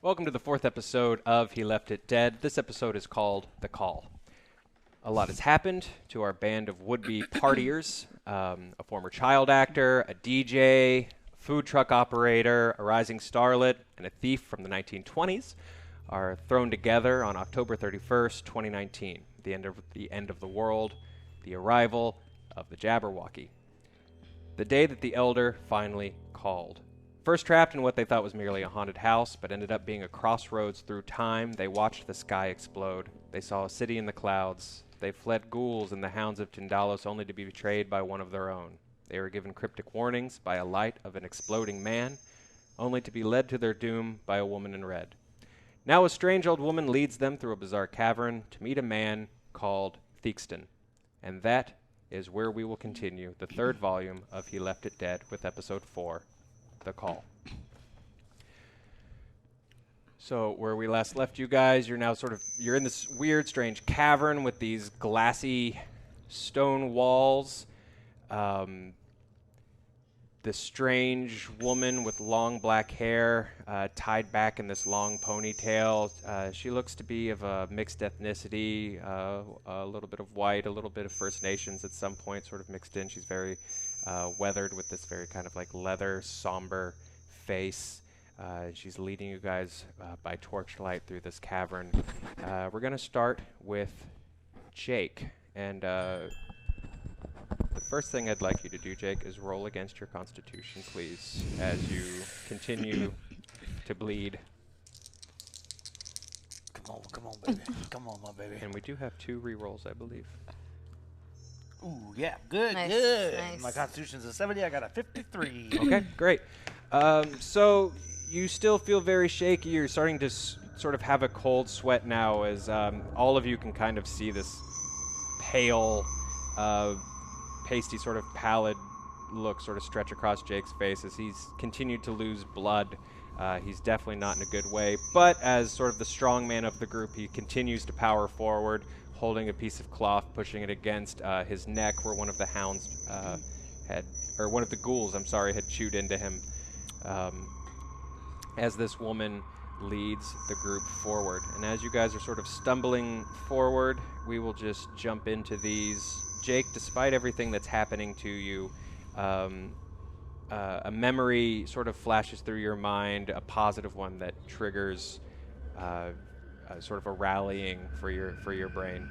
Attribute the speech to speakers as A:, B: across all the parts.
A: Welcome to the 4th episode of He Left It Dead. This episode is called The Call. A lot has happened to our band of would-be partiers. A former child actor, a DJ, food truck operator, a rising starlet, and a thief from the 1920s are thrown together on October 31st, 2019, the end of the world, the arrival of the Jabberwocky. The day that the Elder finally called. First trapped in what they thought was merely a haunted house, but ended up being a crossroads through time, they watched the sky explode. They saw a city in the clouds. They fled ghouls and the hounds of Tindalos only to be betrayed by one of their own. They were given cryptic warnings by a light of an exploding man, only to be led to their doom by a woman in red. Now a strange old woman leads them through a bizarre cavern to meet a man called Theakston. And that is where we will continue the 3rd volume of He Left It Dead with episode 4. The Call. So where we last left you guys, you're now you're in this weird, strange cavern with these glassy stone walls. This strange woman with long black hair tied back in this long ponytail. She looks to be of a mixed ethnicity, a little bit of white, a little bit of First Nations at some point, sort of mixed in. She's very weathered with this very kind of like leather, somber face. She's leading you guys by torchlight through this cavern. We're going to start with Jake. And the first thing I'd like you to do, Jake, is roll against your constitution, please, as you continue to bleed.
B: Come on, baby. Come on, my baby.
A: And we do have 2 rerolls, I believe.
B: Ooh, yeah, good.
C: Nice.
B: My constitution's a 70, I got a 53.
A: Okay, great. So you still feel very shaky. You're starting to sort of have a cold sweat now as all of you can kind of see this pale, pasty, sort of pallid look sort of stretch across Jake's face as he's continued to lose blood. He's definitely not in a good way, but as sort of the strong man of the group, he continues to power forward, holding a piece of cloth, pushing it against his neck where one of the hounds one of the ghouls, had chewed into him. As this woman leads the group forward. And as you guys are sort of stumbling forward, we will just jump into these. Jake, despite everything that's happening to you, a memory sort of flashes through your mind, a positive one that triggers sort of a rallying for your brain.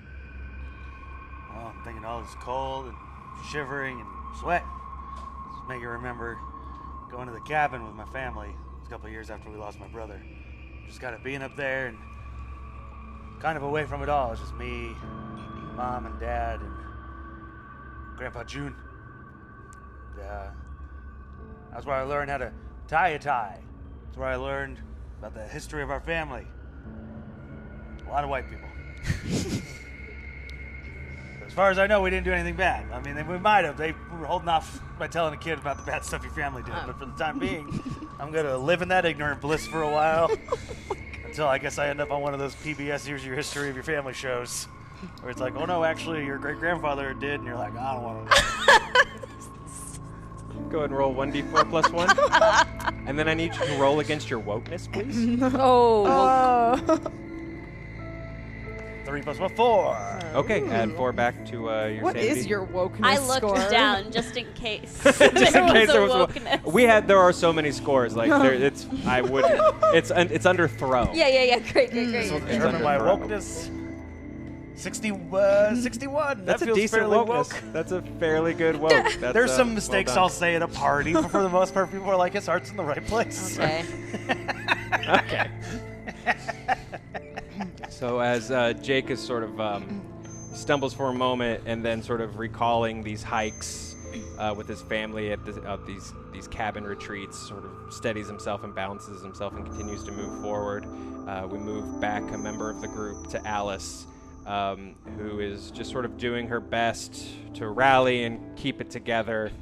B: Well, I'm thinking all this cold and shivering and sweat. Just make you remember going to the cabin with my family. It was a couple of years after we lost my brother. Just kind of being up there and kind of away from it all. It's just me, Mom and Dad, and Grandpa June. That's where I learned how to tie a tie. That's where I learned about the history of our family. A lot of white people. As far as I know, we didn't do anything bad. I mean, we might have. They were holding off by telling a kid about the bad stuff your family did. But for the time being, I'm going to live in that ignorant bliss for a while. Until I guess I end up on one of those PBS Here's Your History of Your Family shows. Where it's like, oh no, actually, your great-grandfather did. And you're like, I don't want to know.
A: Go ahead and roll 1d4 plus 1. And then I need you to roll against your wokeness, please.
C: Oh.
B: 3 plus 4.
A: Okay, add 4 back to your
C: What
A: sanity.
C: is your wokeness
D: I looked
C: score?
D: down just in case.
A: Just in case there was
D: wokeness.
A: there are so many scores. Like I wouldn't. It's under throw.
D: Yeah. Great.
B: So
A: It's
B: determine
A: under
B: my
A: throw.
B: wokeness. 61.
A: That's
B: that
A: a
B: feels
A: decent
B: fairly
A: wokeness.
B: woke.
A: That's a fairly good woke. That's,
B: There's some
A: well
B: mistakes
A: done.
B: I'll say at a party, but for the most part, people are like, his heart's in the right place.
D: Okay.
A: Okay. So as Jake is sort of stumbles for a moment and then sort of recalling these hikes with his family at these cabin retreats, sort of steadies himself and balances himself and continues to move forward. We move back a member of the group to Alice, who is just sort of doing her best to rally and keep it together.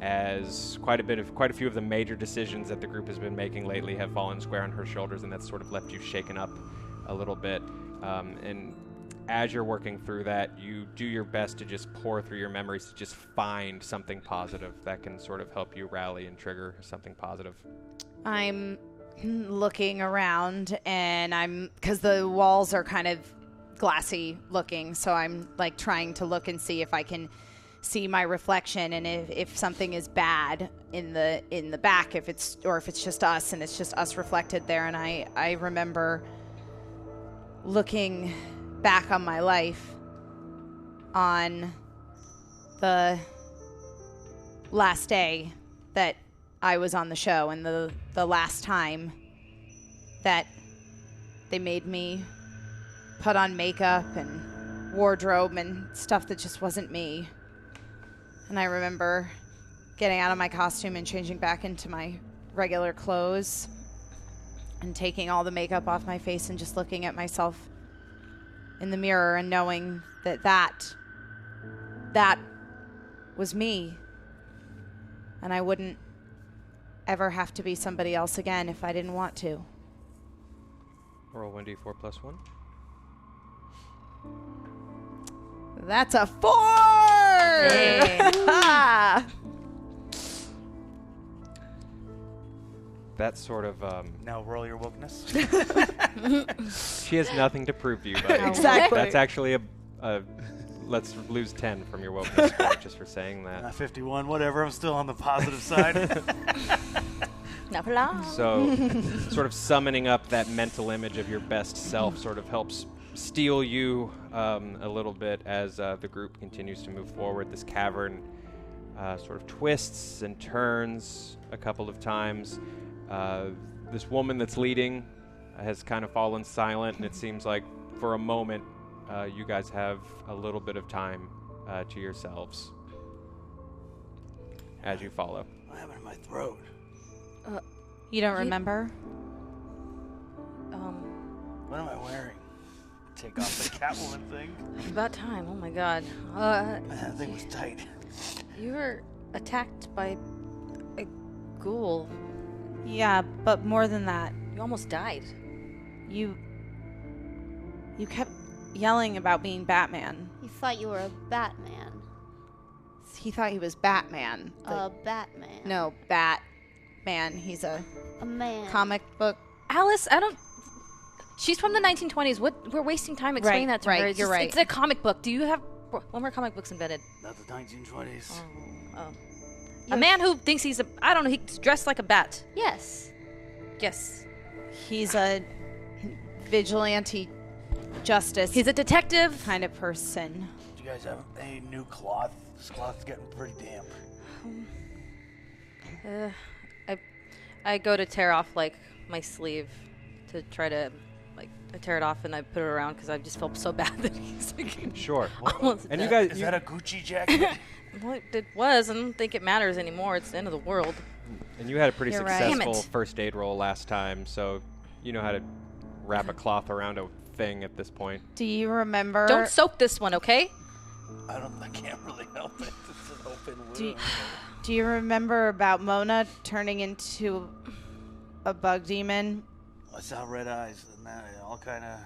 A: As quite a few of the major decisions that the group has been making lately have fallen square on her shoulders, and that's sort of left you shaken up a little bit. And as you're working through that, you do your best to just pour through your memories to just find something positive that can sort of help you rally and trigger something positive.
C: I'm looking around, and because the walls are kind of glassy looking, so I'm like trying to look and see if I can see my reflection, and if something is bad in the back, if it's just us and it's just us reflected there. And I remember looking back on my life on the last day that I was on the show, and the last time that they made me put on makeup and wardrobe and stuff that just wasn't me. And I remember getting out of my costume and changing back into my regular clothes and taking all the makeup off my face and just looking at myself in the mirror and knowing that was me. And I wouldn't ever have to be somebody else again if I didn't want to.
A: Roll 1d4 plus 1.
C: That's a 4!
D: Hey.
A: That's sort of
B: Now roll your wokeness.
A: she has nothing to prove to you, buddy.
C: Exactly.
A: That's actually a let's lose 10 from your wokeness score just for saying that.
B: 51, whatever. I'm still on the positive side.
D: Not for long.
A: So sort of summoning up that mental image of your best self sort of helps steel you a little bit as the group continues to move forward. This cavern sort of twists and turns a couple of times. This woman that's leading has kind of fallen silent, and it seems like for a moment you guys have a little bit of time to yourselves as you follow.
B: What happened to my throat?
C: You don't remember?
B: What am I wearing? Take off the Catwoman thing.
E: About time. Oh my god.
B: That thing was tight.
E: You were attacked by a ghoul.
C: Yeah, but more than that,
E: You almost died.
C: you kept yelling about being Batman.
D: You thought you were a Batman.
C: He thought he was Batman.
D: A Batman.
C: No, Batman. He's a
D: man.
C: comic book.
E: Alice, I don't. She's from the 1920s. We're wasting time explaining
C: Right,
E: that to
C: right,
E: her. It's
C: you're right.
E: It's a comic book. Do you have? When were comic books invented?
B: Not the 1920s.
E: Oh. A man who thinks he's a. I don't know. He's dressed like a bat.
D: Yes.
E: Yes.
C: He's a vigilante justice
E: He's a detective.
C: kind of person.
B: Do you guys have any new cloth? This cloth's getting pretty damp.
E: I go to tear off like my sleeve to try to I tear it off and I put it around because I just felt so bad that he's like
A: Sure.
E: almost
A: And you
E: dead.
A: guys,
B: Is that a Gucci jacket?
E: Well, it was. I don't think it matters anymore. It's the end of the world.
A: and you had a pretty
C: You're right.
A: successful
E: Damn it.
A: first aid roll last time, so you know how to wrap a cloth around a thing at this point.
C: Do you remember?
E: Don't soak this one, okay?
B: I can't really help it. It's an open wound.
C: Do you remember about Mona turning into a bug demon?
B: I saw red eyes, and that it all kind of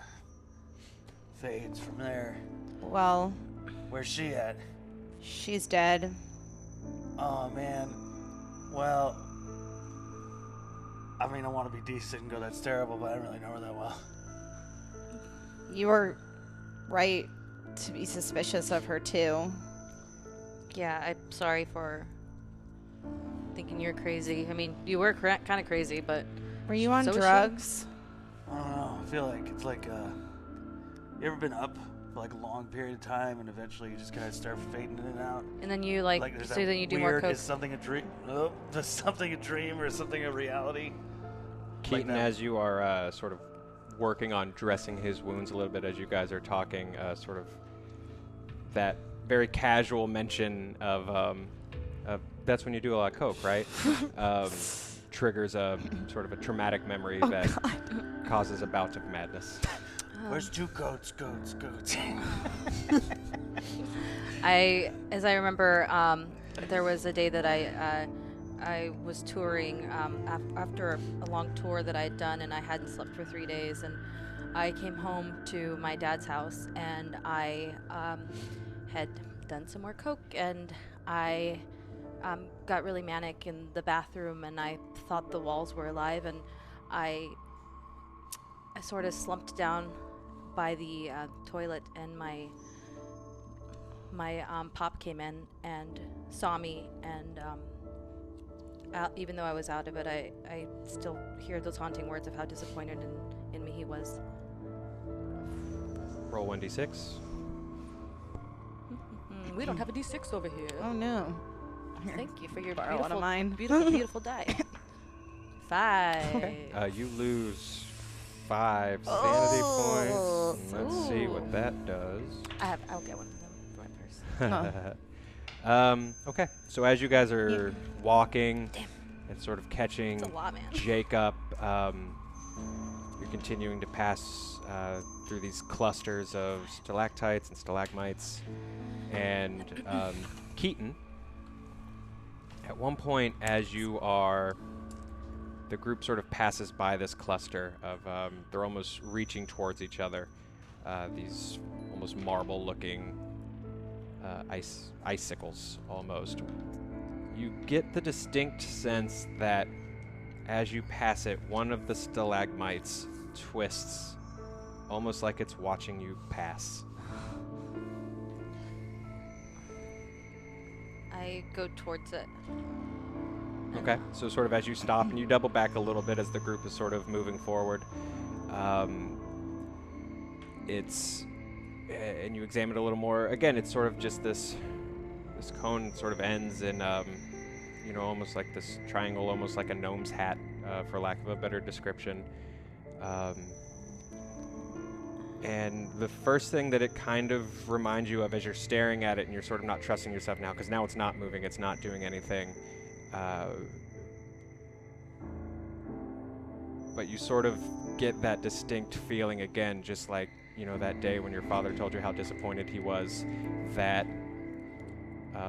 B: fades from there.
C: Well,
B: Where's she at?
C: she's dead.
B: Oh, man. Well, I mean, I want to be decent and go, that's terrible, but I don't really know her that well.
C: You were right to be suspicious of her too.
E: Yeah, I'm sorry for thinking you're crazy. I mean, you were kind of crazy, but
C: Were you on
E: So is she.
C: drugs?
B: I don't know. I feel like it's like you ever been up for like a long period of time and eventually you just kind of start fading in and out?
E: and then you like
B: there's
E: so
B: that
E: then you do more
B: weird,
E: coke.
B: Is something a dream? Oh, is something a dream or something a reality?
A: Keaton,
B: that.
A: as you are sort of working on dressing his wounds a little bit as you guys are talking, sort of that very casual mention of that's when you do a lot of coke, right? Triggers a sort of a traumatic memory that causes a bout of madness.
B: Where's two goats?
E: As I remember, there was a day that I was touring after a long tour that I had done, and I hadn't slept for 3 days, and I came home to my dad's house, and I had done some more coke, and I got really manic in the bathroom, and I thought the walls were alive, and I sort of slumped down by the toilet, and my pop came in and saw me, and even though I was out of it, I still hear those haunting words of how disappointed in me he was.
A: Roll 1d6.
E: We don't have a D6 over here.
C: Oh no.
E: Thank you for your
C: Borrow one of
E: beautiful,
C: mine.
E: beautiful die. 5.
A: You lose 5 sanity points. Let's see what that does.
E: I'll get one of them for my purse.
A: Okay, so as you guys are walking and sort of catching
E: It's a lot, man.
A: Jacob, you're continuing to pass through these clusters of stalactites and stalagmites. And Keaton, at one point as you are, the group sort of passes by this cluster of, they're almost reaching towards each other, these almost marble-looking icicles almost. You get the distinct sense that as you pass it, one of the stalagmites twists, almost like it's watching you pass.
E: I go towards it.
A: Okay, so sort of as you stop and you double back a little bit as the group is sort of moving forward, and you examine it a little more. Again, it's sort of just this cone sort of ends in, almost like this triangle, almost like a gnome's hat, for lack of a better description. And the first thing that it kind of reminds you of as you're staring at it and you're sort of not trusting yourself now, because now it's not moving, it's not doing anything. But you sort of get that distinct feeling again, just like, that day when your father told you how disappointed he was that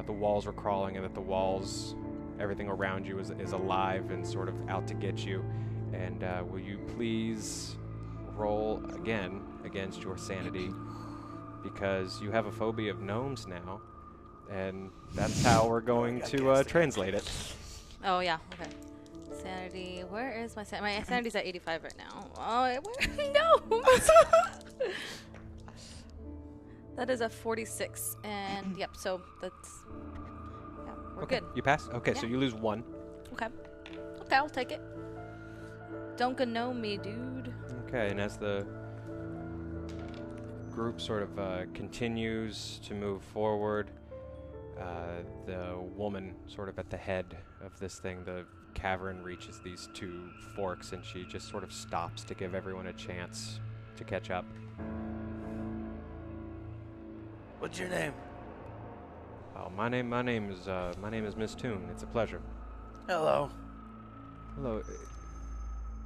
A: the walls were crawling and that the walls, everything around you is alive and sort of out to get you. And will you please roll again against your sanity, because you have a phobia of gnomes now, and that's how we're going to translate it.
E: Oh yeah, okay. Sanity. Where is my sanity? My sanity's at 85 right now. Oh, no. That is a 46, and yep. So that's we're
A: Okay,
E: good.
A: you pass. Okay, so
E: Yeah.
A: you lose 1.
E: Okay, I'll take it. Don't know me, dude.
A: Okay, and as the group sort of continues to move forward, the woman sort of at the head of this thing, the cavern reaches these 2 forks, and she just sort of stops to give everyone a chance to catch up.
B: What's your name?
A: Oh, my name is Miss Toon. It's a pleasure.
B: Hello.
A: Hello.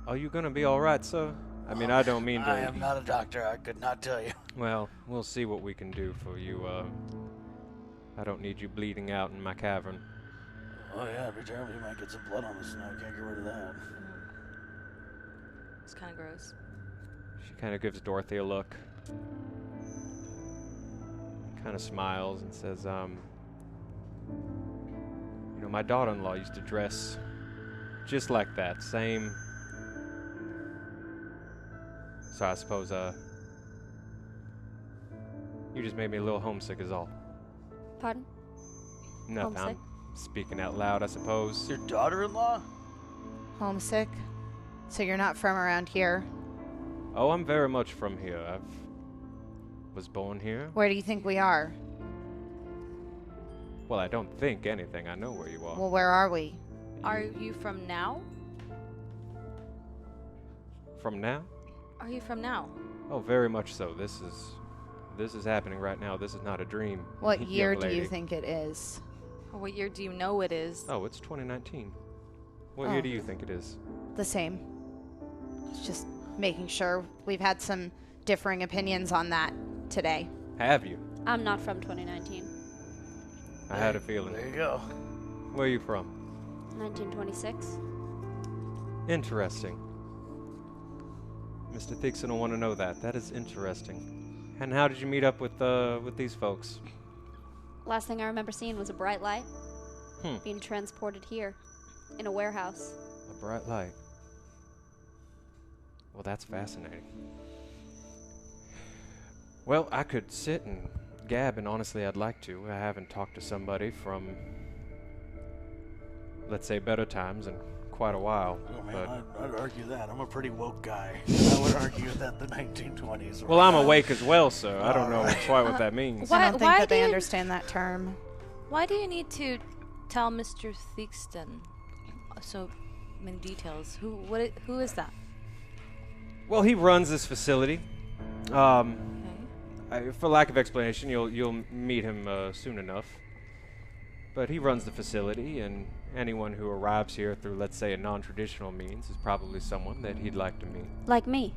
A: Are you gonna be all right, sir? I mean, I don't mean to.
B: I am not a doctor. I could not tell you.
A: Well, we'll see what we can do for you. I don't need you bleeding out in my cavern.
B: Oh yeah, it'd be terrible. You might get some blood on the snow. Can't get rid of that.
E: It's kind of gross.
A: She kind of gives Dorothy a look, kind of smiles and says, my daughter-in-law used to dress just like that, same. So I suppose, You just made me a little homesick is all.
D: Pardon?
A: Nothing.
D: Homesick?
A: I'm speaking out loud, I suppose.
B: Your daughter-in-law?
C: Homesick? So you're not from around here?
A: Oh, I'm very much from here. Was born here.
C: Where do you think we are?
A: Well, I don't think anything. I know where you are.
C: Well, where are we?
E: Are you from now?
A: From now?
E: Are you from now?
A: Oh, very much so. This is happening right now. This is not a dream.
C: What
A: young
C: year do you
A: lady.
C: think it is?
E: Or what year do you know it is?
A: Oh, it's 2019. What
C: Oh.
A: year do you think it is?
C: The same. It's just making sure. We've had some differing opinions on that today.
A: Have you?
D: I'm not from 2019.
A: I had a feeling.
B: There you go.
A: Where are you from?
D: 1926.
A: Interesting. Mr. Thigson will want to know that. That is interesting. And how did you meet up with these folks?
D: Last thing I remember seeing was a bright light
A: Hmm.
D: being transported here in a warehouse.
A: A bright light. Well, that's fascinating. Well, I could sit and gab, and honestly, I'd like to. I haven't talked to somebody from, let's say, better times in quite a while.
B: Oh man,
A: but
B: I'd argue that. I'm a pretty woke guy. I would argue that the 1920s.
A: well, I'm awake as well, so I don't know
B: Alright.
A: quite what that means.
E: Why-
C: I don't think
E: why
C: that
E: do
C: they
E: you-
C: understand that term.
E: Why do you need to tell Mr. Theakston so many details? Who is that?
A: Well, he runs this facility.
E: Okay.
A: For lack of explanation, you'll meet him soon enough. But he runs the facility, and anyone who arrives here through, let's say, a non-traditional means is probably someone that he'd like to meet.
D: Like me.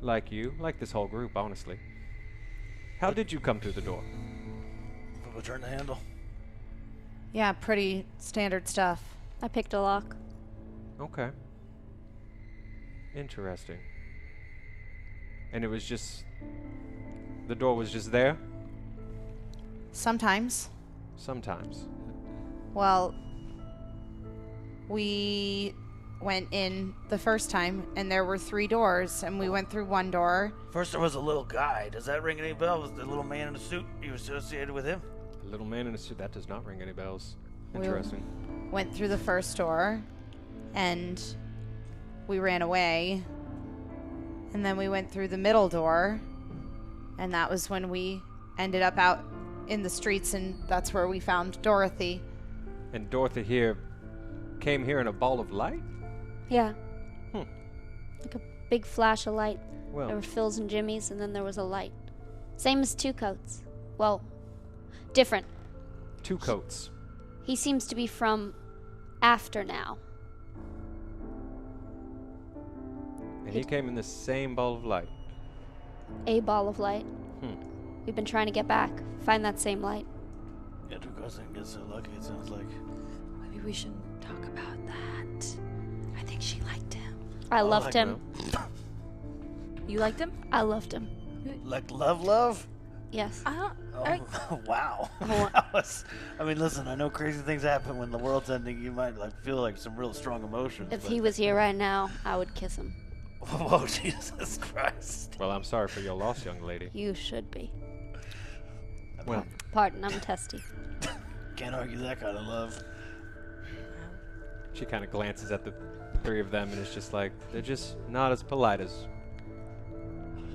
A: Like you, like this whole group, honestly. How did you come through the door?
B: We'll turn the handle.
C: Yeah, pretty standard stuff.
D: I picked a lock.
A: Okay. Interesting. And it was just... the door was just there?
C: Sometimes.
A: Sometimes.
C: Well, we went in the first time, and there were 3 doors, and we went through one door.
B: First there was a little guy. Does that ring any bells? Was the little man in the suit? You associated with him?
A: A little man in a suit, that does not ring any bells.
C: Well-
A: Interesting.
C: Went through the first door, and we ran away. And then we went through the middle door, and that was when we ended up out in the streets, and that's where we found Dorothy.
A: And Dorothy here came here in a ball of light?
D: Yeah.
A: Hmm.
D: Like a big flash of light. There
A: Well,
D: were Phil's and Jimmy's, and then there was a light. Same as Two Coats. Well, different.
A: 2 coats.
D: He seems to be from after now.
A: And he came in the same ball of light.
D: A ball of light.
A: Hmm.
D: We've been trying to get back. Find that same light.
B: Yeah, two girls didn't get so lucky, it sounds like.
E: Maybe we shouldn't talk about that. I think she liked him.
D: I
B: Oh,
D: loved
B: heck
D: him.
E: You liked him?
D: I loved him.
B: Like love?
D: Yes.
E: I don't.
B: Oh, wow.
D: Oh.
B: That was, I mean, listen, I know crazy things happen when the world's ending. You might like feel like some real strong emotions.
D: If
B: but-
D: he was here right now, I would kiss him.
B: Whoa, Jesus Christ.
A: Well, I'm sorry for your loss, young lady.
D: You should be.
A: Well,
D: Pardon, I'm testy.
B: Can't argue that kind of love.
A: she kind of glances at the 3 of them and is just like, they're just not as polite as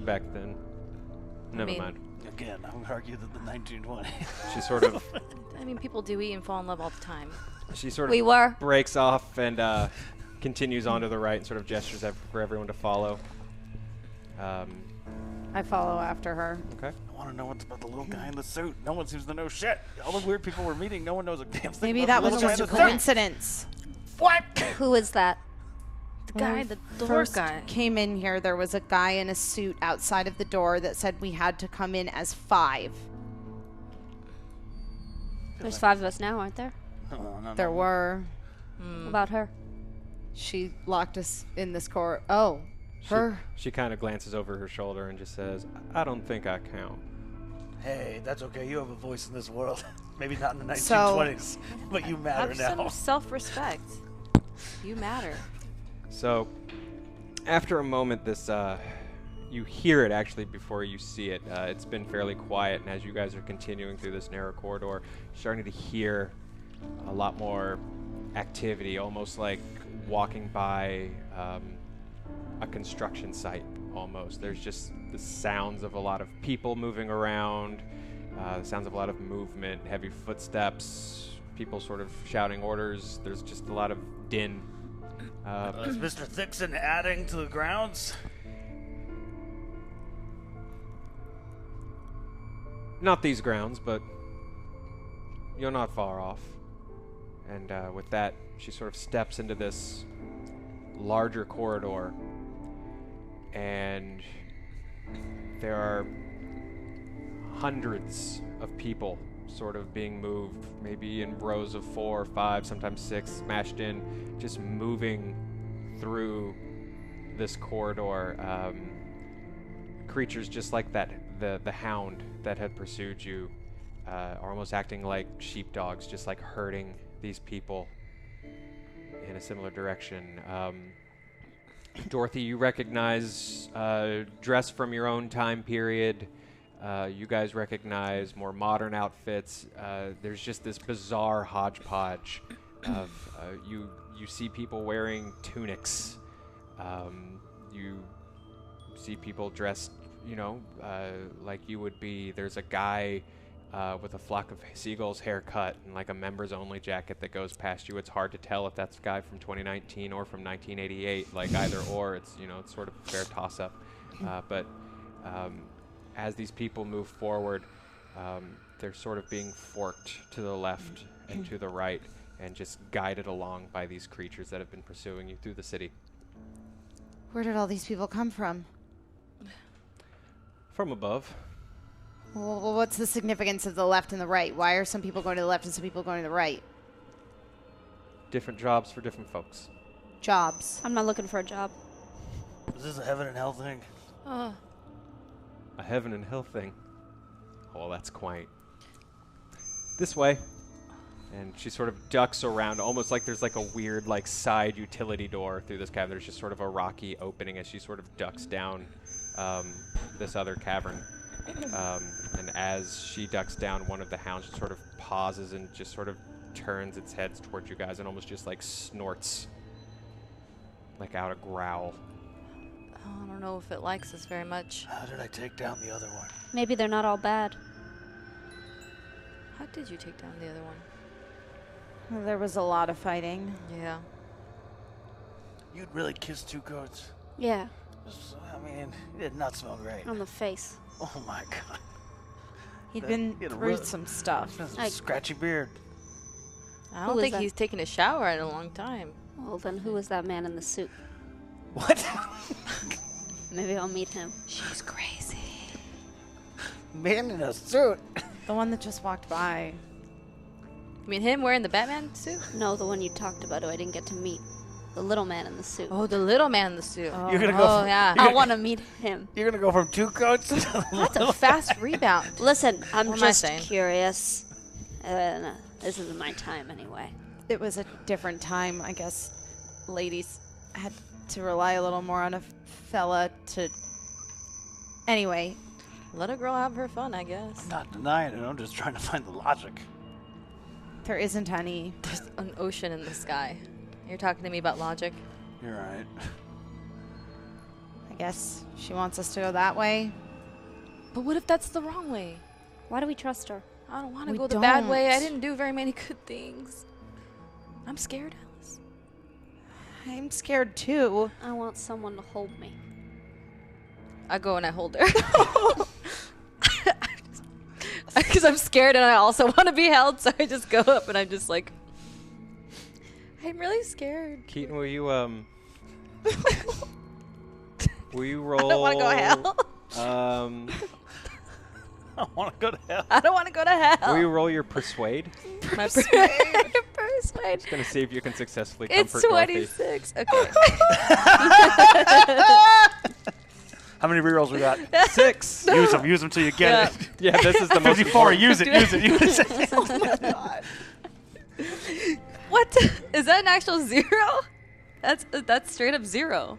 A: back then. Never
E: mean-
A: mind.
B: Again, I would argue that the 1920s.
A: She sort of,
E: I mean, people do eat and fall in love all the time.
A: she sort of
D: We were.
A: breaks off and continues on to the right and sort of gestures for everyone to follow.
C: I follow after her.
A: Okay.
B: I want to know what's about the little guy in the suit. No one seems to know shit. All the weird people we're meeting, no one knows a damn thing.
C: Maybe
B: about
C: that
B: the
C: was
B: little
C: just a
B: guy in the suit.
C: coincidence.
B: What?
D: Who is that?
E: The
C: When
E: guy,
C: we
E: the door
C: first
E: guy.
C: came in here, there was a guy in a suit outside of the door that said we had to come in as 5.
D: There's 5 of us now, aren't there?
B: No.
C: There were.
E: Hmm.
D: What about her?
C: She locked us in this court. Oh, her.
A: She kind of glances over her shoulder and just says, I don't think I count.
B: Hey, that's okay. You have a voice in this world. Maybe not in the
C: So-
B: 1920s, but you matter
E: Have
B: now.
E: some self-respect. You matter.
A: So, after a moment, this you hear it actually before you see it. It's been fairly quiet, and as you guys are continuing through this narrow corridor, you're starting to hear a lot more activity, almost like walking by a construction site almost. There's just the sounds of a lot of people moving around, the sounds of a lot of movement, heavy footsteps, people sort of shouting orders. There's just a lot of din.
B: Is Mr. Thixon adding to the grounds?
A: Not these grounds, but you're not far off. And with that, she sort of steps into this larger corridor, and there are hundreds of people sort of being moved, maybe in rows of 4 or 5, sometimes 6, smashed in, just moving through this corridor. Creatures just like that, the hound that had pursued you, are almost acting like sheepdogs, just like herding these people in a similar direction. Dorothy, you recognize dress from your own time period. You guys recognize more modern outfits. There's just this bizarre hodgepodge of you see people wearing tunics. You see people dressed, like you would be. There's a guy with a flock of seagulls haircut and like a members only jacket that goes past you. It's hard to tell if that's a guy from 2019 or from 1988, like either or. It's it's sort of a fair toss up. But as these people move forward, they're sort of being forked to the left and to the right and just guided along by these creatures that have been pursuing you through the city.
C: Where did all these people come from?
A: From above.
C: Well, what's the significance of the left and the right? Why are some people going to the left and some people going to the right?
A: Different jobs for different folks.
C: Jobs.
D: I'm not looking for a job.
B: Is this a heaven and hell thing?
A: A heaven and hell thing. Oh, that's quaint. This way. And she sort of ducks around, almost like there's like a weird like side utility door through this cavern. There's just sort of a rocky opening as she sort of ducks down this other cavern. And as she ducks down, one of the hounds just sort of pauses and just sort of turns its head towards you guys and almost just like snorts, like out a growl.
E: I don't know if it likes us very much.
B: How did I take down the other one?
D: Maybe they're not all bad.
E: How did you take down the other one?
C: Well, there was a lot of fighting.
E: Yeah.
B: You'd really kiss two goats?
D: Yeah,
B: I mean, it did not smell great.
D: on the face.
B: Oh my god.
C: He'd been
B: he had a
C: through
B: real-
C: some stuff.
B: That's
D: I-
B: a scratchy beard.
E: I
D: Who
E: don't
D: is
E: think
D: that?
E: he's taken a shower in a long time.
D: Well, then who was that man in the suit?
B: What?
D: Maybe I'll meet him.
C: She's crazy.
B: Man in a suit.
C: The one that just walked by.
E: I mean, him wearing the Batman suit?
D: No, the one you talked about who I didn't get to meet. The little man in the suit.
E: Oh, the little man in the suit.
B: You're gonna go from,
E: yeah.
D: I want to meet him.
B: You're gonna go from two coats to
E: That's a fast rebound.
D: Listen, I'm
E: What am I
D: just
E: saying?
D: curious. This isn't my time anyway.
C: It was a different time, I guess. Ladies had to rely a little more on a fella to... Anyway,
E: Let a girl have her fun, I guess.
B: I'm not denying it. I'm just trying to find the logic.
C: there isn't any.
E: There's an ocean in the sky. You're talking to me about logic?
B: You're right.
C: I guess she wants us to go that way.
E: But what if that's the wrong way?
D: Why do we trust her?
E: I don't want to
C: We
E: go the bad way. I
C: don't.
E: didn't do very many good things. I'm scared, Alice.
C: I'm scared too.
D: I want someone to hold me.
E: I go and I hold her. Because I'm scared and I also want to be held, so I just go up and I'm just like, I'm really scared.
A: Keaton, will you will you roll?
E: I don't want to go to hell.
B: I want to go to hell.
E: I don't want to go to hell.
A: Will you roll your persuade?
E: My persuade.
A: Just gonna see if you can successfully
E: It's
A: comfort Dorothy.
E: 26. Okay.
B: How many rerolls we got?
A: 6.
B: Use them till you get it.
A: Yeah, this is the most
B: 54.
A: important.
B: Use it. Oh my god.
E: What? Is that an actual 0? That's straight up 0.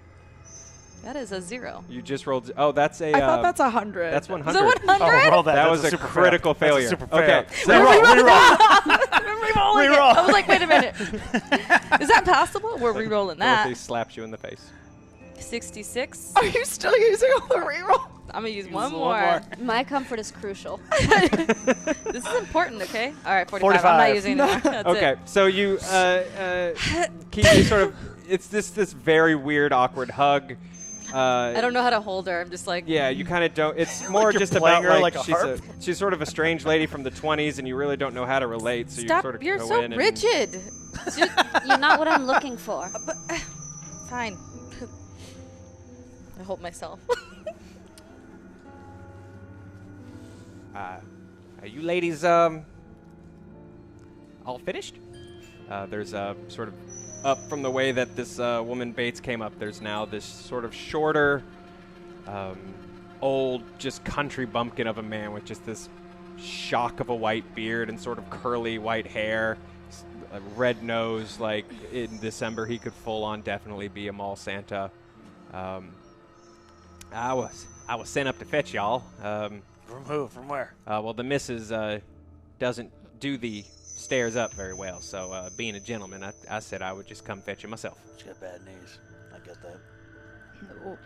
E: That is a 0.
A: You just rolled. Oh, that's a.
C: I thought that's 100.
A: That's 100.
E: Is it 100?
B: Oh, roll that.
A: That
B: That's
A: was a
B: super
A: critical
B: fail.
A: failure.
B: That's a super
A: Okay.
B: fail.
A: So
E: Re-rolling it. I was like, wait a minute. Is that possible? We're re-rolling
A: Dorothy
E: that.
A: slaps you in the face.
E: 66.
C: Are you still using all the reroll?
E: I'm going to use
B: Use
E: one
B: one
E: more.
B: more.
D: My comfort is crucial.
E: This is important, okay? All right, 45. I'm
B: 45.
E: not using it anymore. That's
A: Okay,
E: it.
A: so you keep sort of. It's this very weird, awkward hug.
E: I don't know how to hold her. I'm just like,
A: Yeah, you kind of don't. It's more
B: you're
A: just
B: playing
A: about
B: her
A: like
B: like a
A: she's
B: harp?
A: she's sort of a strange lady from the 20s, and you really don't know how to relate. So you
E: stop.
A: sort of
E: You're
A: go
E: so
A: in and-
E: rigid.
D: You're not what I'm looking for.
E: But, fine. I hold myself.
A: Are you ladies all finished? There's sort of up from the way that this woman Bates came up. There's now this sort of shorter, old, just country bumpkin of a man with just this shock of a white beard and sort of curly white hair, a red nose. Like in December, he could full on definitely be a mall Santa. I was sent up to fetch y'all.
B: From who? From where?
A: Well, the missus doesn't do the stairs up very well, so being a gentleman, I said I would just come fetch it myself.
B: She got bad knees. I get that.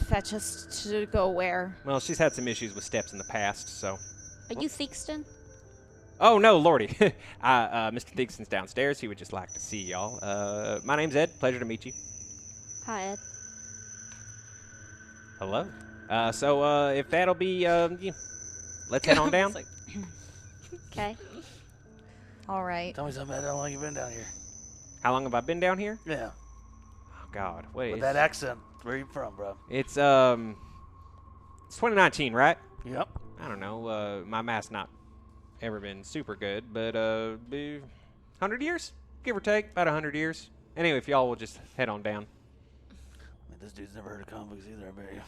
C: Fetch us to go where?
A: Well, she's had some issues with steps in the past, so.
D: Are you Theakston?
A: Oh, no, Lordy. Mr. Theakston's downstairs. He would just like to see y'all. My name's Ed. Pleasure to meet you.
D: Hi, Ed.
A: Hello. So if that'll be, let's head on down.
D: Okay.
C: All right.
B: Tell me something about how long you been down here.
A: How long have I been down here?
B: Yeah.
A: Oh, God. Wait.
B: With that accent. Where are you from, bro?
A: It's 2019, right?
B: Yep.
A: I don't know. My math's not ever been super good, but 100 years, give or take, about 100 years. Anyway, if y'all will just head on down.
B: I mean, this dude's never heard of comic books either, I bet you.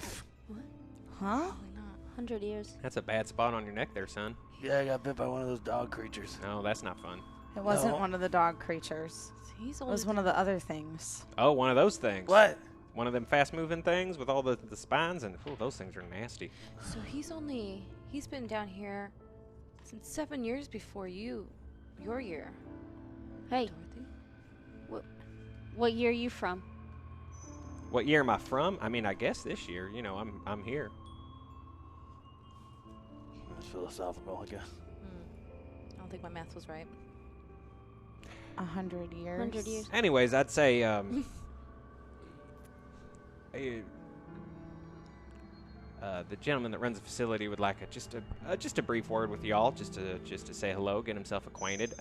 C: Huh?
E: Probably not.
D: 100 years.
A: That's a bad spot on your neck there, son.
B: Yeah, I got bit by one of those dog creatures.
A: No, that's not fun.
C: It wasn't
B: No.
C: one of the dog creatures.
E: He's
C: It was one of the other things.
A: Oh, one of those things.
B: What?
A: One of them fast-moving things with all the spines, and those things are nasty.
E: So he's been down here since 7 years before your year.
D: Hey,
E: Dorothy.
D: what year are you from?
A: What year am I from? I mean, I guess this year. You know, I'm here.
B: It's philosophical, I guess.
E: I don't think my math was right.
C: 100 years.
D: 100 years.
A: Anyways, I'd say the gentleman that runs the facility would like just a brief word with y'all, just to say hello, get himself acquainted.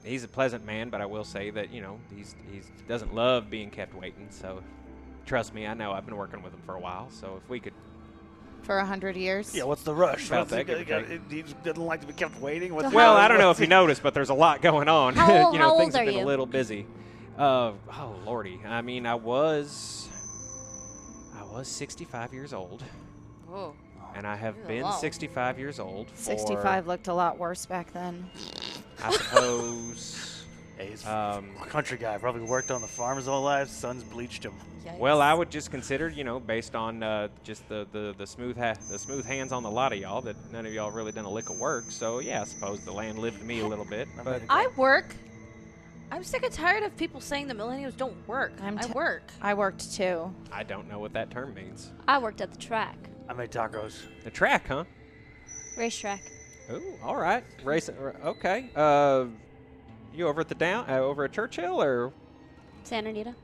A: He's a pleasant man, but I will say that he doesn't love being kept waiting. So trust me, I know. I've been working with him for a while. So if we could.
C: For 100 years?
B: Yeah, what's the rush?
A: About
B: What's
A: that, give or
B: he doesn't like to be kept waiting? What's
A: Well, I don't know if you noticed, but there's a lot going on.
D: How old
A: Things have
D: are
A: been
D: you?
A: a little busy. Oh lordy. I mean, I was 65 years old,
E: Whoa.
A: and I have
E: You're
A: been
E: low.
A: 65 years old.
C: 65 looked a lot worse back then.
A: I suppose.
B: Hey, he's
A: Um,
B: a country guy. Probably worked on the farm his whole life. Son's bleached him.
E: Yikes.
A: Well, I would just consider, based on just the smooth hands on the lot of y'all, that none of y'all really done a lick of work. So yeah, I suppose the land lived me a little bit. But
E: I work. I'm sick and tired of people saying the millennials don't work. I work.
C: I worked too.
A: I don't know what that term means.
D: I worked at the track.
B: I made tacos.
A: The track, huh?
D: Racetrack.
A: Oh, all right. Racing. Okay. You over at over at Churchill or
D: Santa Anita.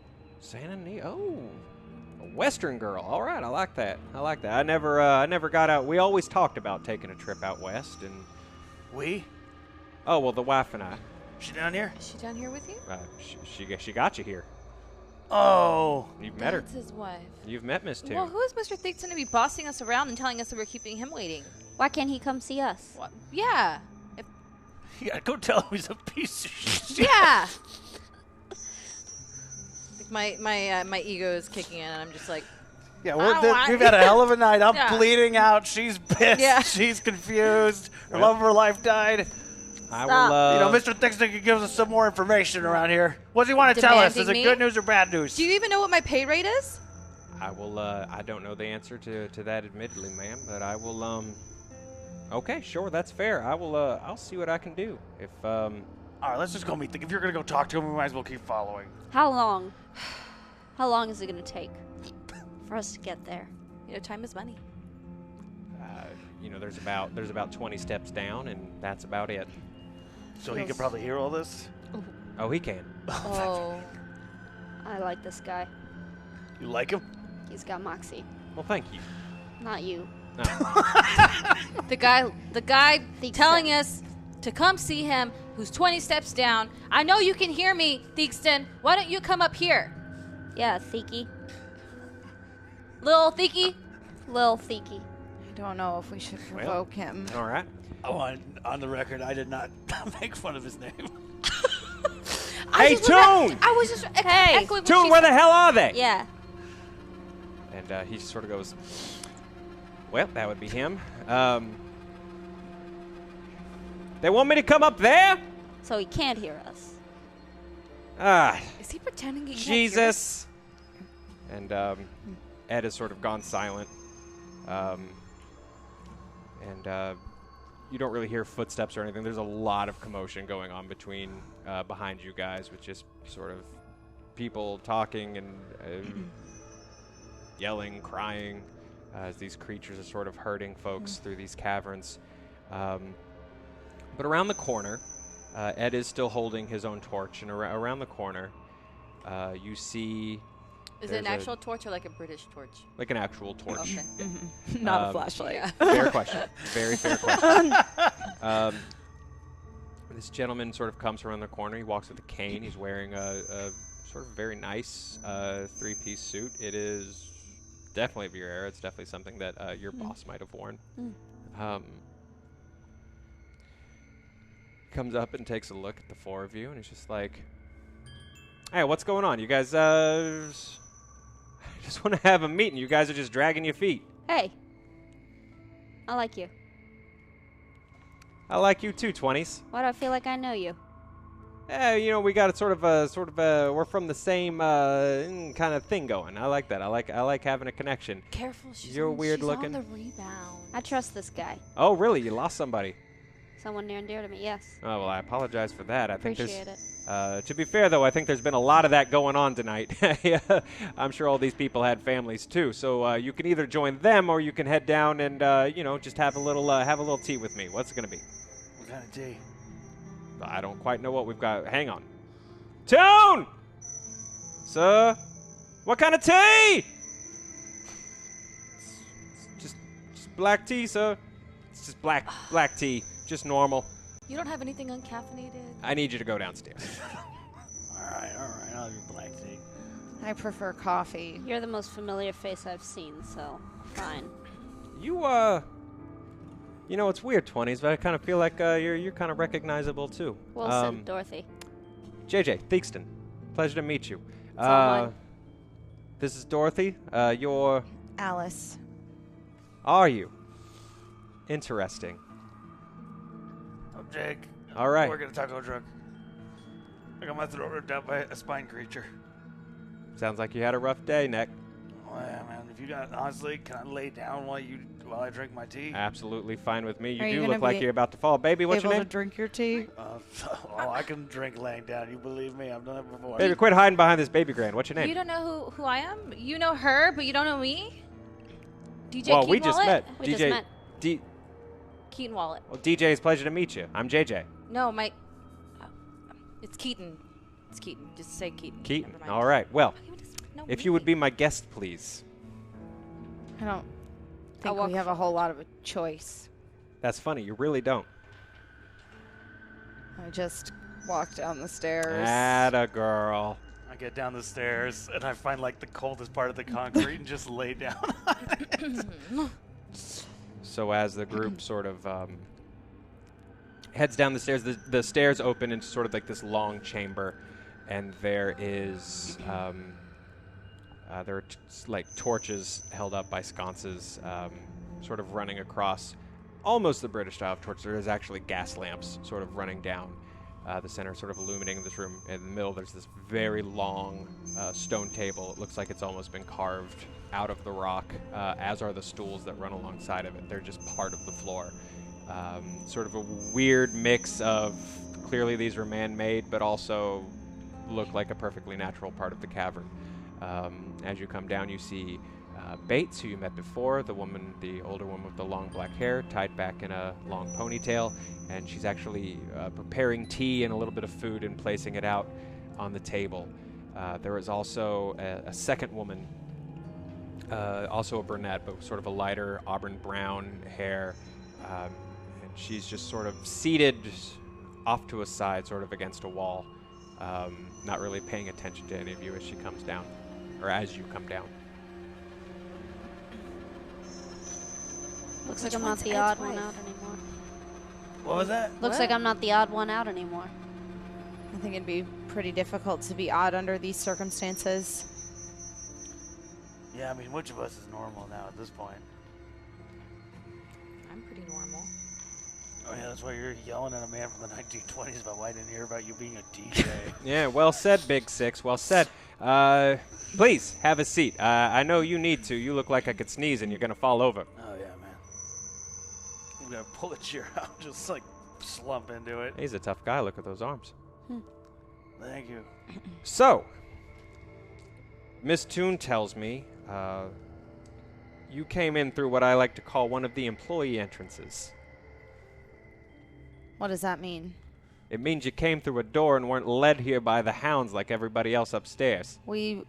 A: Santa Anita? Oh, a Western girl. All right, I like that. I never got out. We always talked about taking a trip out west, and
B: We?
A: oh well, the wife and I.
B: She down here?
E: Is she down here with you?
A: She got you here.
B: Oh.
A: You've met her.
E: That's his wife.
A: You've met Miss Two.
E: Well, who is Mr. Theakston to be bossing us around and telling us that we're keeping him waiting?
D: Why can't he come see us?
E: What? Yeah.
B: You gotta go tell him he's a piece of shit.
E: Yeah. Like my ego is kicking in, and I'm just like,
B: Yeah,
E: I-
B: we've had a hell of a night. I'm
E: Yeah.
B: bleeding out. She's pissed.
E: Yeah.
B: She's confused. Her
A: Well.
B: love of her life died.
A: I
E: Stop.
A: will.
B: Mr. Thickstick could give us some more information around here. What does he want to tell us? Is it
E: Demanding
B: good
E: me?
B: news or bad news?
E: do you even know what my pay rate is?
A: I will. I don't know the answer to that, admittedly, ma'am. But I will. Okay, sure, that's fair. I will. I'll see what I can do. If
B: All right, let's just go meet. If you're gonna go talk to him, we might as well keep following.
D: How long? How long is it going to take for us to get there?
E: You know, time is money.
A: there's about 20 steps down, and that's about it.
B: So he could probably hear all this.
A: Oh, he can.
E: Oh.
D: I like this guy.
B: You like him?
D: He's got moxie.
A: Well, thank you.
D: Not you.
A: No.
E: The guy
D: Theakston.
E: telling us to come see him, who's 20 steps down. I know you can hear me, Theakston. Why don't you come up here?
D: Yeah, Theaky.
E: Lil Theaky?
D: Lil Theaky.
C: I don't know if we should provoke him.
A: All right.
B: Oh, on the record, I did not make fun of his name.
A: Hey, Toon!
E: I was just
D: Hey.
E: echoing what
A: Toon,
E: she
A: where
E: said.
A: the hell are they?
D: Yeah.
A: And he just sort of goes, well, that would be him. They want me to come up there?
D: So he can't hear us.
A: Ah,
E: Is he pretending he can't
A: Jesus. And Ed has sort of gone silent. You don't really hear footsteps or anything. There's a lot of commotion going on behind you guys, with just sort of people talking and yelling, crying, as these creatures are sort of herding folks through these caverns. But around the corner, Ed is still holding his own torch, and around the corner, you see...
E: Is it an
A: there's
E: actual torch or like a British torch?
A: like an actual torch.
E: Okay.
C: Not a flashlight.
E: Yeah.
A: Fair question. Very fair question. This gentleman sort of comes around the corner. He walks with a cane. He's wearing a sort of very nice three-piece suit. It is definitely of your era. It's definitely something that your boss might have worn. Comes up and takes a look at the four of you, and he's just like, hey, what's going on? You guys, I just want to have a meeting. You guys are just dragging your feet.
D: Hey. I like you.
A: I like you too, 20s.
D: Why do I feel like I know you?
A: We got a we're from the same kind of thing going. I like that. I like having a connection.
E: Careful, she's
A: You're weird
E: she's
A: looking.
E: on the rebound.
D: I trust this guy.
A: Oh, really? You lost somebody?
D: Someone near and dear to me, yes.
A: Oh, well, I apologize for that. I think
D: Appreciate it.
A: to be fair, though, I think there's been a lot of that going on tonight. I'm sure all these people had families too. So you can either join them or you can head down and just have a little tea with me. What's it gonna be?
B: What kind of tea?
A: I don't quite know what we've got. Hang on. Tone! Sir? What kind of tea? Just black tea, sir. It's just black tea. Just normal.
E: You don't have anything uncaffeinated?
A: I need you to go downstairs.
B: All right. I'll have your black tea.
C: I prefer coffee.
D: You're the most familiar face I've seen, so fine.
A: You, it's weird, 20s, but I kind of feel like you're kind of recognizable, too.
D: Wilson, Dorothy.
A: JJ, Theakston. Pleasure to meet you.
D: all mine.
A: This is Dorothy. You're...
C: Alice.
A: Are you? Interesting.
B: I'm Jake.
A: All right.
B: Working a taco truck. I got my throat ripped out by a spine creature.
A: Sounds like you had a rough day, Nick.
B: Oh, yeah, man. If you got, honestly, can I lay down while I drink my tea?
A: Absolutely fine with me. You
C: Are you
A: do
C: gonna
A: look like
C: be
A: you're about to fall. Baby, what's your
C: Able
A: name?
C: to drink your tea?
B: I can drink laying down. You believe me? I've done it before.
A: Baby, quit hiding behind this baby grand. What's your name?
E: You don't know who I am? You know her, but you don't know me? DJ
A: well,
E: Keaton
A: we just
E: Wallet?
A: met.
D: We
A: DJ.
D: just met.
E: Keaton Wallet.
A: Well, DJ, it's a pleasure to meet you. I'm JJ.
E: No, it's Keaton. It's Keaton. Just say Keaton.
A: Keaton.
E: Never mind.
A: All right. Well,
E: You just know
A: if you would
E: me.
A: be my guest, please.
C: I don't think
E: walk
C: we have a whole lot of a choice.
A: That's funny. You really don't.
C: I just walked down the stairs.
A: Atta girl.
B: I get down the stairs and I find like the coldest part of the concrete and just lay down.
A: So as the group sort of heads down the stairs, the stairs open into sort of like this long chamber, and there is there are like torches held up by sconces, sort of running across, almost the British style of torch. There is actually gas lamps sort of running down the center sort of illuminating this room. In the middle, there's this very long stone table. It looks like it's almost been carved out of the rock, as are the stools that run alongside of it. They're just part of the floor. Sort of a weird mix of, clearly these were man-made, but also look like a perfectly natural part of the cavern. As you come down, you see Bates, who you met before, the older woman with the long black hair tied back in a long ponytail, and she's actually preparing tea and a little bit of food and placing it out on the table. There is also a second woman, also a brunette, but sort of a lighter auburn brown hair. And she's just sort of seated off to a side, sort of against a wall, not really paying attention to any of you as she comes down, or as you come down.
D: Looks like I'm not the odd one out anymore.
B: What was that?
D: Looks like I'm not the odd one out anymore.
C: I think it'd be pretty difficult to be odd under these circumstances.
B: Yeah, I mean, which of us is normal now at this point?
E: I'm pretty normal.
B: Oh yeah, that's why you're yelling at a man from the 1920s about why I didn't hear about you being a DJ.
A: Yeah, well said, Big Six. Well said. Please, have a seat. I know you need to. You look like I could sneeze and you're going to fall over.
B: Oh yeah, man. I'm gonna pull the chair out, just like slump into it.
A: He's a tough guy. Look at those arms.
B: Thank you.
A: So, Miss Toon tells me you came in through what I like to call one of the employee entrances.
C: What does that mean?
A: It means you came through a door and weren't led here by the hounds like everybody else upstairs.
C: We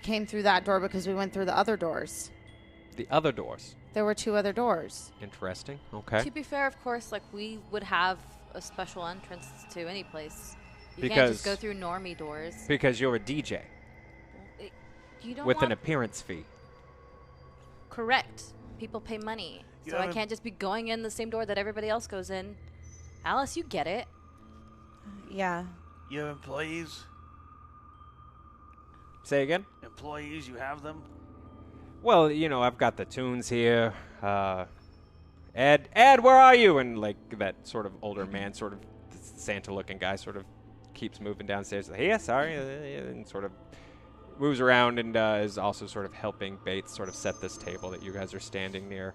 C: came through that door because we went through the other doors.
A: The other doors.
C: There were 2 other doors.
A: Interesting. Okay.
E: To be fair, of course, like we would have a special entrance to any place. You can't
A: Because-
E: just go through normie doors.
A: Because you're a DJ
E: You don't
A: with an
E: want
A: appearance fee.
E: correct. People pay money,
B: You
E: so I
B: haven't-
E: can't just be going in the same door that everybody else goes in. Alice, you get it.
C: Yeah.
B: You have employees?
A: Say again?
B: Employees, you have them?
A: Well, you know, I've got the tunes here. Ed, where are you? And like that sort of older man, sort of Santa-looking guy, sort of keeps moving downstairs. Like, yeah, sorry, and sort of moves around and is also sort of helping Bates sort of set this table that you guys are standing near.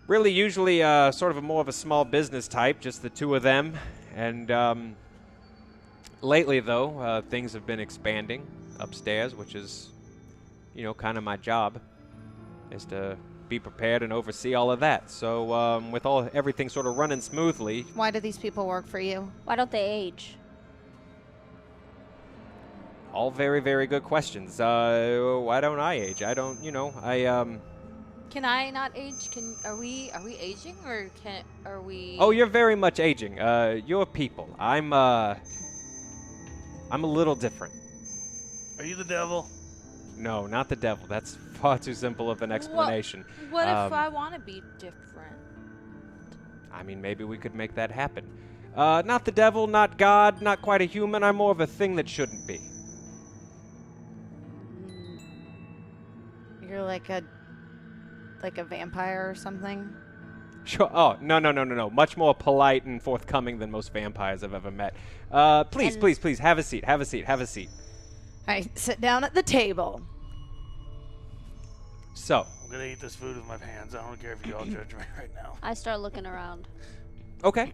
A: Really, usually sort of a more of a small business type, just the 2 of them. And lately, though, things have been expanding upstairs, which is, you know, kind of my job, is to be prepared and oversee all of that. So with everything sort of running smoothly.
C: Why do these people work for you?
D: Why don't they age?
A: All very, very good questions. Why don't I age? I don't, you know,
E: Can I not age? Are we aging or are we?
A: Oh, you're very much aging. You're people. I'm a little different.
B: Are you the devil?
A: No, not the devil. That's far too simple of an explanation.
E: What if I want to be different?
A: I mean, maybe we could make that happen. Not the devil, not God, not quite a human. I'm more of a thing that shouldn't be.
C: You're like a vampire or something?
A: Sure. Oh, no. Much more polite and forthcoming than most vampires I've ever met. Please, have a seat. Have a seat.
C: All right, sit down at the table.
A: So,
B: I'm gonna eat this food with my hands. I don't care if you all judge me right now.
D: I start looking around.
A: okay.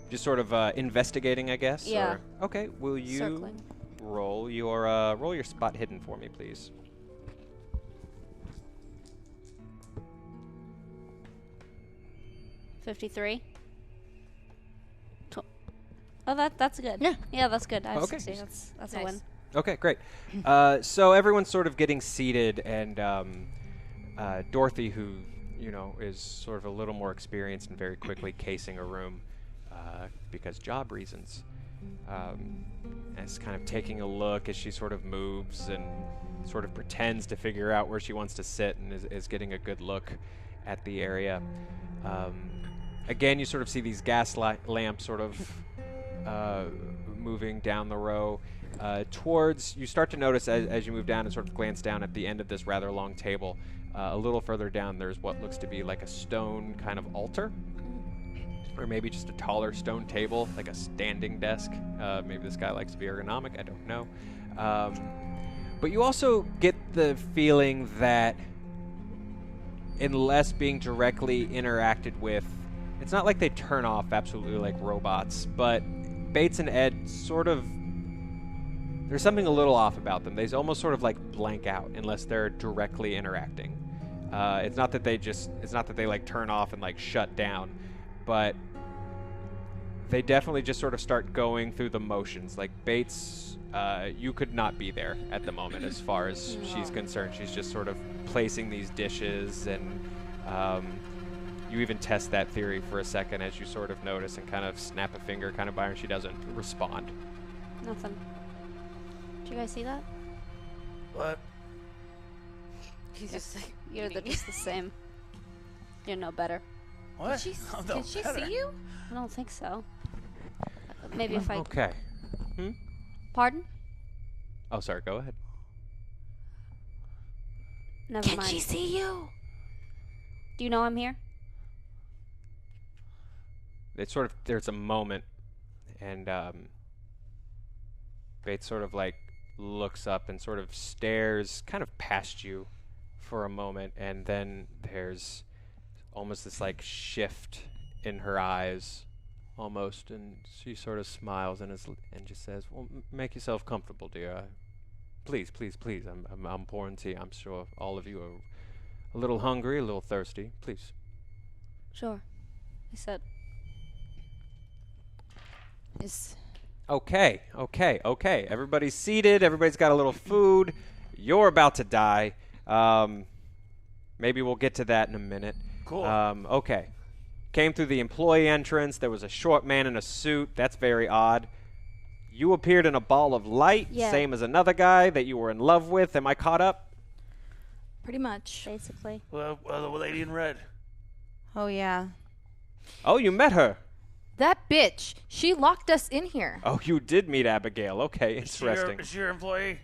A: Just sort of investigating, I guess.
D: Yeah.
A: Or, okay. Will you
D: Circling.
A: roll your spot hidden for me, please?
D: $53. Oh, that's good.
C: Yeah.
D: Yeah, that's good. I have
A: Okay.
D: 60. That's a
E: Nice.
D: win.
A: Okay, great. So everyone's sort of getting seated, and Dorothy, who you know is sort of a little more experienced and very quickly casing a room because job reasons, is kind of taking a look as she sort of moves and sort of pretends to figure out where she wants to sit, and is getting a good look at the area. Again, you sort of see these gas lamps sort of moving down the row. You start to notice as you move down and sort of glance down at the end of this rather long table, a little further down there's what looks to be like a stone kind of altar, or maybe just a taller stone table, like a standing desk. Maybe this guy likes to be ergonomic, I don't know. But you also get the feeling that unless being directly interacted with, it's not like they turn off absolutely like robots, but Bates and Ed sort of, there's something a little off about them. They almost sort of like blank out unless they're directly interacting. It's not that they like turn off and like shut down, but they definitely just sort of start going through the motions. Like Bates, you could not be there at the moment as far as she's concerned. She's just sort of placing these dishes, and you even test that theory for a second as you sort of notice and kind of snap a finger kind of by her, and she doesn't respond.
D: Nothing. Did you guys see that?
B: What?
E: He's just like,
D: You're just the same. You're no better.
B: What?
E: Did she see you?
D: I don't think so. Maybe if I...
A: Okay.
D: Pardon?
A: Oh, sorry, go ahead.
D: Never mind.
E: Can she see you?
D: Do you know I'm here?
A: It's sort of, there's a moment, and Bates sort of like looks up and sort of stares kind of past you for a moment, and then there's almost this like shift in her eyes almost, and she sort of smiles and just says, well, make yourself comfortable, dear. Please, please, please. I'm pouring tea. I'm sure all of you are a little hungry, a little thirsty. Please.
D: Sure. He said.
A: Okay. Everybody's seated. Everybody's got a little food. You're about to die. Maybe we'll get to that in a minute.
B: Cool.
A: Okay. Came through the employee entrance. There was a short man in a suit. That's very odd. You appeared in a ball of light,
D: Yeah.
A: same as another guy that you were in love with. Am I caught up?
E: Pretty much.
D: Basically.
B: Well, the lady in red.
C: Oh, yeah.
A: Oh, you met her.
E: That bitch. She locked us in here.
A: Oh, you did meet Abigail. Okay, interesting.
B: Is she your employee?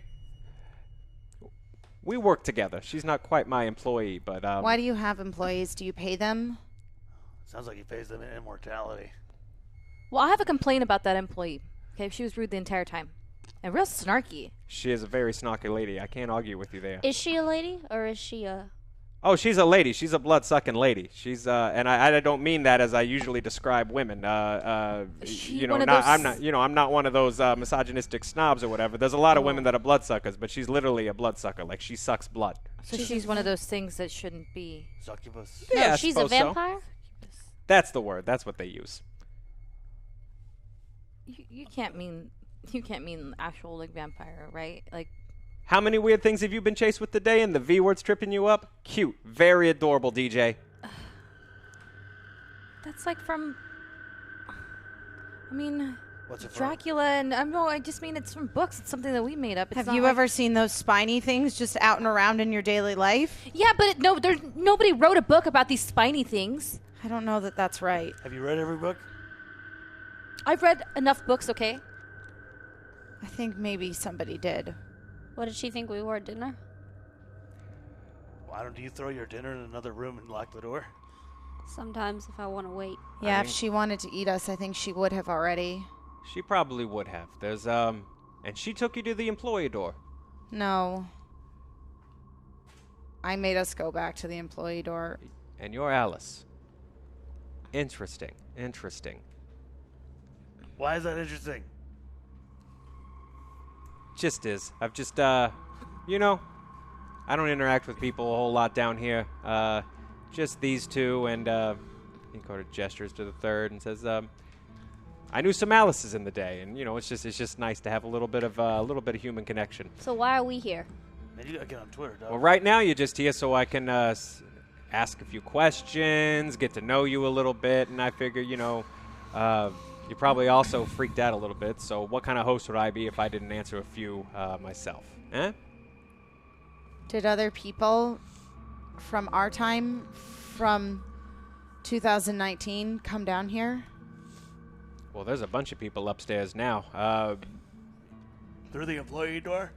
A: We work together. She's not quite my employee, but
C: Why do you have employees? Do you pay them?
B: Sounds like he pays them in immortality.
E: Well, I have a complaint about that employee. Okay, she was rude the entire time. And real snarky.
A: she is a very snarky lady. I can't argue with you there.
D: Is she a lady or is she a...
A: Oh, she's a lady. She's a blood-sucking lady. She's and I don't mean that as I usually describe women. You know,
E: one of
A: not,
E: those-
A: I'm not one of those misogynistic snobs or whatever. There's a lot of women that are bloodsuckers, but she's literally a bloodsucker. Like, she sucks blood.
E: So she's one of those things that shouldn't be.
B: Succubus.
A: Yeah,
D: no,
A: I
D: she's a
A: suppose so.
D: vampire?
A: That's the word. That's what they use.
E: You can't mean actual like vampire, right? Like
A: How many weird things have you been chased with today, and the V word's tripping you up? Cute. Very adorable, DJ.
E: that's like from. I mean,
B: What's it from?
E: Dracula, and I just mean it's from books. It's something that we made up. It's
C: Have
E: not
C: you
E: like-
C: ever seen those spiny things just out and around in your daily life?
E: Yeah, but there's nobody wrote a book about these spiny things.
C: I don't know that that's right.
B: Have you read every book?
E: I've read enough books. Okay.
C: I think maybe somebody did.
D: What did she think we were at dinner?
B: Why don't you throw your dinner in another room and lock the door?
D: Sometimes if I want to wait.
C: Yeah,
A: mean-
C: if she wanted to eat us, I think she would have already.
A: She probably would have. There's and she took you to the employee door.
C: No. I made us go back to the employee door.
A: And you're Alice. Interesting.
B: Why is that interesting?
A: Just is. I've just you know, I don't interact with people a whole lot down here. Just these two, and he kind of gestures to the third and says, I knew some Alice's in the day, and you know, it's just nice to have a little bit of human connection.
D: So why are we here?
B: Man, you gotta get on Twitter, dog.
A: Well, right now you're just here so I can ask a few questions, get to know you a little bit, and I figure, you know, you probably also freaked out a little bit. So what kind of host would I be if I didn't answer a few myself? Eh?
C: Did other people from our time, from 2019, come down here?
A: Well, there's a bunch of people upstairs now.
B: Through the employee door?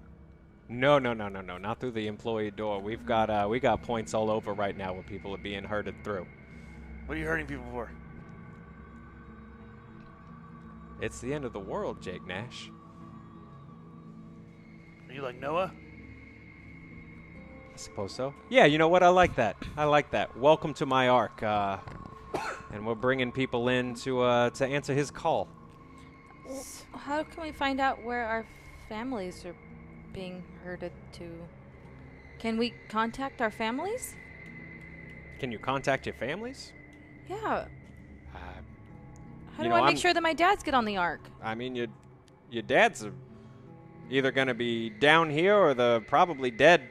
A: No, not through the employee door. We got points all over right now where people are being herded through.
B: What are you hurting people for?
A: It's the end of the world, Jake Nash.
B: Are you like Noah?
A: I suppose so. Yeah, you know what? I like that. Welcome to my ark. And we're bringing people in to answer his call.
E: How can we find out where our families are being herded to? Can we contact our families?
A: Can you contact your families?
E: Yeah. How
A: you
E: do
A: know,
E: I make sure that my dads get on the ark?
A: I mean, your dads are either going to be down here or they're probably dead.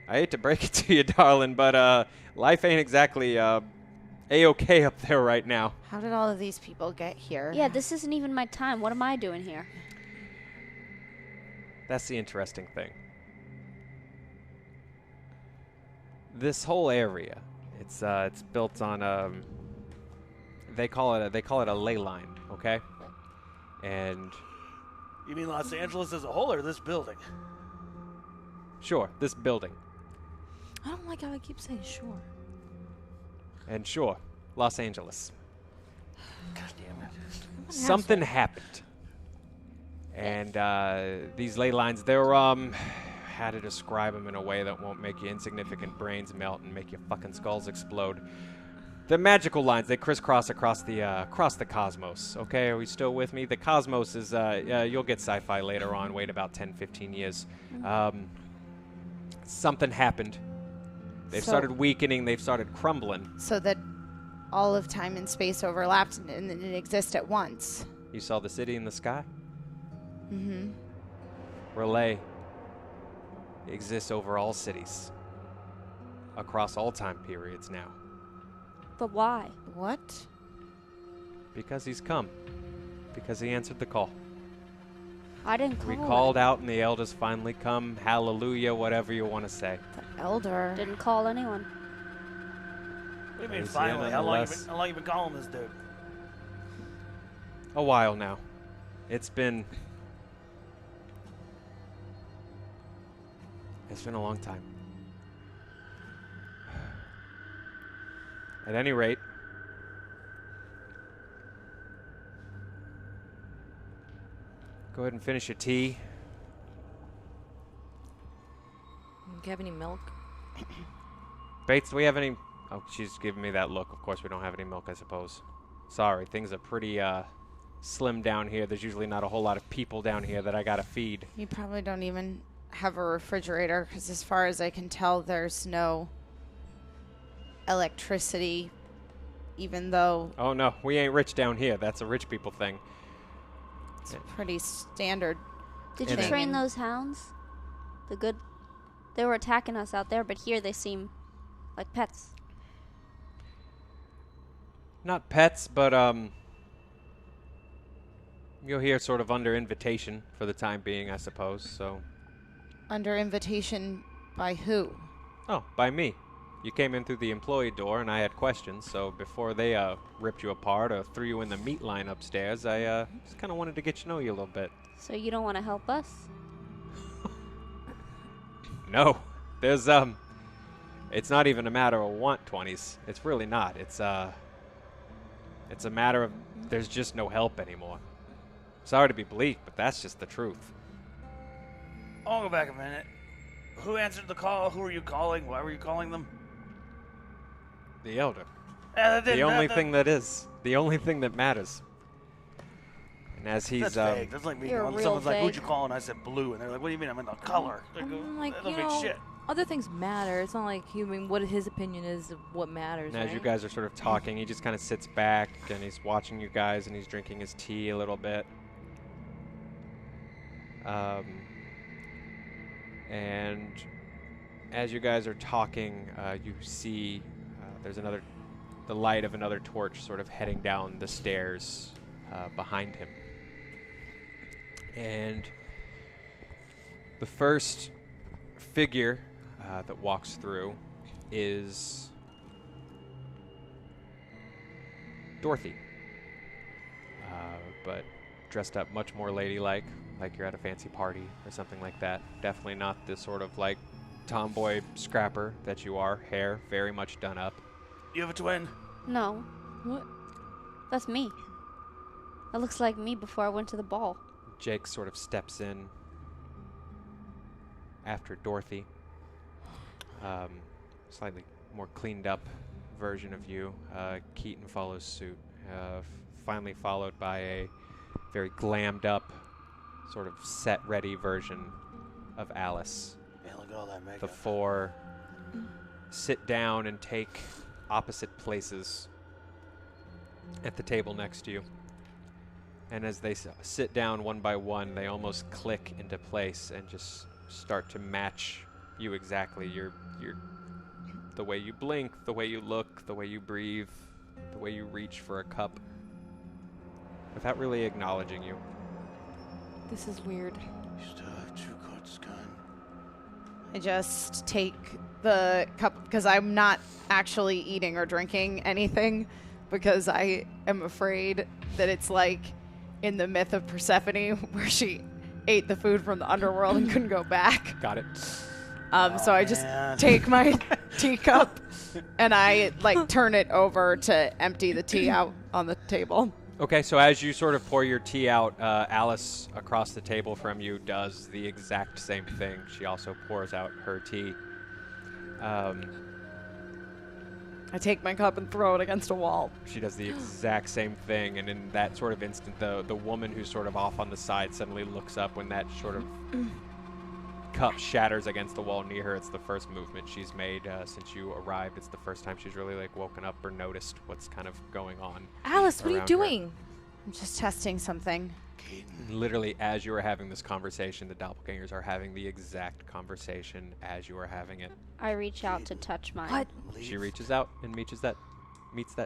A: I hate to break it to you, darling, but life ain't exactly A-okay up there right now.
C: How did all of these people get here?
D: Yeah, this isn't even my time. What am I doing here?
A: That's the interesting thing. This whole area, it's built on they call it a ley line, okay? And
B: You mean Los Angeles as a whole or this building?
A: sure, this building.
E: I don't like how I keep saying sure.
A: And sure, Los Angeles.
B: God damn it.
A: Something happened. And these ley lines, they're, how to describe them in a way that won't make your insignificant brains melt and make your fucking skulls explode. They're magical lines. They crisscross across the cosmos. Okay, are we still with me? The cosmos is, you'll get sci-fi later on. Wait about 10, 15 years. Something happened. They've started weakening. They've started crumbling.
C: So that all of time and space overlapped and it exists at once.
A: You saw the city in the sky?
C: Mm-hmm.
A: Relay exists over all cities. Across all time periods now.
D: But why?
C: What?
A: Because he's come. Because he answered the call.
D: I didn't call
A: We
D: it.
A: called out and the elders finally come. Hallelujah, whatever you want to say.
C: The elder.
D: Didn't call anyone.
B: What do you mean
A: Is he
B: finally? How long
A: nonetheless?
B: you been calling this dude?
A: A while now. It's been a long time. At any rate, go ahead and finish your tea.
E: Do you have any milk?
A: Bates, do we have any... Oh, she's giving me that look. Of course we don't have any milk, I suppose. Sorry, things are pretty slim down here. There's usually not a whole lot of people down here that I gotta feed.
C: You probably don't even have a refrigerator because as far as I can tell, there's no electricity, even though
A: Oh no, we ain't rich down here. That's a rich people thing.
C: it's pretty standard.
D: Did you
A: And then-
D: train those hounds? The good... They were attacking us out there, but here they seem like pets.
A: Not pets, but you're here sort of under invitation for the time being, I suppose. So,
C: Under invitation by who?
A: oh, by me. You came in through the employee door, and I had questions. So before they ripped you apart or threw you in the meat line upstairs, I just kind of wanted to get to know you a little bit.
D: So you don't want to help us?
A: No, there's it's not even a matter of want 20s. It's really not. It's a matter of there's just no help anymore. Sorry to be bleak, but that's just the truth.
B: I'll go back a minute. Who answered the call? Who are you calling? Why were you calling them?
A: The elder.
B: The
A: The only thing that matters. And as he's
B: That's vague. That's like me.
D: You're
B: going,
D: real
B: someone's like, "Who'd
D: vague.
B: you call?" And I said blue, and they're like, "What do you mean? I meant the color." Like,
E: I'm like,
B: that don't
E: you
B: mean
E: know,
B: shit.
E: other things matter. It's not like what his opinion is of what matters,
A: and as you
E: right?
A: guys are sort of talking, he just kind of sits back and he's watching you guys and he's drinking his tea a little bit. And as you guys are talking, you see there's the light of another torch sort of heading down the stairs behind him. And the first figure that walks through is Dorothy. But dressed up much more ladylike, like you're at a fancy party or something like that. Definitely not the sort of like tomboy scrapper that you are. Hair very much done up.
B: You have a twin?
D: No.
E: What?
D: That's me. That looks like me before I went to the ball.
A: Jake sort of steps in after Dorothy. Slightly more cleaned up version of you. Keaton follows suit, finally followed by a very glammed up, sort of set ready version of Alice.
B: Yeah, look at all that makeup.
A: The four sit down and take opposite places at the table next to you. And as they sit down one by one, they almost click into place and just start to match you exactly. Your the way you blink, the way you look, the way you breathe, the way you reach for a cup, without really acknowledging you.
E: This is weird.
B: You still have Chukot's gun.
C: I just take the cup because I'm not actually eating or drinking anything because I am afraid that it's like in the myth of Persephone where she ate the food from the underworld and couldn't go back.
A: Got it.
C: So I just take my teacup and I like turn it over to empty the tea out on the table.
A: Okay, so as you sort of pour your tea out, Alice across the table from you does the exact same thing. She also pours out her tea.
C: I take my cup and throw it against a wall.
A: She does the exact same thing, and in that sort of instant, the woman who's sort of off on the side suddenly looks up when that sort of cup shatters against the wall near her. It's the first movement she's made since you arrived. It's the first time she's really like woken up or noticed what's kind of going on.
E: Alice, what are you
A: around her.
E: doing?
C: I'm just testing something.
A: Literally, as you are having this conversation, the doppelgangers are having the exact conversation as you are having it.
D: I reach out to touch mine.
E: What?
A: She reaches out and meets that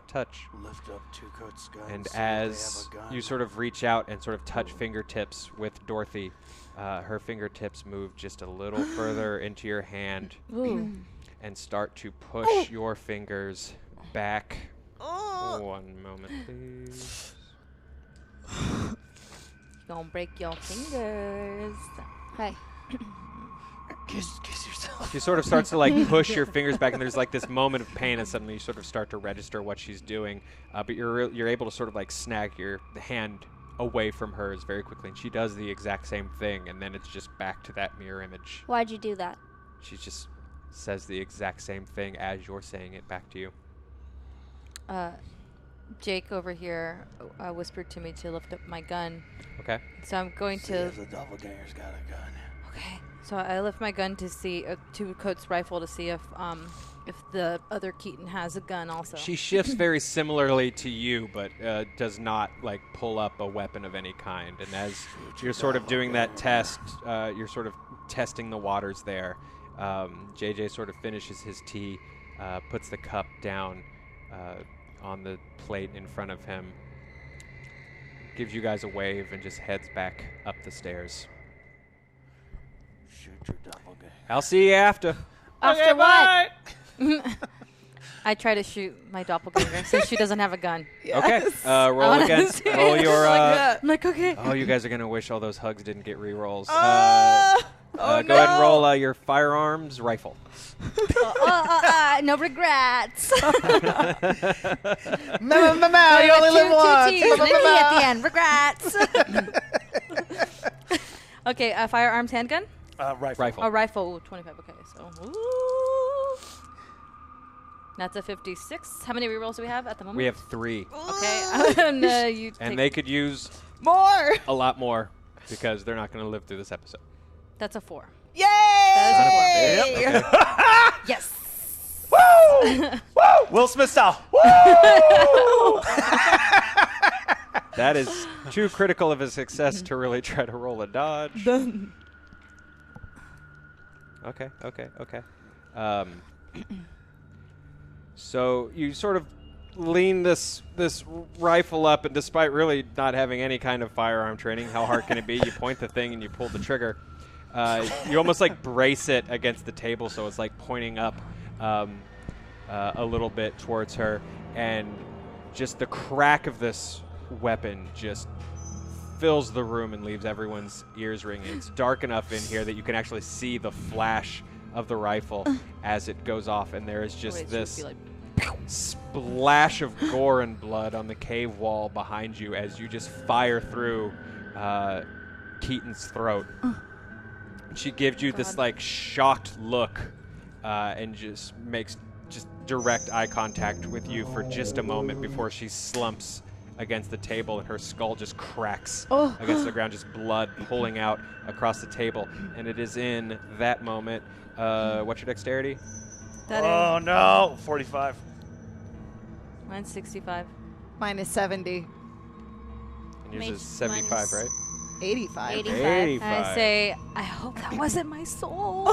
A: touch.
B: Lift up Chukot's gun.
A: And
B: see if they
A: as
B: have a gun.
A: you sort of reach out and sort of touch fingertips with Dorothy, her fingertips move just a little further into your hand and start to push your fingers back. One moment, please.
E: Don't break your fingers.
D: Hey.
B: Kiss yourself.
A: She sort of starts to like push your fingers back, and there's like this moment of pain, and suddenly you sort of start to register what she's doing. But you're able to sort of like snag your hand away from hers very quickly, and she does the exact same thing, and then it's just back to that mirror image.
D: Why'd you do that?
A: She just says the exact same thing as you're saying it back to you.
E: Jake over here whispered to me to lift up my gun.
A: Okay.
E: So I'm going
B: See
E: to...
B: if the doppelganger's got a gun.
E: Okay. So I lift my gun to see, to Coates' rifle to see if the other Keaton has a gun also.
A: She shifts very similarly to you, but does not like pull up a weapon of any kind. And as you're sort of doing that test, you're sort of testing the waters there. JJ sort of finishes his tea, puts the cup down on the plate in front of him, gives you guys a wave, and just heads back up the stairs.
B: Shoot your doppelganger.
A: I'll see you after.
E: After what? I try to shoot my doppelganger since she doesn't have a gun.
A: Okay. Roll against. Roll your.
E: I'm like, okay.
A: Oh, you guys are gonna wish all those hugs didn't get re-rolls.
C: Oh,
A: Go ahead and roll your firearms rifle.
E: No regrets.
C: You only live once.
E: Two T's, at the end. Regrets. Okay, firearms handgun?
B: Rifle.
E: A rifle. Ooh, 25. Okay, so. Ooh. That's a 56. How many rerolls do we have at the moment?
A: We have 3,
E: Okay. And, you
A: and
E: take-
A: they could use
C: More.
A: a lot more because they're not going to live through this episode.
E: That's a 4.
C: Yay!
E: That is a 4.
A: Okay.
E: Yes.
B: Woo! Woo! Will Smith style. Woo!
A: That is too critical of a success to really try to roll a dodge. Okay. So you sort of lean this rifle up, and despite really not having any kind of firearm training, how hard can it be? You point the thing and you pull the trigger. You almost like brace it against the table, so it's like pointing up a little bit towards her, and just the crack of this weapon just fills the room and leaves everyone's ears ringing. It's dark enough in here that you can actually see the flash of the rifle as it goes off, and there is just this splash of gore and blood on the cave wall behind you as you just fire through Keaton's throat. She gives you this like shocked look and just makes just direct eye contact with you for just a moment before she slumps against the table and her skull just cracks against the ground, just blood pulling out across the table. And it is in that moment. What's your dexterity?
B: Oh no, 45.
E: Mine's 65.
C: Mine is 70.
A: And yours
D: Mage-
A: is 75,
D: mine is-
A: right?
C: 85.
D: 85.
E: I say, I hope that wasn't my soul.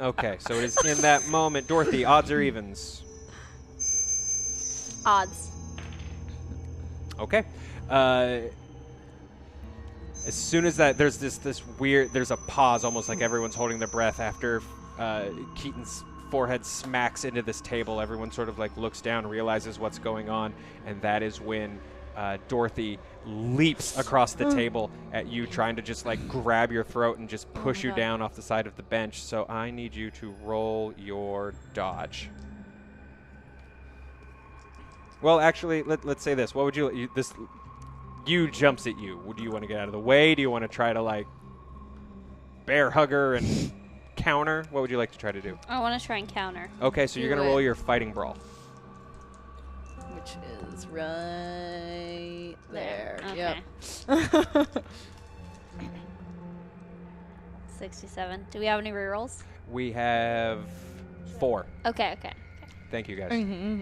A: Okay, so it is in that moment. Dorothy, odds or evens?
D: Odds.
A: Okay. As soon as that, there's this weird, there's a pause, almost like everyone's holding their breath after Keaton's forehead smacks into this table. Everyone sort of like looks down, realizes what's going on, and that is when Dorothy leaps across the table at you, trying to just like grab your throat and just push you down off the side of the bench. So I need you to roll your dodge. Well, actually, let's say this. What would you jumps at you. Do you want to get out of the way? Do you want to try to like bear hug her and counter? What would you like to try to do?
D: I want to try and counter.
A: Okay, so you're
E: Do
A: going to
E: it.
A: roll your fighting brawl.
C: Which is right there.
D: Okay.
C: Yep.
D: 67. Do we have any rerolls?
A: We have 4.
D: Okay.
A: Thank you, guys.
C: Mm-hmm.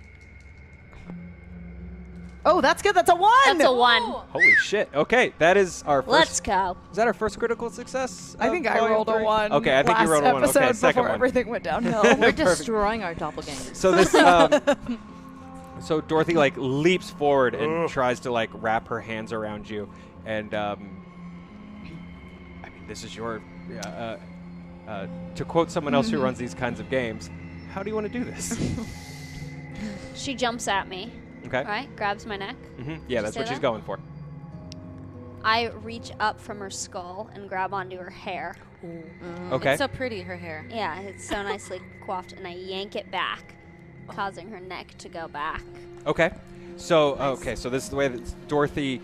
C: Oh, that's good. That's a 1.
D: That's a 1.
A: Holy shit. Okay, that is our first.
D: Let's go.
A: Is that our first critical success?
C: I
A: of
C: think I
A: volume
C: rolled a
A: 3?
C: 1.
A: Okay, I think you rolled a 1.
C: Last
A: Okay,
C: episode
A: second
C: before
A: one.
C: everything went downhill.
E: We're
A: Perfect.
E: destroying our doppelgangers.
A: So this, so Dorothy like leaps forward and tries to like wrap her hands around you, and I mean, this is your. To quote someone else who runs these kinds of games, how do you want to do this?
D: She jumps at me,
A: Okay.
D: right? Grabs my neck.
A: Yeah, that's
D: say
A: what she's
D: that?
A: going for.
D: I reach up from her skull and grab onto her hair.
A: Okay.
E: It's so pretty, her hair.
D: Yeah, it's so nicely coiffed, and I yank it back, causing her neck to go back.
A: Okay. So so this is the way that Dorothy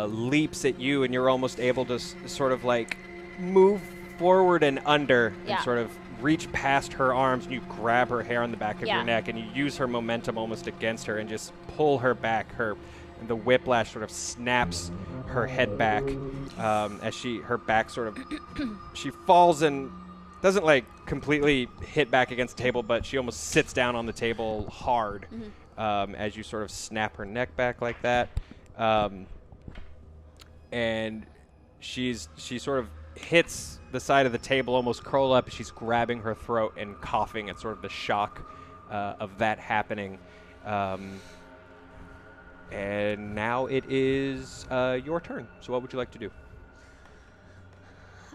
A: leaps at you, and you're almost able to sort of like move forward and under,
D: Yeah.
A: and sort of reach past her arms, and you grab her hair on the back of
D: Yeah.
A: your neck, and you use her momentum almost against her, and just pull her back. And the whiplash sort of snaps her head back as her back sort of she falls and doesn't like completely hit back against the table, but she almost sits down on the table hard as you sort of snap her neck back like that, and she sort of hits the side of the table, almost curled up. She's grabbing her throat and coughing at sort of the shock of that happening. And now it is your turn. So what would you like to do?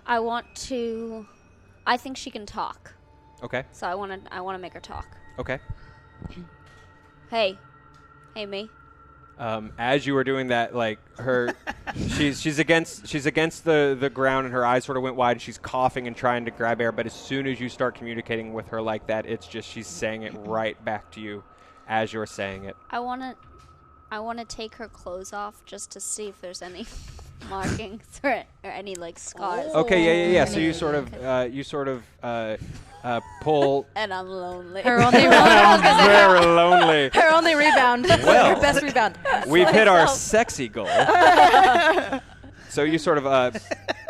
D: I think she can talk,
A: Okay.
D: so I want to make her talk.
A: Okay.
D: Hey, me.
A: As you were doing that, like she's against the ground, and her eyes sort of went wide. And she's coughing and trying to grab air, but as soon as you start communicating with her like that, it's just she's saying it right back to you as you're saying it.
D: I want to take her clothes off just to see if there's any markings or any like scars.
A: Okay, yeah. So you sort of pull.
D: And I'm lonely.
E: Her only rebound.
A: Very lonely.
E: Her only rebound.
A: Well.
E: Her best rebound.
A: We've hit our sexy goal. So you sort of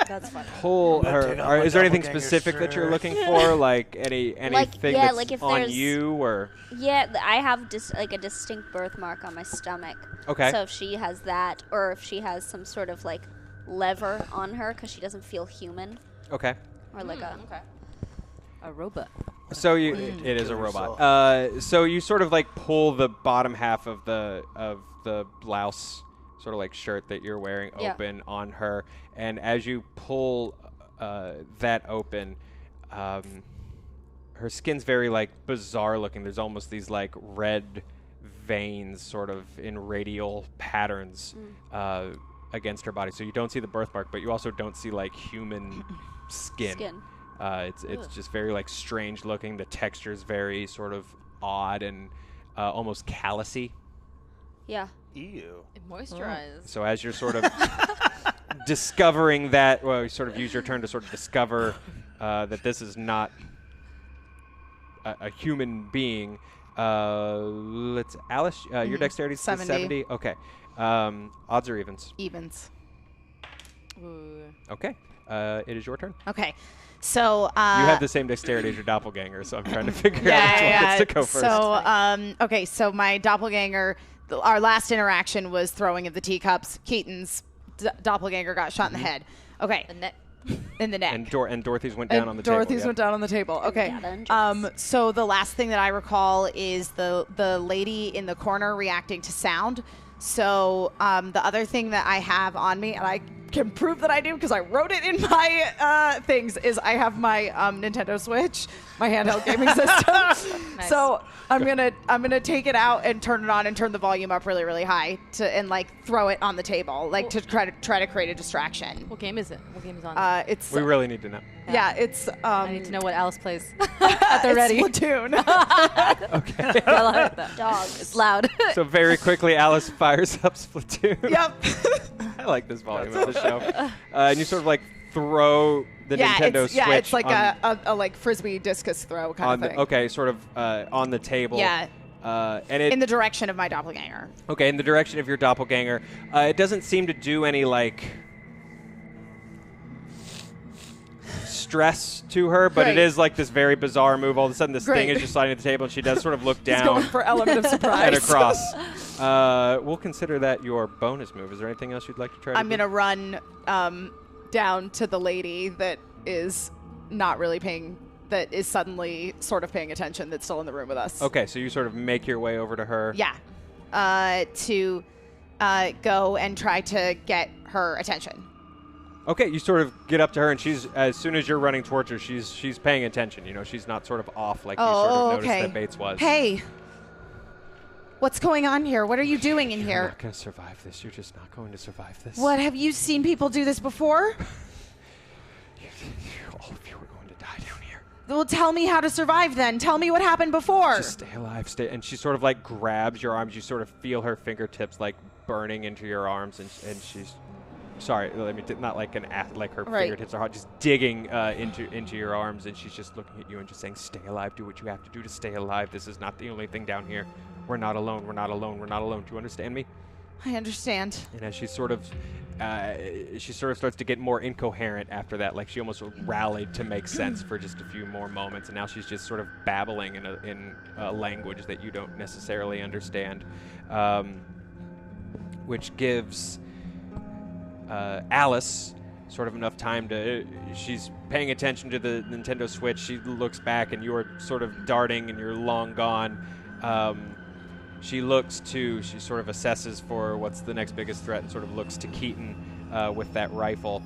E: That's funny.
A: pull
B: I'm gonna take off
A: her.
B: my
A: Is there anything
B: doppelganger
A: specific that you're
B: shirt.
A: looking for? Like anything that's
D: like if
A: on
D: there's-
A: you or?
D: Yeah, I have like a distinct birthmark on my stomach.
A: Okay.
D: So if she has that, or if she has some sort of like lever on her because she doesn't feel human,
A: Okay.
D: or like
E: A robot.
A: So it is a robot. So you sort of like pull the bottom half of the blouse, sort of like shirt that you're wearing,
D: Yeah.
A: open on her, and as you pull that open, her skin's very like bizarre looking. There's almost these like red veins sort of in radial patterns against her body. So you don't see the birthmark, but you also don't see like human skin. It's just very like strange looking. The texture's very sort of odd and almost callousy.
D: Yeah.
B: Ew.
E: It moisturized.
A: So as you're sort of discovering that, well, you sort of use your turn to sort of discover that this is not a human being. Let's Alice, your dexterity is 70. Okay. Odds or evens?
C: Evens.
E: Ooh.
A: Okay. It is your turn.
C: Okay. So
A: You have the same dexterity as your doppelganger, so I'm trying to figure out which one gets to go first.
C: So, okay, so my doppelganger, our last interaction was throwing of the teacups. Keaton's doppelganger got shot in the head. Okay.
E: The neck.
C: In the neck.
A: And Dorothy's went down on the
C: Dorothy's
A: table.
C: went down on the table. Okay.
D: Yeah,
C: So the last thing that I recall is the lady in the corner reacting to sound. So the other thing that I have on me, and I can prove that I do because I wrote it in my things, is I have my Nintendo Switch, my handheld gaming system.
E: Nice.
C: So I'm gonna take it out and turn it on and turn the volume up really, really high and like throw it on the like to try to create a distraction.
E: What game is it? What game is on?
C: It's
A: We really need to know.
C: yeah, it's
E: I need to know what Alice plays at the ready.
C: Splatoon.
A: Okay.
E: I like that.
D: Dogs.
E: It's loud.
A: So very quickly, Alice fires up Splatoon.
C: Yep.
A: I like this volume of the show. And you sort of like throw the Nintendo Switch.
C: Yeah, it's like a like frisbee discus throw kind of thing.
A: Okay, sort of on the table.
C: Yeah.
A: And it
C: In the direction of my doppelganger.
A: okay, in the direction of your doppelganger. It doesn't seem to do any like stress to her, but it
C: Great.
A: is like this very bizarre move. All of a sudden, this thing
C: Great.
A: is just sliding at the table, and she does sort of look
C: He's
A: down
C: going for element of surprise.
A: and across. We'll consider that your bonus move. Is there anything else you'd like to try?
C: I'm
A: to
C: gonna run down to the lady that is not really paying. That is suddenly sort of paying attention. That's still in the room with us.
A: Okay, so you sort of make your way over to her.
C: Yeah. To go and try to get her attention.
A: Okay, you sort of get up to her, and she's as soon as you're running towards her, she's paying attention. You know, she's not sort of off like you sort of noticed
C: okay.
A: that Bates was.
C: Hey. What's going on here? What are you doing in
A: You're
C: here?
A: not going to survive this. You're just not going to survive this.
C: What, have you seen people do this before?
A: All of you are going to die down here.
C: Well, tell me how to survive then. Tell me what happened before.
A: Just stay alive. Stay. And she sort of like grabs your arms. You sort of feel her fingertips like burning into your arms, and she's. Sorry, I mean, not like like her
C: Right.
A: fingertips are hot, just digging into your arms, and she's just looking at you and just saying, "Stay alive. Do what you have to do to stay alive. This is not the only thing down here. We're not alone. We're not alone. We're not alone. Do you understand me?"
C: I understand.
A: And as she sort of starts to get more incoherent after that, like she almost rallied to make sense for just a few more moments, and now she's just sort of babbling in a language that you don't necessarily understand, which gives Alice sort of enough time to. She's paying attention to the Nintendo Switch. She looks back, and you're sort of darting, and you're long gone. She sort of assesses for what's the next biggest threat, and sort of looks to Keaton with that rifle.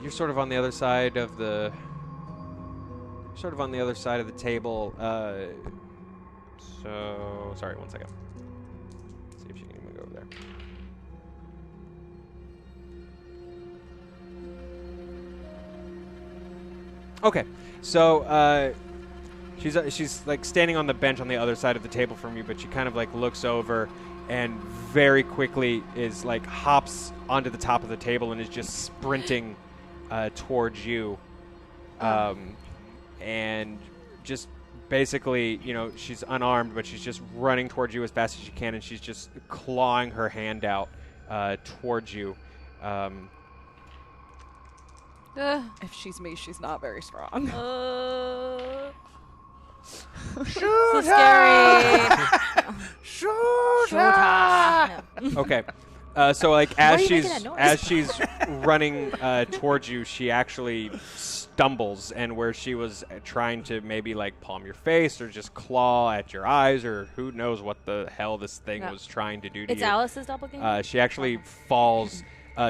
A: You're sort of on the other side of the. Table. So sorry, 1 second. Let's see if she can even go over there. Okay, so she's like standing on the bench on the other side of the table from you, but she kind of like looks over and very quickly is like hops onto the top of the table and is just sprinting towards you, and just basically, you know, she's unarmed, but she's just running towards you as fast as she can, and she's just clawing her hand out towards you.
C: If she's me, she's not very strong.
E: So scary.
C: Shoot!
A: Okay. So like
E: Why are
A: as
E: you making that noise?
A: she's running towards you, she actually stumbles, and where she was trying to maybe like palm your face or just claw at your eyes or who knows what the hell this thing
E: Yeah.
A: was trying to do to
E: It's
A: you.
E: Alice's doppelganger?
A: She actually falls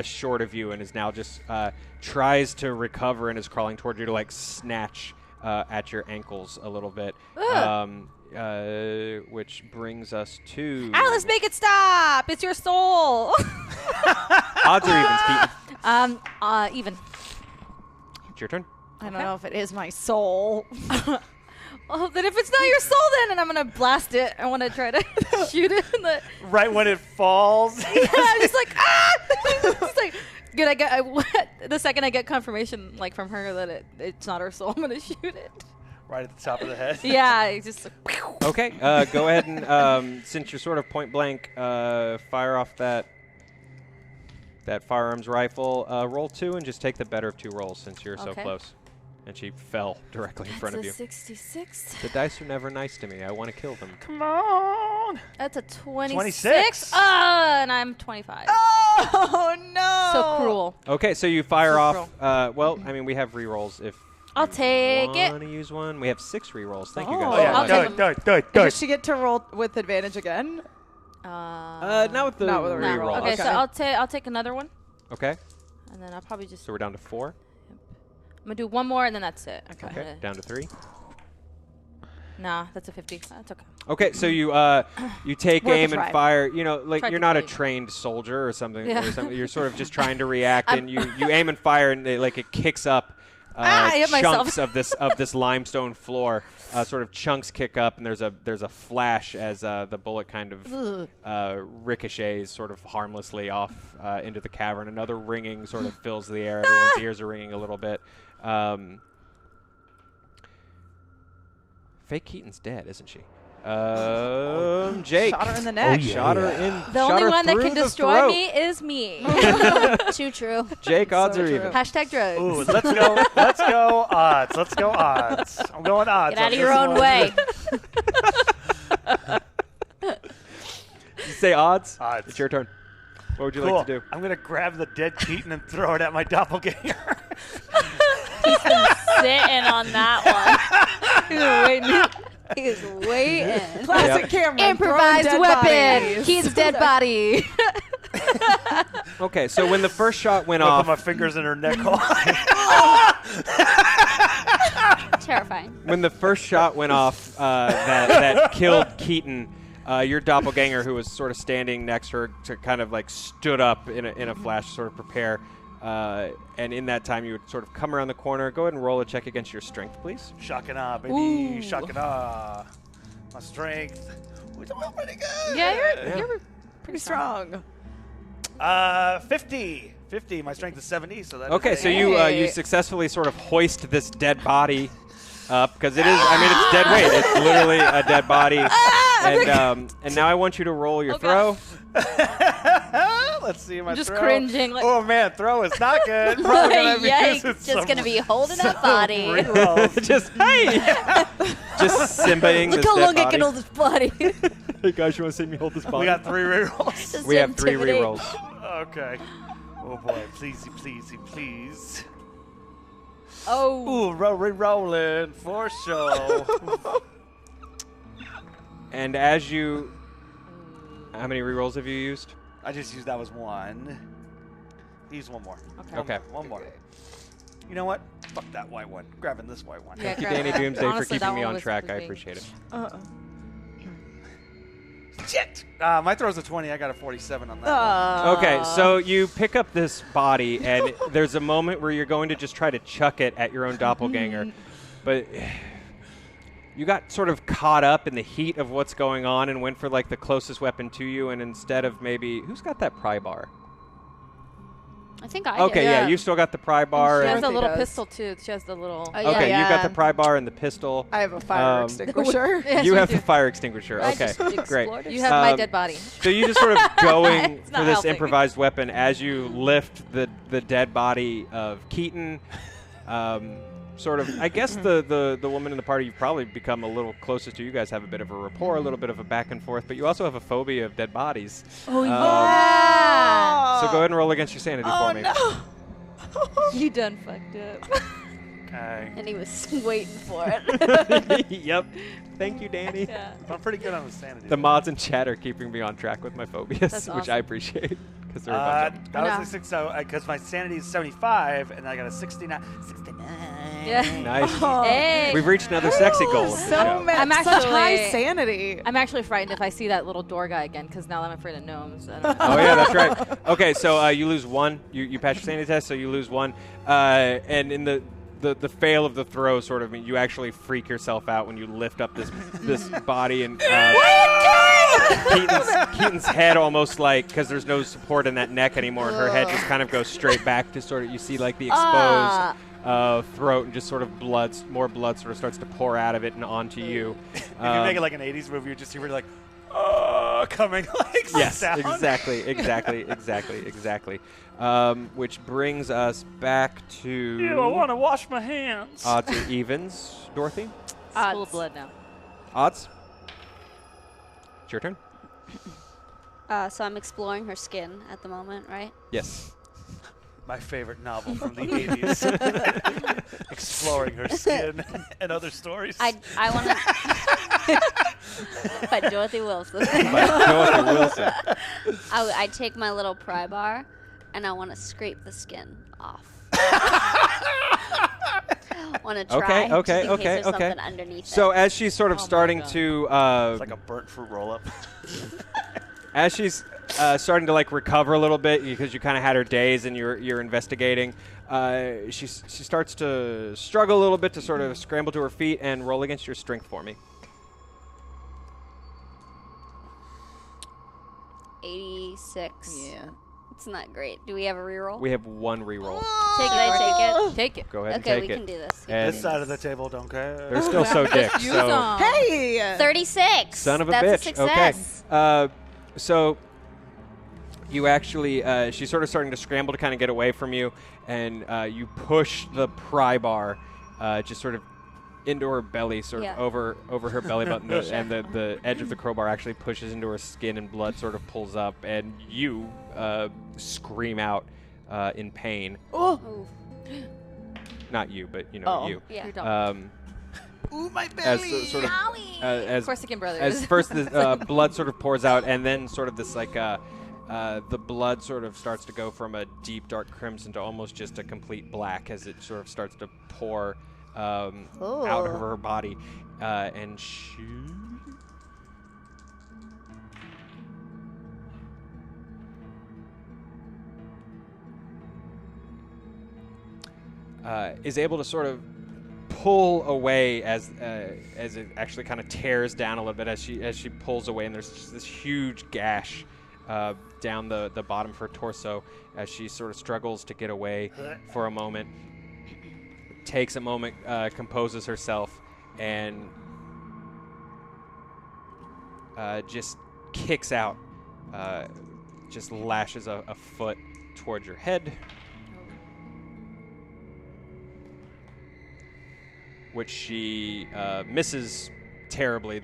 A: short of you and is now just tries to recover and is crawling toward you to like snatch at your ankles a little bit. Which brings us to
E: Alice, make it stop! It's your soul.
A: odds or evens, Keaton.
E: Even.
A: It's your turn.
C: I don't know if it is my soul.
E: Well, then if it's not your soul, then I'm gonna blast it. I want to try to shoot it in the.
B: Right when it falls.
E: Yeah, I'm just like ah! It's like good. The second I get confirmation like from her that it's not her soul, I'm gonna shoot it.
B: Right at the top of the head.
E: Yeah, it's just.
A: Okay, go ahead and since you're sort of point blank, fire off that firearms rifle. Roll 2 and just take the better of 2 rolls since you're so
E: Okay.
A: close. And she fell directly in front of you.
E: 66.
A: The dice are never nice to me. I want to kill them.
B: Come on.
E: That's a 26.
B: 26.
E: And I'm 25.
C: Oh no!
E: So cruel.
A: Okay, so you fire
E: So
A: off. Well, I mean, we have rerolls if
E: I'll take it.
A: want to use one. We have 6 rerolls. Thank you
C: Oh,
A: guys.
B: Oh,
A: so
B: yeah.
E: I'll
A: much.
E: take them.
B: Do it.
C: Does she get to roll with advantage again?
A: Not with the
C: Not with a
E: No.
C: reroll.
E: Okay,
C: Okay.
E: so I'll take another one,
A: Okay,
E: and then I'll probably just.
A: so we're down to 4.
E: I'm gonna do one more, and then that's it.
A: Okay, down to 3.
E: Nah, that's a 50. That's okay.
A: Okay, so you take
C: Worth a
A: aim and
C: try.
A: fire. You know, like
E: Tried
A: you're
E: to
A: not a
E: bait.
A: trained soldier or something.
E: Yeah.
A: Or something. You're sort of just trying to react, and you aim and fire, and it kicks up
E: I hit myself.
A: chunks of this limestone floor. Sort of chunks kick up, and there's a flash as the bullet kind of ricochets sort of harmlessly off into the cavern. Another ringing sort of fills the air. Everyone's ears are ringing a little bit. Fake Keaton's dead, isn't she? Jake.
C: Shot her in the neck.
A: Shot her in.
E: The
A: shot
E: only
A: her
E: one that
A: through
E: can
A: the
E: destroy
A: throat.
E: me is me.
D: Too true.
A: Jake, odds
C: So
A: are
C: true.
A: even.
E: Hashtag drugs.
B: Ooh, let's go. Let's go odds. Let's go odds. I'm going odds.
D: Get out
B: on
D: of your
B: this
D: own
B: one.
D: way.
A: You say odds?
B: Odds.
A: It's your turn. What would you
B: Cool.
A: like to do?
B: I'm gonna grab the dead Keaton and throw it at my doppelganger.
D: Sitting on that
E: He's waiting.
D: He's waiting.
C: Classic
A: Yep.
C: Cameron.
E: Improvised
C: throwing dead
E: weapon.
C: bodies.
E: Keaton's dead body.
A: Okay, so when the first shot went
B: I put
A: off,
B: my fingers in her neck hole.
D: Terrifying.
A: when the first shot went off that killed Keaton, your doppelganger, who was sort of standing next to her, kind of like stood up in a flash to sort of prepare. And in that time, you would sort of come around the corner. Go ahead and roll a check against your strength, please.
B: Shock and awe, baby.
E: Ooh.
B: Shock and awe. My strength. We're doing pretty good.
E: Yeah, you're
C: Pretty strong.
B: 50. 50. My strength is 70, so that
A: Okay,
B: is
A: so
B: a-
A: you successfully sort of hoist this dead body up because it is. I mean, it's dead weight. It's literally a dead body. And now I want you to roll your throw.
B: Let's see my
E: just
B: throw.
E: cringing, like-
B: oh man, throw is not good. Probably gonna be
D: Yikes.
B: using
D: Just
B: some-
D: going to be holding that
B: some
D: body.
B: rerolls.
A: Just hey, just simbaing this
D: Look how
A: dead
D: long I
A: body.
D: can hold this body.
A: Hey guys, you want to see me hold this body?
B: We got 3 rerolls.
D: Just
A: We have 3
D: intimidate.
A: rerolls.
B: Okay. Oh boy, please.
E: Oh.
B: Ooh, re-rolling for show.
A: And as you, how many rerolls have you used?
B: I just used that was 1. Use one more.
A: Okay.
B: One more. You know what? Fuck that white one. Grabbing this white one.
E: Yeah,
A: Thank you,
E: grab
A: Danny
E: that.
A: Doomsday, for
E: Honestly,
A: keeping
E: that
A: me
E: one
A: on
E: was-
A: track.
E: was
A: I
E: being-
A: appreciate it.
B: Shit! My throw's a 20. I got a 47 on that one.
A: Okay, so you pick up this body, and there's a moment where you're going to just try to chuck it at your own doppelganger, but you got sort of caught up in the heat of what's going on and went for like the closest weapon to you, and instead of maybe who's got that pry bar?
D: I think I
A: Okay,
D: did.
A: yeah,
E: Yeah.
A: you still got the pry bar.
E: She has
A: and-
E: the
C: Dorothy
E: little
C: does.
E: pistol too. She has the little.
D: Oh, yeah.
A: okay, you got
C: Yeah.
A: the pry bar and the pistol.
C: I have a fire extinguisher.
E: Yes,
A: You
E: we
A: have
E: do.
A: the fire extinguisher.
D: I
A: Okay,
D: just
A: great.
D: explored it.
E: You have my
A: Um,
E: dead body.
A: So you just sort of going
E: It's
A: for
E: not
A: this
E: helping.
A: improvised weapon as you lift the dead body of Keaton. Sort of, I guess the woman in the party you've probably become a little closest to. You guys have a bit of a rapport, a little bit of a back and forth, but you also have a phobia of dead bodies.
E: Oh
A: So go ahead and roll against your sanity for me.
E: You done fucked up.
B: Okay.
D: And he was waiting for it.
A: Yep. Thank you, Danny.
E: Yeah.
B: I'm pretty good on the sanity.
A: The mods in chat are keeping me on track with my phobias,
E: That's
A: which
E: awesome.
A: I appreciate because there are a bunch of them.
B: That was
E: No.
B: like 6, so because my sanity is 75, and I got a 69. 69.
E: Yeah.
A: Nice.
E: Hey.
A: We've reached another sexy goal. Of the
C: So
A: show.
C: mad.
E: I'm
C: Such
E: actually-
C: high sanity.
E: I'm actually frightened if I see that little door guy again, because now I'm afraid of gnomes. I don't know.
A: Oh yeah, that's right. Okay, so you lose 1. You pass your sanity test, so you lose 1. And in the fail of the throw, sort of, you actually freak yourself out when you lift up this body and Keaton's head almost like, because there's no support in that neck anymore, her head just kind of goes straight back to sort of, you see like the exposed throat, and just sort of more blood sort of starts to pour out of it and onto you.
B: If you make it like an 80s movie, you just hear like, coming like
A: Yes,
B: sound.
A: exactly. Which brings us back to
B: Ew, I want to wash my hands.
A: odds or evens, Dorothy.
E: It's full of blood now.
A: Odds. It's your turn.
D: So I'm exploring her skin at the moment, right?
A: Yes.
B: My favorite novel from the 80s. Exploring her skin and other stories.
D: I want to. By Dorothy Wilson.
A: By Dorothy Wilson.
D: I take my little pry bar, and I want to scrape the skin off. Want to try? just in case there's something underneath
A: So
D: it.
A: as she's sort of
E: Oh my
A: starting
E: God.
A: to,
B: It's like a burnt fruit roll-up.
A: as she's starting to like recover a little bit because you kind of had her daze and you're investigating, she starts to struggle a little bit to sort of scramble to her feet and roll against your strength for me.
D: 86.
C: Yeah.
D: It's not great. Do we have a reroll?
A: We have 1 reroll.
D: Take it.
E: Take it.
A: Go ahead
D: Okay,
A: and
D: we
A: take
D: can
A: it.
D: do this.
A: And
B: This side of the table don't care.
A: they're still so dick.
E: Use
A: So
E: 'em.
C: Hey!
D: 36.
A: son of a
D: That's
A: bitch.
D: A success.
A: Okay. So you actually, she's sort of starting to scramble to kind of get away from you, and you push the pry bar just sort of into her belly, sort
D: Yeah.
A: of over her belly button, and the edge of the crowbar actually pushes into her skin, and blood sort of pulls up, and you scream out in pain.
D: Ooh.
A: Not you, but you know you.
D: Yeah.
E: Your dog.
B: Ooh, my
A: As
B: belly.
A: sort of as
E: Corsican brothers.
A: as first the blood sort of pours out, and then sort of this like the blood sort of starts to go from a deep dark crimson to almost just a complete black as it sort of starts to pour out of her body, and she is able to sort of pull away as it actually kind of tears down a little bit as she pulls away, and there's just this huge gash down the bottom of her torso as she sort of struggles to get away for a moment. Takes a moment, composes herself, and just kicks out, just lashes a foot towards your head, which she misses terribly.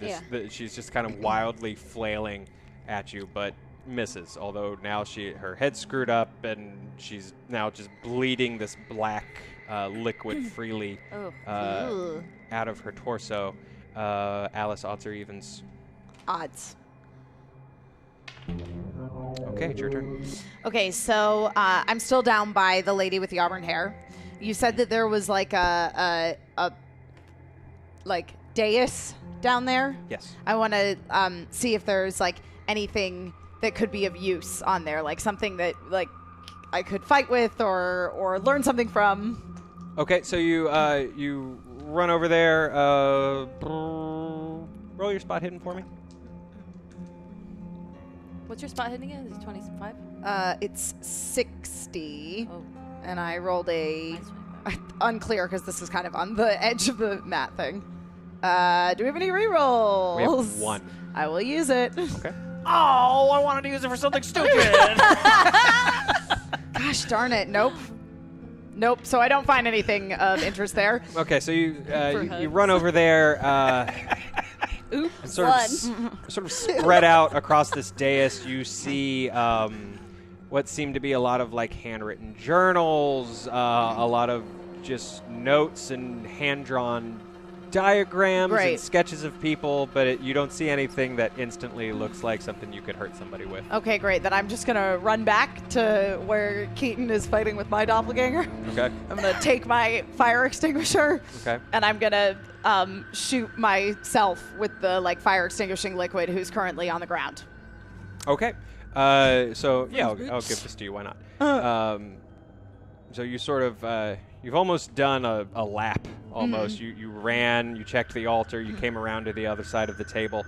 A: She's just kind of wildly flailing at you, but misses. Although now her head's screwed up, and she's now just bleeding this black liquid freely out of her torso. Alice, odds or evens?
C: Odds.
A: Okay, it's your turn.
C: Okay, so I'm still down by the lady with the auburn hair. You said that there was like a like dais down there.
A: Yes.
C: I want to see if there's like anything that could be of use on there, like something that like I could fight with or learn something from.
A: Okay, so you run over there. Roll your spot hidden for me.
E: What's your spot hitting again? Is it 25?
C: It's 60,
E: Oh,
C: and I rolled a
E: mine's 25.
C: unclear because this is kind of on the edge of the mat thing. Do we have any rerolls?
A: We have 1.
C: I will use it.
A: Okay.
B: Oh, I wanted to use it for something stupid.
C: Gosh darn it! Nope. So I don't find anything of interest there.
A: Okay, so you
E: hugs.
A: run over there.
E: Oops.
A: And sort of spread out across this dais, you see what seem to be a lot of like handwritten journals, a lot of just notes and hand-drawn diagrams and
C: Great.
A: sketches of people, but you don't see anything that instantly looks like something you could hurt somebody with.
C: Okay, great. Then I'm just gonna run back to where Keaton is fighting with my doppelganger.
A: Okay.
C: I'm gonna take my fire extinguisher.
A: Okay.
C: And I'm gonna shoot myself with the fire extinguishing liquid who's currently on the ground.
A: Okay. So yeah, I'll give this to you. Why not? So you sort of you've almost done a lap. Almost. You ran. You checked the altar. You came around to the other side of the table,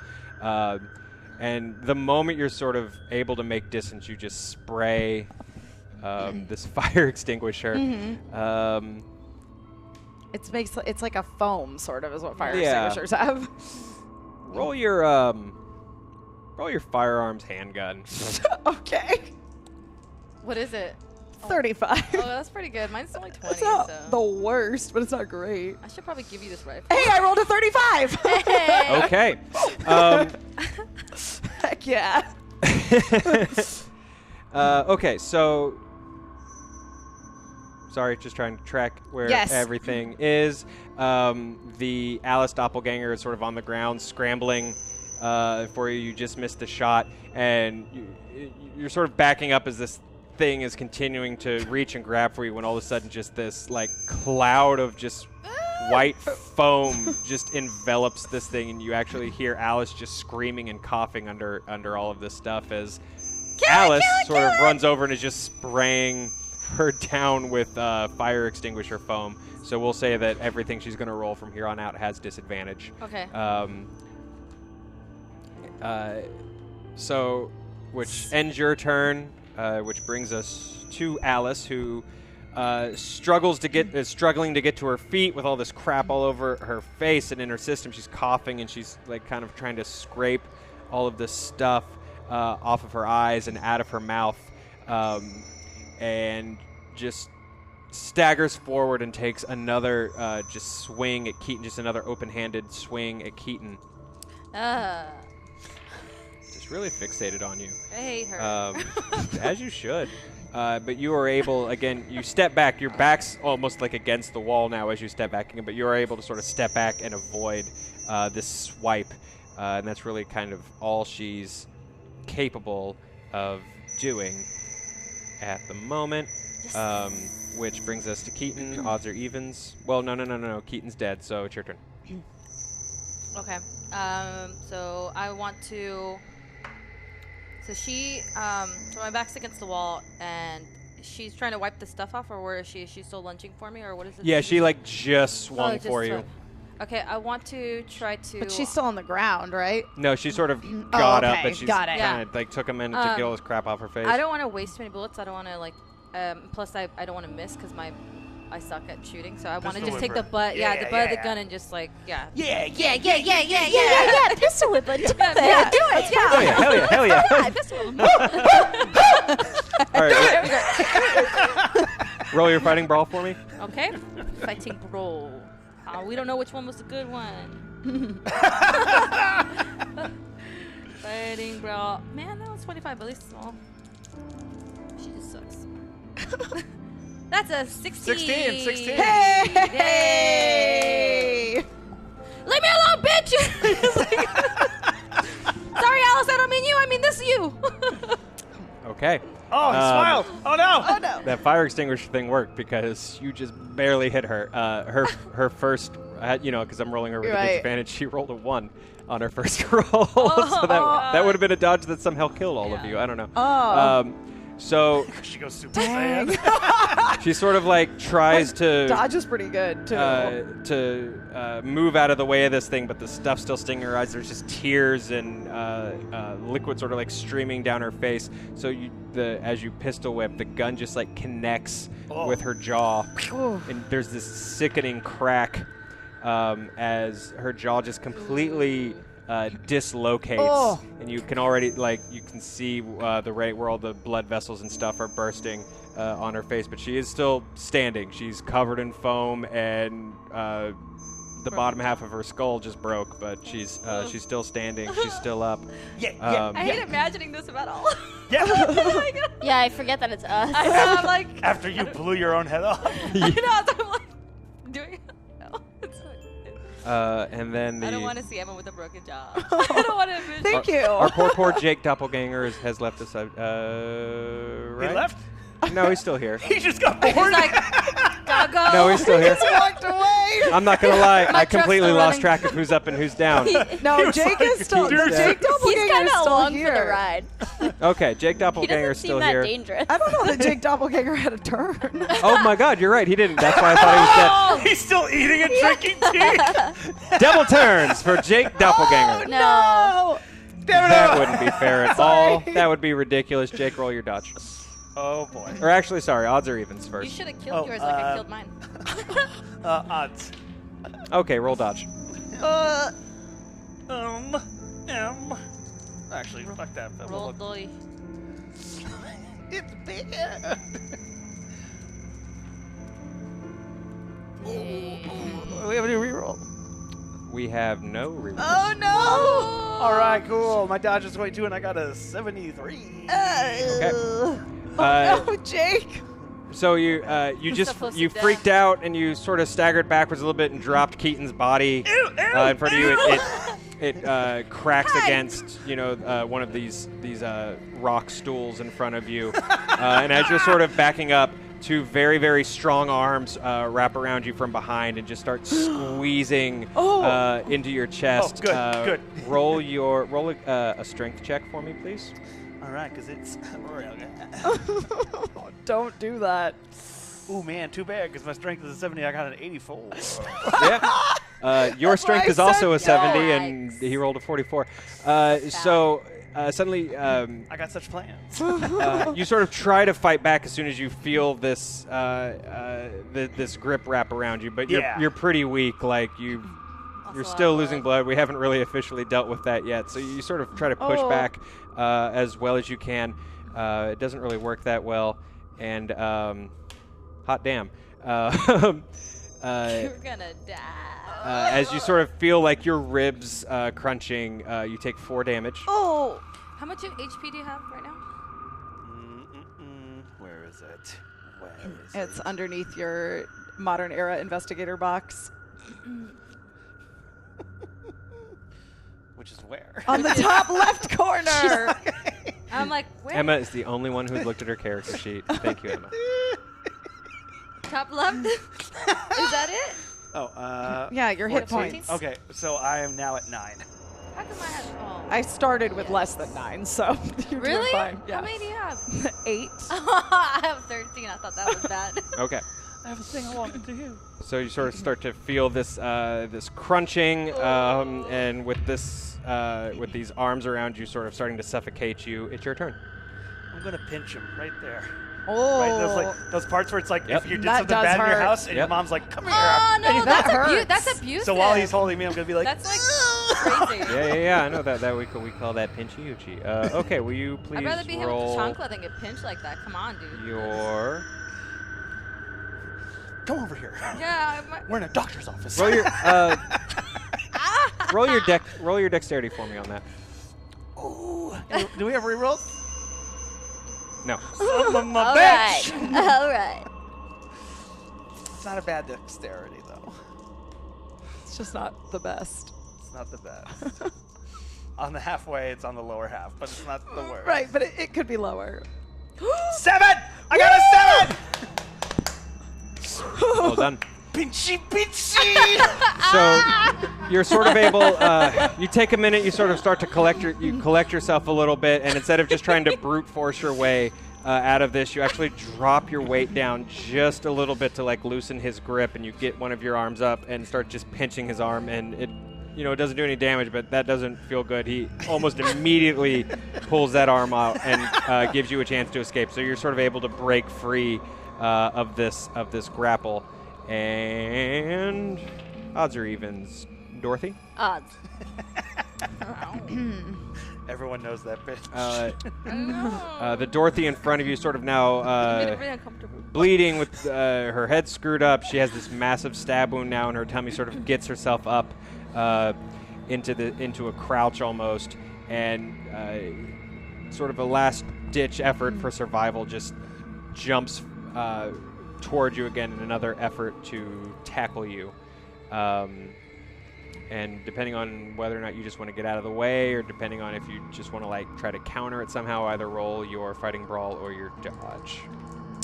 A: and the moment you're sort of able to make distance, you just spray this fire extinguisher.
C: It's like a foam, sort of, is what fire
A: Yeah.
C: extinguishers have.
A: Roll your firearms handgun.
C: Okay.
E: What is it?
C: 35.
E: Oh, that's pretty good. Mine's only 20,
C: It's not
E: so
C: the worst, but it's not great.
E: I should probably give you this rifle.
C: Hey, I rolled a 35.
A: Okay.
C: Heck yeah.
A: Okay, so sorry, just trying to track where
C: Yes.
A: everything is. The Alice doppelganger is sort of on the ground, scrambling for you. You just missed the shot, and you're sort of backing up as this thing is continuing to reach and grab for you when all of a sudden just this cloud of just white foam just envelops this thing, and you actually hear Alice just screaming and coughing under all of this stuff as Alice sort of runs over and is just spraying her down with fire extinguisher foam. So we'll say that everything she's going to roll from here on out has disadvantage.
E: Okay.
A: So, which ends your turn, which brings us to Alice, who is struggling to get to her feet with all this crap all over her face and in her system. She's coughing and she's kind of trying to scrape all of this stuff off of her eyes and out of her mouth, and just staggers forward and takes another just swing at Keaton, just another open-handed swing at Keaton. Just really fixated on you.
E: I hate her.
A: As you should. But you are able, again, you step back. Your back's almost against the wall now as you step back, but you are able to sort of step back and avoid this swipe. And that's really kind of all she's capable of doing at the moment. Which brings us to Keaton. Odds are evens. Well, no. Keaton's dead, so it's your turn.
E: Okay. So I want to. So she. So my back's against the wall, and she's trying to wipe the stuff off, or where is she? Is she still lunging for me, or what is it?
A: Yeah, she just swung
E: just
A: for you.
E: Okay, I want to try to.
C: But she's still on the ground, right?
A: No, she sort of got up,
C: okay,
A: but she's
C: got it.
A: kind of took a minute to get all this crap off her face.
E: I don't want to waste too many bullets. I don't want to plus I don't want to miss because I suck at shooting. So I want to just take the butt, the butt of the gun and just
C: Yeah.
D: Pistol whip, but do it.
E: Yeah, do it. Yeah.
A: Hell yeah.
E: Yeah, pistol whip.
A: All right. Roll your fighting brawl for me.
E: Okay. Fighting brawl. We don't know which one was the good one. Fighting brawl. Man, that was 25, but at least small. She just sucks. That's a 16.
B: 16.
C: Hey!
E: Leave me alone, bitch! Sorry, Alice, I don't mean you. I mean this you.
A: Okay.
B: Oh, he smiled. Oh, no.
C: Oh no.
A: That fire extinguisher thing worked because you just barely hit her. Her first, because I'm rolling her with a
C: Right.
A: disadvantage, she rolled a 1 on her first roll. So that would have been a dodge that somehow killed all of you. I don't know.
C: Oh.
A: So
B: She goes Super Saiyan.
A: she sort of tries to
C: Dodge is pretty good, too.
A: move out of the way of this thing, but the stuff's still stinging her eyes. There's just tears and liquid sort of streaming down her face. So as you pistol whip, the gun just connects with her jaw, and there's this sickening crack as her jaw just completely dislocates, and you can already you can see the rate where all the blood vessels and stuff are bursting on her face, but she is still standing. She's covered in foam, and the bottom half of her skull just broke, but she's still standing. She's still up.
B: Yeah.
E: I hate imagining this about all.
B: Yeah.
D: Yeah, I forget that it's us.
E: I know, I'm like,
B: After you blew your own head off.
E: I know, so I'm doing it. No, it's
A: And then
E: I don't
A: the
E: want to see Emma with a broken jaw. I don't want to.
C: Thank you.
A: our poor Jake Doppelganger has left us. Right?
B: He left?
A: No, he's still here.
B: He just got bored.
E: He's like, doggo.
A: No, he's still here.
C: Walked away.
A: I'm not gonna lie. I
E: truck's
A: completely
E: still
A: lost
E: running.
A: track of who's up and who's down.
C: No, Jake is still.
B: Dude,
C: Jake
D: He's
C: Doppelganger
D: kind
C: is
D: of
C: still
D: along
C: here.
D: for the ride.
A: Okay, Jake
D: He
A: Doppelganger
D: doesn't
A: is
D: seem
A: still
D: that
A: here.
D: dangerous.
C: I don't know that Jake Doppelganger had a turn.
A: Oh my God, you're right. He didn't. That's why I thought
B: He's still eating and drinking tea.
A: he was dead. Double turns for Jake Doppelganger.
D: No.
B: Damn it.
A: That wouldn't be fair at all. That would be ridiculous. Jake, roll your dodge.
B: Oh, boy.
A: Or actually, sorry, odds or evens
E: You
A: first.
E: should have killed yours like I killed mine.
B: Odds.
A: Okay, roll dodge.
B: Actually, fuck that.
E: Roll die.
B: It's bad. We have a new reroll.
A: We have no rerolls.
C: Oh no!
B: All right, cool. My dodge is 22, and I got a 73.
A: Okay.
C: No, Jake.
A: So you you freaked out and you sort of staggered backwards a little bit and dropped Keaton's body in front of you. It cracks against one of these rock stools in front of you, and as you're sort of backing up, two very, very strong arms wrap around you from behind and just start squeezing into your chest.
B: Oh, good.
A: Roll a strength check for me, please.
B: All right, because it's Laurel.
C: Don't do that.
B: Ooh, man, too bad, because my strength is a 70. I got an 84.
A: Yeah. Your strength
C: why
A: is
C: I
A: also a
C: said
A: 70, and he rolled a 44. So suddenly,
B: I got such plans.
A: you sort of try to fight back as soon as you feel this this grip wrap around you, but you're pretty weak. Like you're still losing blood. We haven't really officially dealt with that yet, so you sort of try to push back as well as you can. It doesn't really work that well, and hot damn.
E: You're gonna die.
A: As you sort of feel like your ribs crunching, you take 4 damage.
C: Oh.
E: How much HP do you have right now?
B: Where is it?
C: It's underneath your modern era investigator box.
B: Which is where?
C: On the top left corner.
E: I'm like, where?
A: Emma is the only one who's looked at her character sheet. Thank you, Emma.
E: Top left? Is that it?
C: Yeah, your hit
E: 14?
C: points.
B: Okay, so I am now at 9.
E: How come I have? Oh.
C: I started with less than 9, so you're doing
E: Really?
C: fine. Yeah.
E: How many do you have?
C: 8.
E: I have 13. I thought that was bad.
A: Okay.
B: I have a thing I wanted to do.
A: So you sort of start to feel this this crunching, and with this with these arms around you, sort of starting to suffocate you. It's your turn.
B: I'm gonna pinch him right there.
C: Oh.
B: Right, those parts where it's like
A: Yep.
B: if you did
C: That
B: something
C: does
B: bad in your
C: hurt.
B: house and your
A: Yep.
B: mom's like, "Come here."
E: Oh no,
C: That hurts.
E: that's abusive.
B: So while he's holding me, I'm gonna be like,
E: That's like crazy.
A: Yeah. I know that we call that pinchy uchi. Okay, will you please
E: I'd rather be hit with
A: roll
E: the chancla than get pinched like that. Come on, dude.
A: your
B: "Come over here.
E: Yeah.
B: We're in a doctor's office."
A: roll your roll your dexterity for me on that.
B: Ooh. Do we have rerolls?
A: No.
B: Son of a
D: All
B: bitch.
D: right. All right.
B: It's not a bad dexterity though.
C: It's just not the best.
B: It's not the best. On the halfway, it's on the lower half, but it's not the worst.
C: Right, but it could be lower.
B: 7! I got a 7!
A: Well done.
B: Pinchy, pinchy!
A: So you're sort of able. You take a minute. You sort of start to collect yourself a little bit, and instead of just trying to brute force your way out of this, you actually drop your weight down just a little bit to like loosen his grip, and you get one of your arms up and start just pinching his arm, and it doesn't do any damage, but that doesn't feel good. He almost immediately pulls that arm out and gives you a chance to escape. So you're sort of able to break free of this grapple. And odds or evens, Dorothy?
D: Odds.
B: Everyone knows that bitch.
A: The Dorothy in front of you sort of now
E: Really uncomfortable.
A: bleeding with her head screwed up. She has this massive stab wound now in her tummy, sort of gets herself up into a crouch almost, and sort of a last-ditch effort for survival just jumps toward you again in another effort to tackle you. And depending on whether or not you just want to get out of the way, or depending on if you just want to like try to counter it somehow, either roll your fighting brawl or your dodge.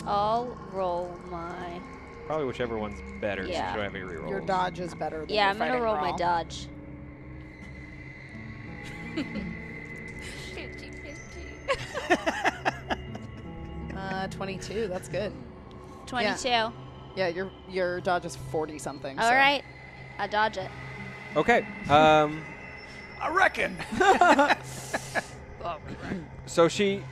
D: I'll roll my.
A: Probably whichever one's better, since
D: Yeah.
A: you don't have any rerolls.
C: Your dodge is better than
D: Yeah,
C: your
D: I'm gonna
C: fighting
D: roll
C: brawl.
D: my dodge.
C: 22. That's good.
D: 22.
C: Yeah, your dodge is 40 something.
D: All right, I dodge it.
A: Okay.
B: I reckon.
A: So she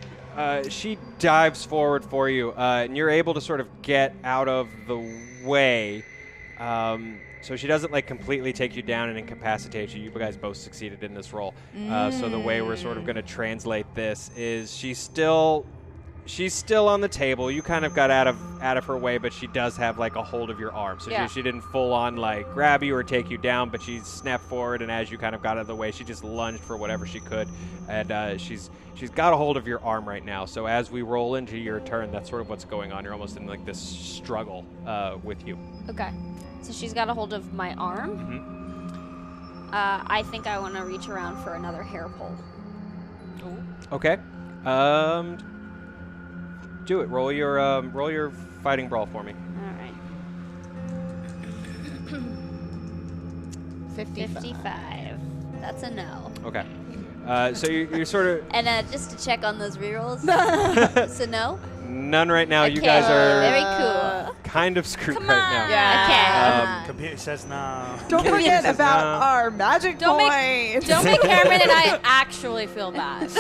A: dives forward for you, and you're able to sort of get out of the way. So she doesn't like completely take you down and incapacitate you. You guys both succeeded in this roll. So the way we're sort of going to translate this is she's still on the table. You kind of got out of her way, but she does have like a hold of your arm. So
E: Yeah.
A: she didn't full on like grab you or take you down, but she snapped forward, and as you kind of got out of the way, she just lunged for whatever she could, and she's got a hold of your arm right now. So as we roll into your turn, that's sort of what's going on. You're almost in like this struggle with you.
D: Okay. So she's got a hold of my arm.
A: Mm-hmm.
D: I think I want to reach around for another hair pull.
A: Okay. Do it. Roll your fighting brawl for me.
D: All right.
C: 55.
D: That's a no.
A: Okay. So you're sort of
D: And just to check on those rerolls. So no.
A: none right now. You
D: Okay,
A: guys are
D: very cool.
A: kind of screwed
E: Come
A: right
E: on.
A: now.
C: Yeah.
B: Computer says no.
C: Don't forget
A: No.
C: about our magic
E: Don't make-
C: points.
E: Don't make Cameron and I actually feel bad.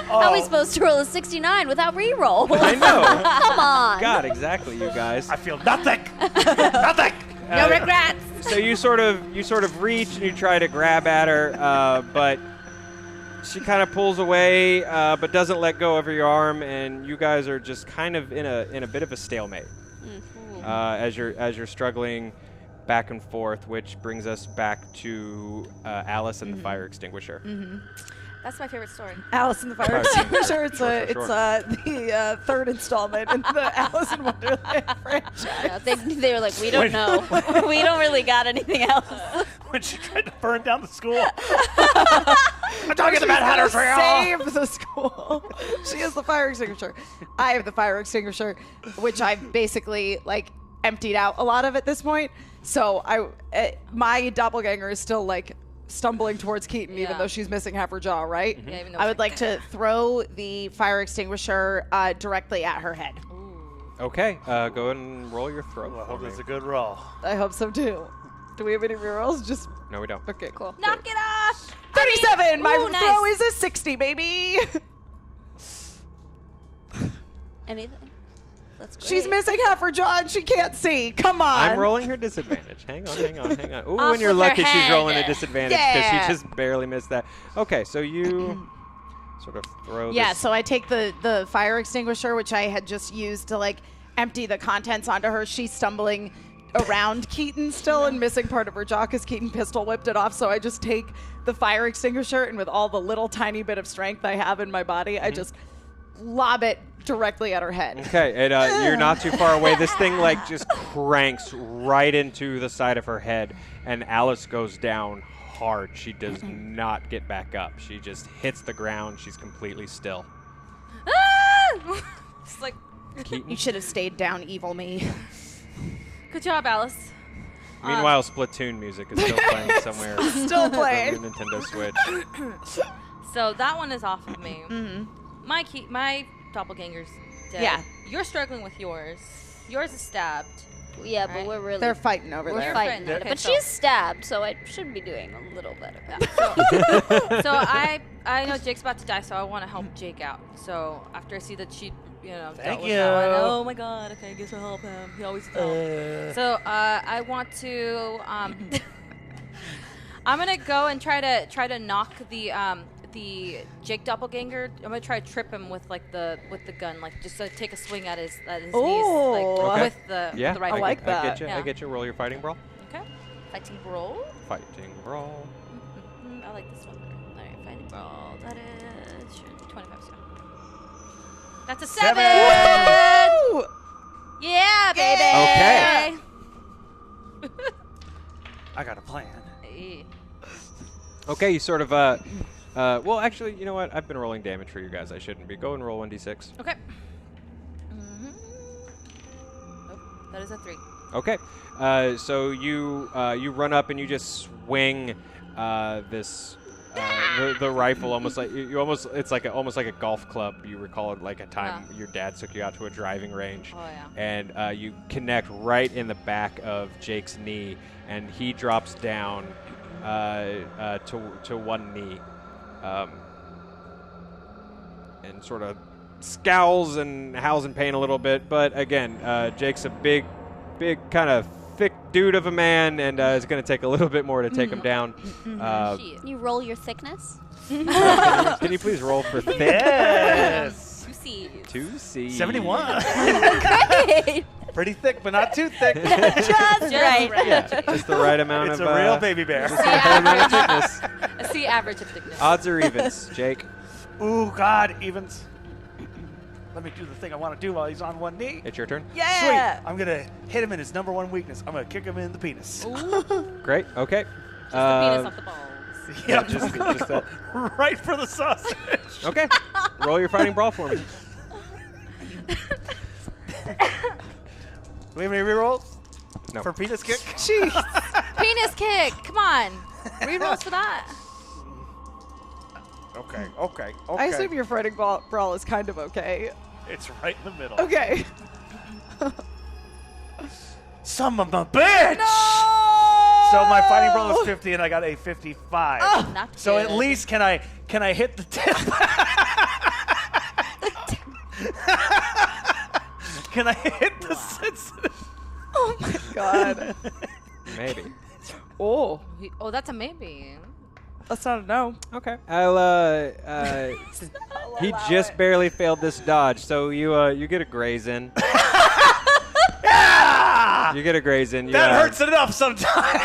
D: How are we supposed to roll a 69 without reroll?
A: I know.
D: Come on.
A: God, exactly, you guys.
B: I feel nothing. Nothing.
E: No regrets.
A: So you sort of reach and you try to grab at her, but she kind of pulls away, but doesn't let go of your arm, and you guys are just kind of in a bit of a stalemate as you're struggling back and forth, which brings us back to Alice and the fire extinguisher.
E: That's my favorite story.
C: Alice in the Fire
A: Fire
C: Extinguisher.
A: Extinguisher.
C: It's the third installment in the Alice in Wonderland franchise.
D: Yeah, they were like, we don't know. We don't really got anything else.
B: When she tried to burn down the school. I'm talking about Hatter Trail.
C: Save the school. She is the fire extinguisher. I have the fire extinguisher, which I've basically like emptied out a lot of at this point. So my doppelganger is still like stumbling towards Keaton, even
E: Yeah.
C: though she's missing half her jaw, right?
E: Yeah, even though
C: I
E: it's
C: would like to throw the fire extinguisher directly at her head.
A: Okay, go ahead and roll your throw.
B: Well, I
A: for
B: hope
A: me.
B: it's a good roll.
C: I hope so too. Do we have any rerolls? Just
A: No, we don't.
C: okay, cool.
E: Knock it off.
C: 37. My
E: Ooh, nice.
C: throw is a 60, baby.
D: Anything? That's great.
C: She's missing half her jaw and she can't see. Come on.
A: I'm rolling her disadvantage. Hang on. Ooh,
E: Off
A: and you're
E: with her
A: lucky she's
E: head.
A: rolling a disadvantage because
C: Yeah.
A: she just barely missed that. Okay, so you sort of throw
C: Yeah,
A: this.
C: so I take the fire extinguisher, which I had just used to like empty the contents onto her. She's stumbling around Keaton still and missing part of her jaw because Keaton pistol whipped it off. So I just take the fire extinguisher and with all the little tiny bit of strength I have in my body, I just lob it directly at her head.
A: Okay, and you're not too far away. This thing like just cranks right into the side of her head, and Alice goes down hard. She does not get back up. She just hits the ground. She's completely still.
E: Ah! It's like,
A: Keaton.
C: You should have stayed down, evil me.
E: good job, Alice.
A: Meanwhile, Splatoon music is still playing somewhere.
C: Still
A: on
C: playing.
A: your Nintendo Switch.
E: So that one is off of me. My doppelganger's dead.
C: Yeah.
E: You're struggling with yours. Yours is stabbed.
D: Yeah, but
E: Right.
D: we're really
C: They're fighting over
D: we're
C: there.
D: fighting.
E: friends.
D: it.
E: Okay,
D: But
E: so-
D: she's stabbed, so I should be doing a little better.
E: So I know Jake's about to die, so I want to help Jake out. So after I see that she, dealt
B: Thank
E: with that one,
B: you.
E: oh my god, okay, I guess I'll help him. He always helps. So I want to. I'm gonna go and try to knock the Jake doppelganger. I'm gonna try to trip him with the gun, like just take a swing at his knees,
C: Ooh.
E: like
A: Okay.
E: with the right.
C: I like
A: I
C: that.
A: get you.
E: Yeah.
A: I get you. Roll your fighting brawl.
E: Okay. Fighting brawl.
A: Fighting brawl.
E: I like this one better. All right, fighting brawl. That is 25. So. That's a 7.
C: Woo!
E: Yeah, baby.
A: Okay.
B: I got a plan.
A: Okay, you sort of well, actually, you know what? I've been rolling damage for you guys. I shouldn't be. Go and roll 1d6.
E: Okay. Nope, that is a 3.
A: Okay. So you run up and you just swing this the rifle almost like it's like almost like a golf club. You recall it like a time your dad took you out to a driving range.
E: Oh yeah.
A: And you connect right in the back of Jake's knee, and he drops down to one knee, and sort of scowls and howls in pain a little bit. But again, Jake's a big kind of thick dude of a man, and it's going to take a little bit more to take him down.
D: Can you roll your thickness?
A: Can you please roll for thick?
B: Yes.
E: 2 C's.
A: 2C.
B: 71.
D: Great.
B: Pretty thick, but not too thick.
D: Just right.
A: Yeah, just the right amount
B: It's
A: of.
B: a real baby bear.
E: C average. A C average of thickness.
A: Odds or evens, Jake?
B: Ooh, God, evens. Let me do the thing I want to do while he's on one knee.
A: It's your turn.
E: Yeah.
B: Sweet. I'm going to hit him in his number one weakness. I'm going to kick him in the penis.
A: Great. Okay.
E: Just the penis off the balls.
A: Yeah, just that.
B: Right for the sausage.
A: Okay. Roll your fighting brawl for me.
B: Do we have any rerolls?
A: No.
B: For penis kick?
C: Jeez.
E: Penis kick. Come on. Rerolls for that.
B: Okay.
C: I assume your fighting brawl is kind of okay.
B: It's right in the middle.
C: Okay.
B: Son of a bitch!
C: No!
B: So my fighting brawl is 50 and I got a 55.
E: Not
B: So
E: good.
B: at least can I hit the tip? Can I hit the sensitive?
C: Oh my god.
A: Maybe.
C: Oh,
E: Oh, that's a maybe.
C: that's not a no.
A: Okay. He just barely failed this dodge, so you get a graze in.
B: Yeah!
A: You get a graze in.
B: That hurts enough sometimes.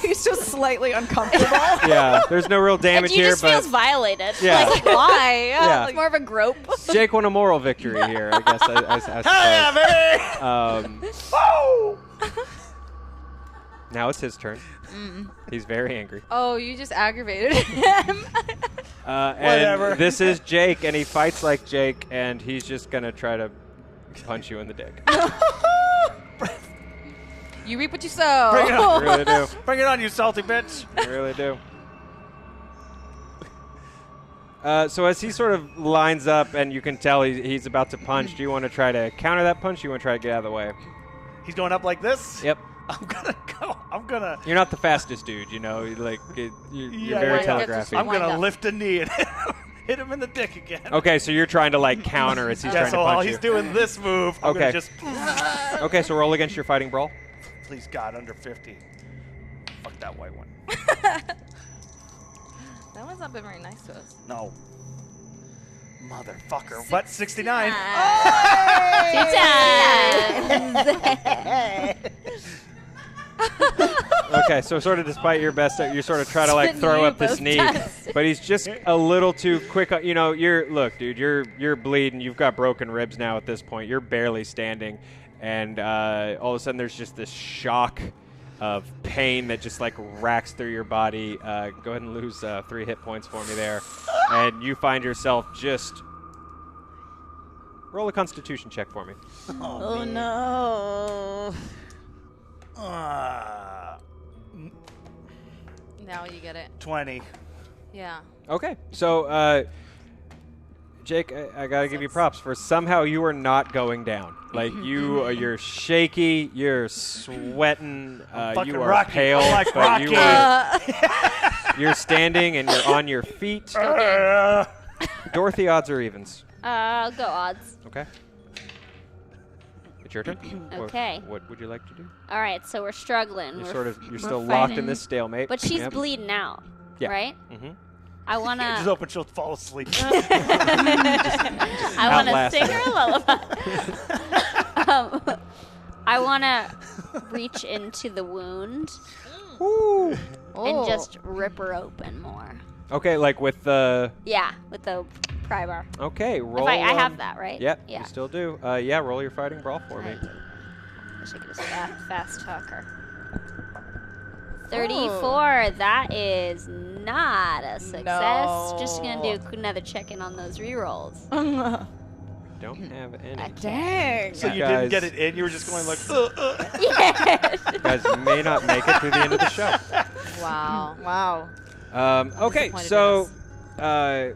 C: He's just slightly uncomfortable.
A: Yeah, there's no real damage
D: He
A: here,
D: just
A: but
D: feels violated.
A: Yeah.
D: Like, why?
A: Yeah.
D: It's more of a grope.
A: Jake won a moral victory here, I guess. I suppose.
B: Hell yeah, baby!
A: Um, now it's his turn. He's very angry.
E: Oh, you just aggravated him.
B: Whatever.
A: And this is Jake, and he fights like Jake, and he's just gonna try to punch you in the dick.
E: You reap what you sow.
B: Bring it
A: I
B: on.
A: really do.
B: Bring it on, you salty bitch.
A: I really do. So as he sort of lines up, and you can tell he's about to punch, do you want to try to counter that punch? Or do you want to try to get out of the way?
B: He's going up like this?
A: Yep.
B: I'm gonna
A: You're not the fastest dude, you know. Like you're
B: Yeah,
A: very
B: yeah.
A: telegraphy.
B: I'm
E: Wind
B: gonna
E: up.
B: lift a knee and hit him in the dick again.
A: Okay, so you're trying to like counter as he's
B: Yeah,
A: trying
B: so
A: to
B: while
A: punch
B: he's
A: you.
B: doing this move, I'm
A: Okay.
B: gonna just
A: Okay, so roll against your fighting brawl.
B: please God under 50. Fuck that white one.
E: That one's not been very nice to us.
B: No. Motherfucker. But 69.
A: Okay, so sort of despite your best, you sort of try to like throw up this knee, but he's just a little too quick. You know, look, dude, you're bleeding. You've got broken ribs now at this point. You're barely standing, and all of a sudden there's just this shock of pain that just like racks through your body. Go ahead and lose 3 hit points for me there, and you find yourself just roll a Constitution check for me.
C: Oh no.
E: Now you get it.
B: 20.
E: Yeah.
A: Okay, so Jake, I gotta give you props for somehow you are not going down. Like you're shaky, you're sweating,
B: fucking
A: you are
B: Rocky.
A: pale,
B: I'm like
A: but you
B: Rocky.
A: you're standing and you're on your feet. Dorothy, odds or evens?
D: I'll go odds.
A: Okay. It's your turn.
D: Okay.
A: What would you like to do?
D: All right, so we're struggling.
A: You're
D: we're
A: still locked in
D: fighting.
A: this stalemate.
D: But she's
A: Yep.
D: bleeding out,
A: Yeah.
D: right?
A: Mm-hmm.
D: I want
B: Just
D: to
B: open, she'll fall asleep.
D: sing her a lullaby. I want to reach into the wound and just rip her open more.
A: Okay, like with the.
D: Yeah, with the pry bar.
A: Okay, roll.
D: I have that, right?
A: Yep,
D: Yeah.
A: you still do. Yeah, roll your fighting brawl for me.
D: Wish I could just fast talk her. 34. That is not a success.
C: No.
D: Just gonna do another check-in on those rerolls.
A: Don't have any.
C: Dang.
B: So you
A: guys-
B: didn't get it in. You were just going like,
D: Yes.
A: You guys may not make it through the end of the show.
E: Wow.
C: Wow.
A: Okay,
E: disappointed
A: so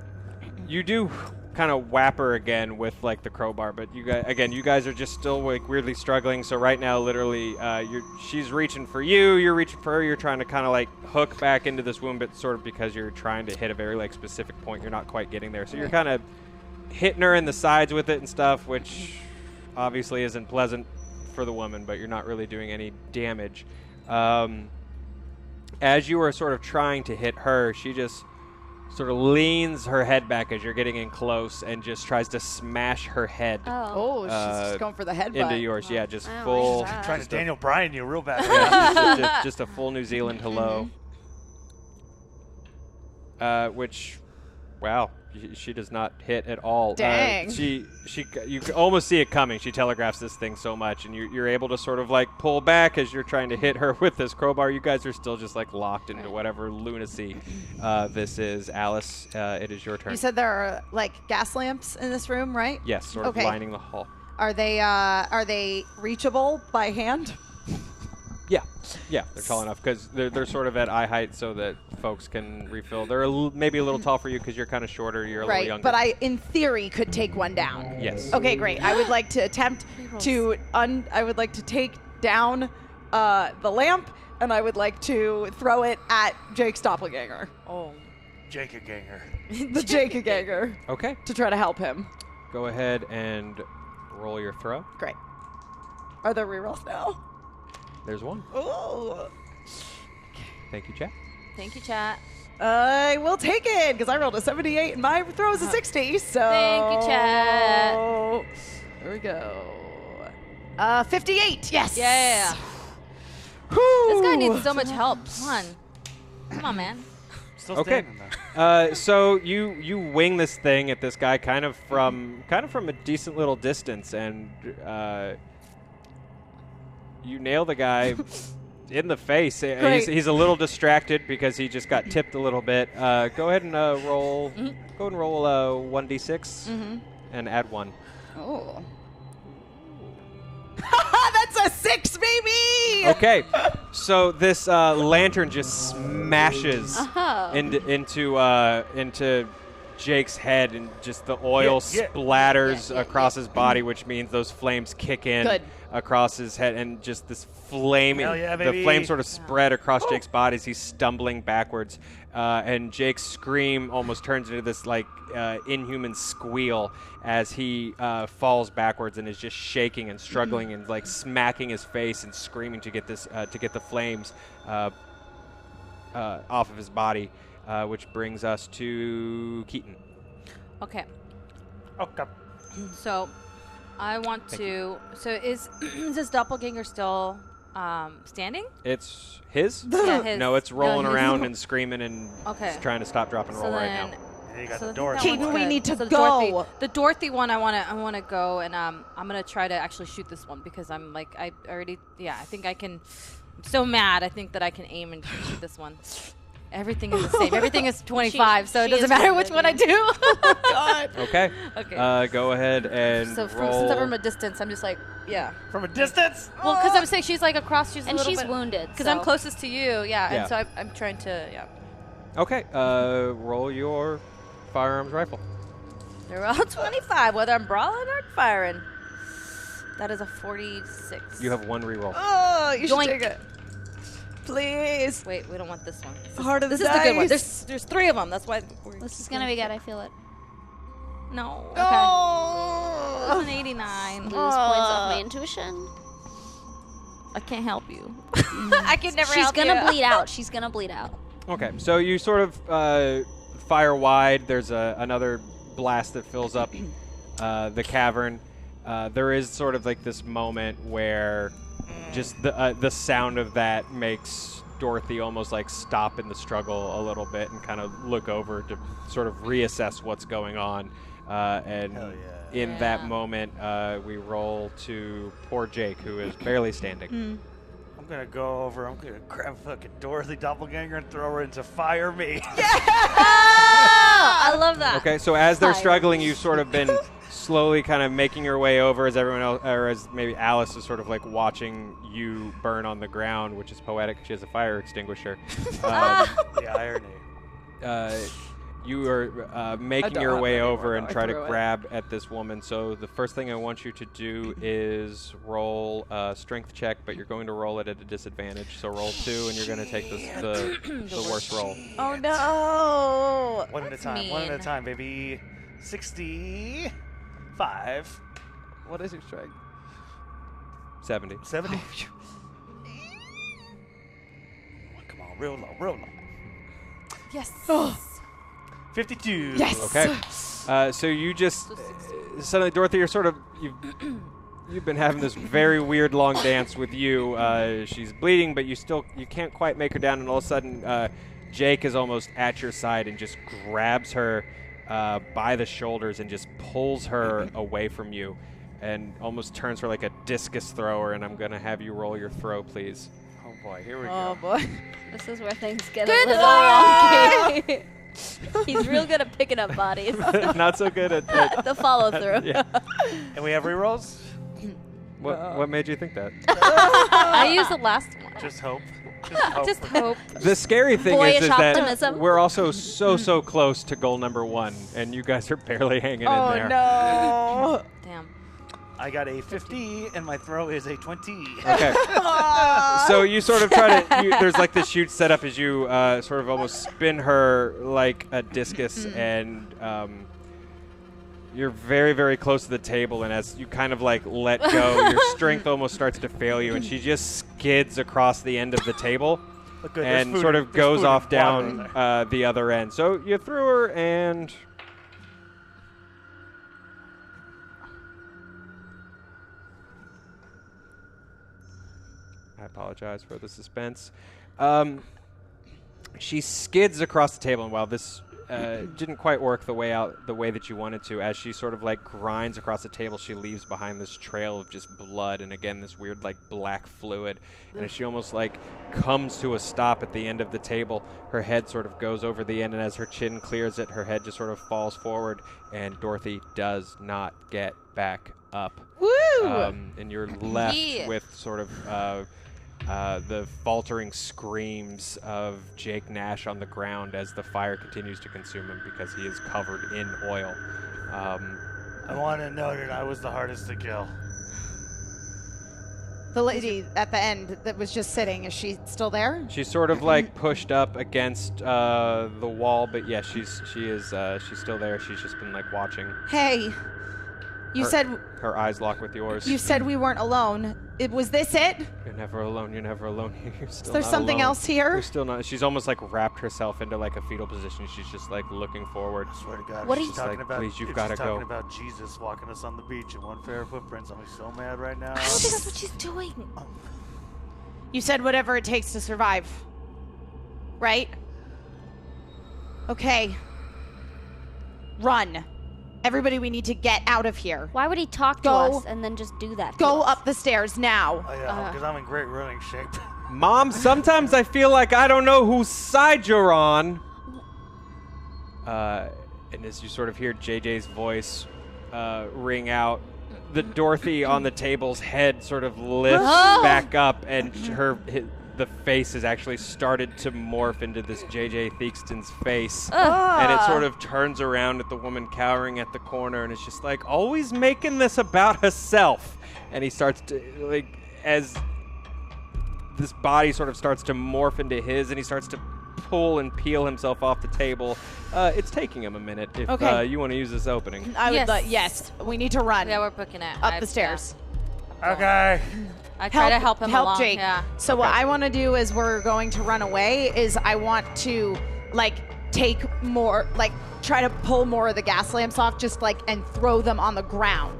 A: you do kind of whap her again with like the crowbar, but you guys are just still like weirdly struggling. So right now, literally, she's reaching for you, you're reaching for her, you're trying to kind of like hook back into this wound, but sort of because you're trying to hit a very like specific point, you're not quite getting there. So you're kind of hitting her in the sides with it and stuff, which obviously isn't pleasant for the woman, but you're not really doing any damage. As you are sort of trying to hit her, she just sort of leans her head back as you're getting in close and just tries to smash her head
C: Oh, she's just going for the headbutt.
A: into yours. Yeah, just
D: Oh,
A: full.
D: my God.
B: trying to Daniel Bryan you real bad.
A: Yeah, just a full New Zealand hello. Which, wow, she does not hit at all.
C: Dang.
A: You can almost see it coming. She telegraphs this thing so much, and you're able to sort of like pull back as you're trying to hit her with this crowbar. You guys are still just like locked into whatever lunacy this is. Alice, it is your turn.
C: You said there are like gas lamps in this room, right?
A: Yes, sort of
C: Okay.
A: lining the hall.
C: Are they reachable by hand?
A: Yeah, they're tall enough because they're sort of at eye height so that folks can refill. They're maybe a little tall for you because you're kind of shorter. You're a little
C: Right,
A: younger.
C: but I, in theory, could take one down.
A: Yes.
C: Okay, great. I would like to attempt to I would like to take down the lamp, and I would like to throw it at Jake's doppelganger,
E: Oh.
B: Jacob Ganger.
C: the Jacob ganger,
A: Okay.
C: to try to help him.
A: Go ahead and roll your throw.
C: Great. Are there rerolls now?
A: There's one.
C: Oh.
A: Thank you, chat.
E: Thank you, chat.
C: I will take it because I rolled a 78 and my throw is a 60. So
E: Thank you, chat.
C: There we go. 58. Yes.
E: Yeah.
C: Whew.
E: This guy needs so much help. Come on, man.
B: Still
A: Okay.
B: standing though.
A: So you wing this thing at this guy kind of from a decent little distance, and you nail the guy in the face. He's a little distracted because he just got tipped a little bit. Go ahead and roll. Go ahead and roll 1d6 and add 1.
C: Oh. That's a 6, baby.
A: Okay, so this lantern just smashes
D: Oh.
A: into Jake's head, and just the oil splatters across his body, which means those flames kick in
C: Good.
A: across his head, and just this flame,
B: Hell yeah,
A: the
B: baby.
A: flame sort of spread across Jake's body as he's stumbling backwards, and Jake's scream almost turns into this like inhuman squeal as he falls backwards and is just shaking and struggling and like smacking his face and screaming to get the flames off of his body. Which brings us to Keaton.
E: Okay.
B: Okay.
E: So, I want to. So, is this doppelganger still standing?
A: It's his?
E: Yeah, his.
A: No, it's rolling
E: his.
A: around and screaming and
E: Okay.
A: trying to stop, drop, and roll
E: So
A: right
E: then,
A: now.
B: And you got
E: so
B: the
E: I think
B: door.
E: that
C: Keaton,
E: one's
C: we
E: good.
C: need to
E: So
C: go.
E: The Dorothy one, I want to go, and I'm gonna try to actually shoot this one because I'm like I think I can. I'm so mad. I think that I can aim and shoot this one. Everything is the same. Everything is 25, so it
D: she
E: doesn't
D: is
E: matter
D: wounded,
E: which one I
C: God.
A: Okay.
E: Okay.
A: Go ahead and
E: So
A: roll.
E: since I'm from a distance, I'm just like, yeah.
B: From a distance?
E: Well, because I'm saying she's like across, she's a
D: And
E: little
D: she's
E: bit,
D: wounded.
E: because
D: so.
E: I'm closest to you, yeah.
A: Yeah.
E: And so I'm trying to, yeah.
A: Okay. Roll your firearms rifle.
E: They're all 25, whether I'm brawling or firing. That is a 46.
A: You have 1 reroll.
C: Oh, you should
E: Yoink.
C: take it. Please.
E: Wait, we don't want this one.
C: Heart of
E: This
C: the
E: is the good one.
C: dice.
E: There's 3 of them. That's why.
D: This is gonna be good. I feel it.
E: No. Okay.
C: Oh.
E: That's an 89.
D: Lose points off my intuition.
E: I can't help you. I can never
D: She's
E: help
D: gonna
E: you.
D: bleed out. She's gonna bleed out.
A: Okay, so you sort of fire wide. There's another blast that fills up the cavern. There is sort of like this moment where just the sound of that makes Dorothy almost like stop in the struggle a little bit and kind of look over to sort of reassess what's going on. And
B: Hell
A: in that
E: Yeah.
A: moment, we roll to poor Jake, who is barely standing.
B: I'm gonna go over. I'm gonna grab fucking Dorothy doppelganger and throw her into fire me.
D: I love that.
A: Okay, so as they're
D: Fire.
A: struggling, you've sort of been slowly kind of making your way over as everyone else, or as maybe Alice is sort of like watching you burn on the ground, which is poetic. She has a fire extinguisher.
B: The irony.
A: You are making
C: don't
A: your
C: have
A: way
C: any more,
A: over and
C: though. I
A: try to
C: threw it.
A: grab at this woman. So the first thing I want you to do is roll a strength check, but you're going to roll it at a disadvantage. So roll 2, and you're going to take the worst roll.
C: Oh no!
B: One at a time.
E: mean.
B: One at a time, baby. 65. What is your strength?
A: 70.
B: 70. Come on, real low, real low.
E: Yes.
B: 52.
C: Yes.
A: Okay. So you just suddenly, Dorothy, you're sort of you've been having this very weird long dance with you. She's bleeding, but you can't quite make her down, and all of a sudden, Jake is almost at your side and just grabs her by the shoulders and just pulls her away from you, and almost turns her like a discus thrower. And I'm gonna have you roll your throw, please.
B: Oh boy, here we
C: Oh
B: go.
C: boy.
D: This is where things get
E: Good
D: a little
E: luck!
D: wonky. He's real good at picking up bodies.
A: Not so good at
D: The follow through.
A: yeah.
B: And we have rerolls?
A: What made you think that?
E: I used the last one.
B: Just hope. Just hope.
E: Just hope.
A: The scary thing
D: Boyish
A: is that
D: optimism.
A: we're also so close to goal number 1, and you guys are barely hanging in
C: Oh
A: there.
C: no!
E: Damn.
B: I got a 50, and my throw is a 20.
A: Okay. So you sort of try to. There's like this huge setup as you sort of almost spin her like a discus, and you're very, very close to the table. And as you kind of like let go, your strength almost starts to fail you, and she just skids across the end of the table
B: Look good, there's
A: and
B: food
A: sort
B: and-
A: of
B: there's
A: goes
B: food
A: off
B: and water in
A: down
B: there.
A: the other end. So you threw her, and I apologize for the suspense. She skids across the table, and while this didn't quite work the way that you wanted to, as she sort of like grinds across the table, she leaves behind this trail of just blood, and again this weird like black fluid. And as she almost like comes to a stop at the end of the table, her head sort of goes over the end, and as her chin clears it, her head just sort of falls forward, and Dorothy does not get back up.
C: Woo!
A: And you're left
E: Yeah.
A: with sort of the faltering screams of Jake Nash on the ground as the fire continues to consume him because he is covered in oil.
B: I want to note that I was the hardest to kill.
C: The lady at the end that was just sitting, is she still there?
A: She's sort of like pushed up against the wall, but yeah, she's still there. She's just been like watching.
C: Hey, you
A: Her-
C: said
A: Her eyes lock with yours.
C: you said we weren't alone. Was this it?
A: You're never alone. You're never alone. You're still
C: Is there
A: not
C: something
A: alone.
C: else here?
A: You're still not. She's almost like wrapped herself into like a fetal position. She's just like looking forward.
B: I swear to God.
D: What
B: if
D: are
B: she's
D: you-
B: talking
A: Like,
B: about?
A: please, you've
B: if
A: gotta
B: she's talking
A: go.
B: about Jesus walking us on the beach in one pair of footprints. I'm so mad right now.
E: I don't think that's what she's doing.
C: You said whatever it takes to survive. Right? Okay. Run. Everybody, we need to get out of here.
D: Why would he talk to
C: Go.
D: us and then just do that? to
C: Go
D: us?
C: up the stairs now.
B: Oh, yeah, because I'm in great running shape.
A: Mom, sometimes I feel like I don't know whose side you're on. And as you sort of hear JJ's voice ring out, the Dorothy on the table's head sort of lifts back up, and the face has actually started to morph into this JJ Theakston's face. And it sort of turns around at the woman cowering at the corner, and it's just like, always making this about herself. And he starts to, like, as this body sort of starts to morph into his, and he starts to pull and peel himself off the table. It's taking him a minute if
C: Okay.
A: you want to use this opening.
C: I would
E: Yes.
C: like, yes, we need to run
E: Yeah, we're booking it.
C: up the stairs.
B: Okay.
E: I try to help him
C: help
E: along.
C: Jake.
E: Yeah.
C: So what I want to do is we're going to run away is I want to like take more, like try to pull more of the gas lamps off, just like, and throw them on the ground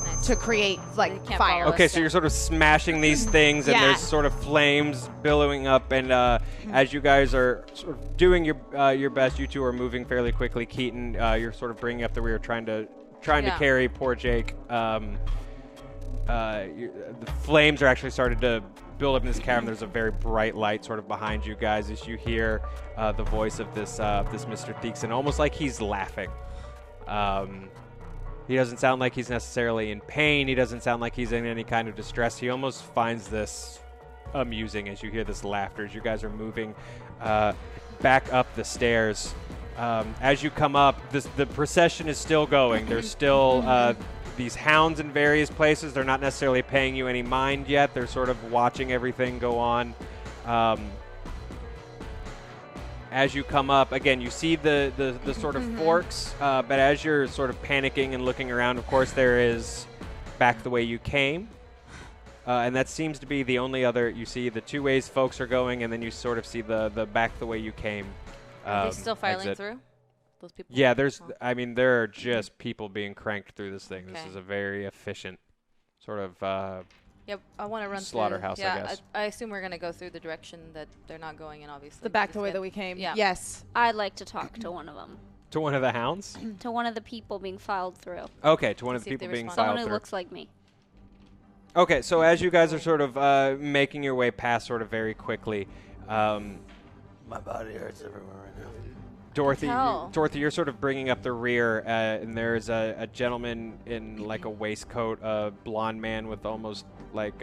E: Nice.
C: to create like
E: can't
C: fire.
E: follow
A: Okay,
E: us
A: so you're sort of smashing these things, and
C: Yeah.
A: there's sort of flames billowing up. And as you guys are sort of doing your best, you two are moving fairly quickly. Keaton, you're sort of bringing up the rear, trying to
E: Yeah.
A: carry poor Jake. the flames are actually starting to build up in this cavern. There's a very bright light sort of behind you guys as you hear the voice of this Mr. Theekson, almost like he's laughing. He doesn't sound like he's necessarily in pain. He doesn't sound like he's in any kind of distress. He almost finds this amusing as you hear this laughter as you guys are moving back up the stairs. As you come up, the procession is still going. There's still these hounds in various places. They're not necessarily paying you any mind yet. They're sort of watching everything go on. As you come up, again, you see the sort of forks, but as you're sort of panicking and looking around, of course, there is back the way you came. And that seems to be the only other, you see the two ways folks are going, and then you sort of see the back the way you came.
E: Are they still filing
A: exit.
E: through? Those people?
A: Yeah, I mean, there are just people being cranked through this thing. This
E: Okay.
A: is a very efficient sort of
E: Yep, I want to run
A: slaughterhouse,
E: through.
A: I
E: Yeah,
A: guess.
E: I assume we're going to go through the direction that they're not going in, obviously.
C: The back the
E: because
C: way
E: we
C: that we came.
E: Yeah.
C: Yes.
D: I'd like to talk to one of them.
A: to one of the hounds.
D: To one of the people being filed through.
A: Okay, to one of the
E: See if
A: people
E: they
A: being
E: respond.
D: Someone
A: filed
D: who
A: through.
D: looks like me.
A: Okay, so as you guys are sort of making your way past sort of very quickly,
B: My body hurts everywhere right now.
A: Dorothy,
E: hell?
A: you're sort of bringing up the rear, and there's a gentleman in like a waistcoat, a blonde man with almost like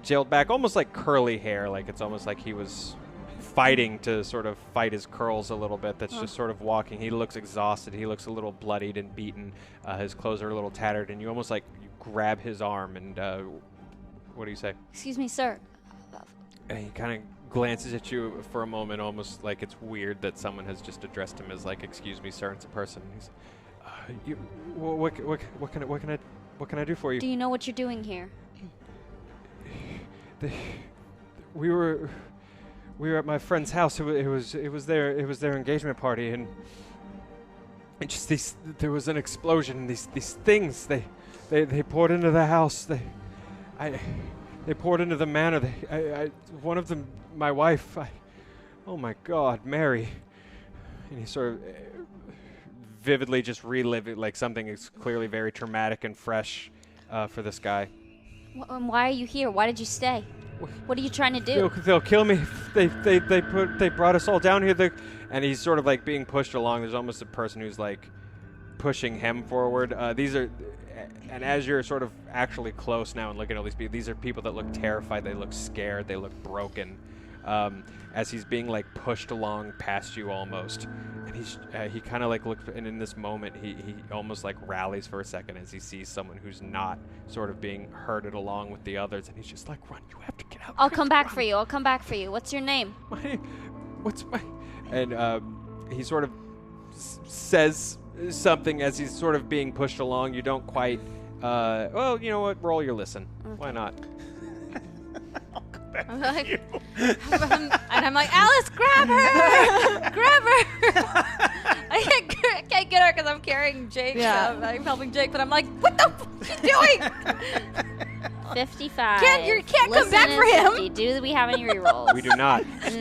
A: gelled back, almost like curly hair, like it's almost like he was fighting to sort of fight his curls a little bit. That's just sort of walking. He looks exhausted. He looks a little bloodied and beaten. His clothes are a little tattered, and you almost like you grab his arm and what do you say?
D: Excuse me, sir.
A: And he kind of glances at you for a moment, almost like it's weird that someone has just addressed him as like, "Excuse me, sir." It's a person. He's, what can I do for you?
D: Do you know what you're doing here?
A: We were at my friend's house. It was their engagement party, and just there was an explosion. And these things they poured into the house. They poured into the manor. One of them, my wife. Oh my God, Mary. And he sort of vividly just relived it like something is clearly very traumatic and fresh for this guy.
D: Why are you here? Why did you stay? What are you trying to do?
A: They'll kill me. They brought us all down here. And he's sort of like being pushed along. There's almost a person who's like pushing him forward. And as you're sort of actually close now and looking at all these people, these are people that look terrified. They look scared. They look broken. As he's being like pushed along past you almost, and he kind of like looks, and in this moment he almost like rallies for a second as he sees someone who's not sort of being herded along with the others, and he's just like, "Run! You have to get out!
D: I'll come back for you. I'll come back for you. What's your name?
A: What's my?" And he sort of says something as he's sort of being pushed along. You don't quite. Well, you know what? Roll your listen. Okay. Why not?
E: I'm like, and I'm like, Alice, grab her! Grab her! I can't get her because I'm carrying Jake.
C: Yeah.
E: So I'm helping Jake, but I'm like, what the f are you doing?
D: 55.
E: You can't come back
D: Listen
E: for
D: is
E: him.
D: 50. Do we have any rerolls?
A: We do not.
E: The
A: We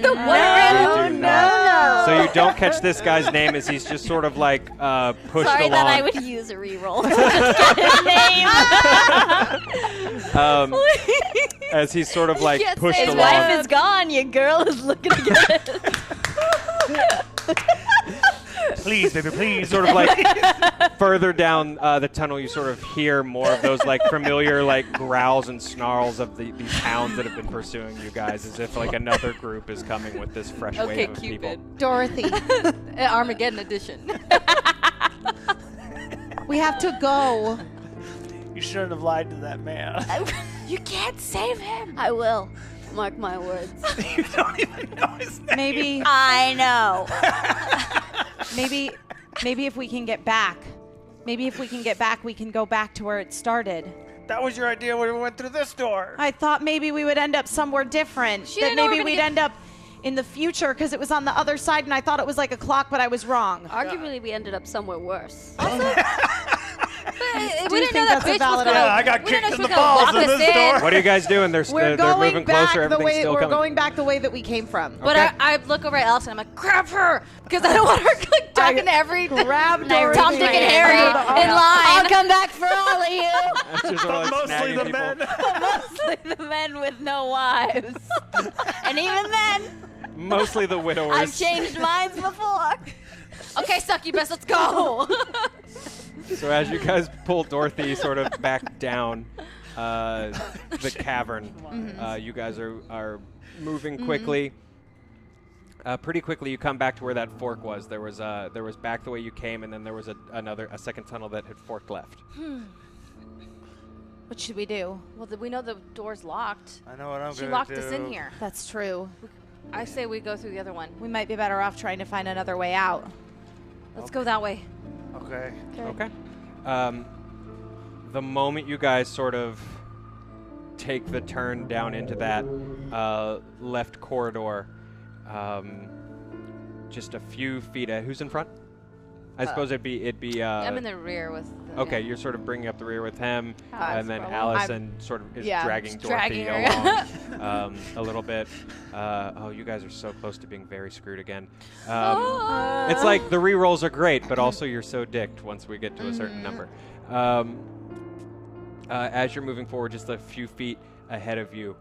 A: do not. So you don't catch this guy's name as he's just sort of like pushed
D: Sorry
A: along.
D: that I would use a reroll to just get his name.
A: As he's sort of like
E: can't
A: pushed
E: say
D: His
A: along.
D: wife is gone. Your girl is looking again.
B: Please, baby, please.
A: Sort of like further down the tunnel, you sort of hear more of those like familiar like growls and snarls of these hounds that have been pursuing you guys, as if like another group is coming with this fresh
E: Okay,
A: wave of
E: Cupid.
A: people.
C: Dorothy,
E: Armageddon edition.
C: we have to go.
B: You shouldn't have lied to that man.
E: You can't save him.
D: I will. Mark my words.
B: You don't even know his name.
C: Maybe,
D: I know.
C: maybe if we can get back. Maybe if we can get back, we can go back to where it started.
B: That was your idea when we went through this door.
C: I thought maybe we would end up somewhere different.
E: She
C: that
E: didn't know
C: maybe
E: we're
C: we'd
E: gonna
C: end up in the future because it was on the other side and I thought it was like a clock, but I was wrong.
D: Arguably, we ended up somewhere worse.
E: Also, We didn't know that
C: that's a
E: bitch was
C: valid
E: gonna.
B: Yeah, I got
E: we didn't know
B: kicked
E: she
B: in
E: was
B: the
E: gonna
B: balls
E: lock
B: in
E: us
B: this
E: in.
B: door.
A: What are you guys doing?
C: We're
A: they're
C: going
A: moving
C: back
A: closer.
C: the
A: Everything's
C: way
A: still
C: we're
A: coming.
C: going back the way that we came from.
E: But
A: Okay.
E: I look over at Alice and I'm like, grab her, because I don't want her like talking to every
C: Grab
E: Tom,
C: Dorothy
E: Dick, and
C: and
E: Harry
C: under the
E: in
C: arm.
E: line.
C: I'll come back for all of you.
A: That's just sort of like
B: Mostly
A: snagging
B: the
A: people.
B: men.
D: Mostly the men with no wives. And even then,
A: Mostly the widowers.
D: I've changed minds before.
E: Okay, succubus, let's go.
A: So as you guys pull Dorothy sort of back down the cavern, you guys are moving quickly. Pretty quickly, you come back to where that fork was. There was back the way you came, and then there was a second tunnel that had forked left.
C: What should we do?
E: Well, we know the door's locked.
B: I know what I'm
E: She
B: gonna
E: locked
B: do.
E: us in here.
C: That's true.
E: I say we go through the other one.
C: We might be better off trying to find another way out.
E: Let's go that way.
B: Okay.
A: Okay. The moment you guys sort of take the turn down into that left corridor, just a few feet. Who's in front? I suppose it'd be.
E: I'm in the rear with.
A: Okay, you're sort of bringing up the rear with him, and then
E: probably.
A: Allison sort of is dragging
E: just
A: Dorothy
E: dragging her.
A: along a little bit. Oh, you guys are so close to being very screwed again. It's like the re-rolls are great, but also you're so dicked once we get to a certain number. As you're moving forward, just a few feet ahead of you,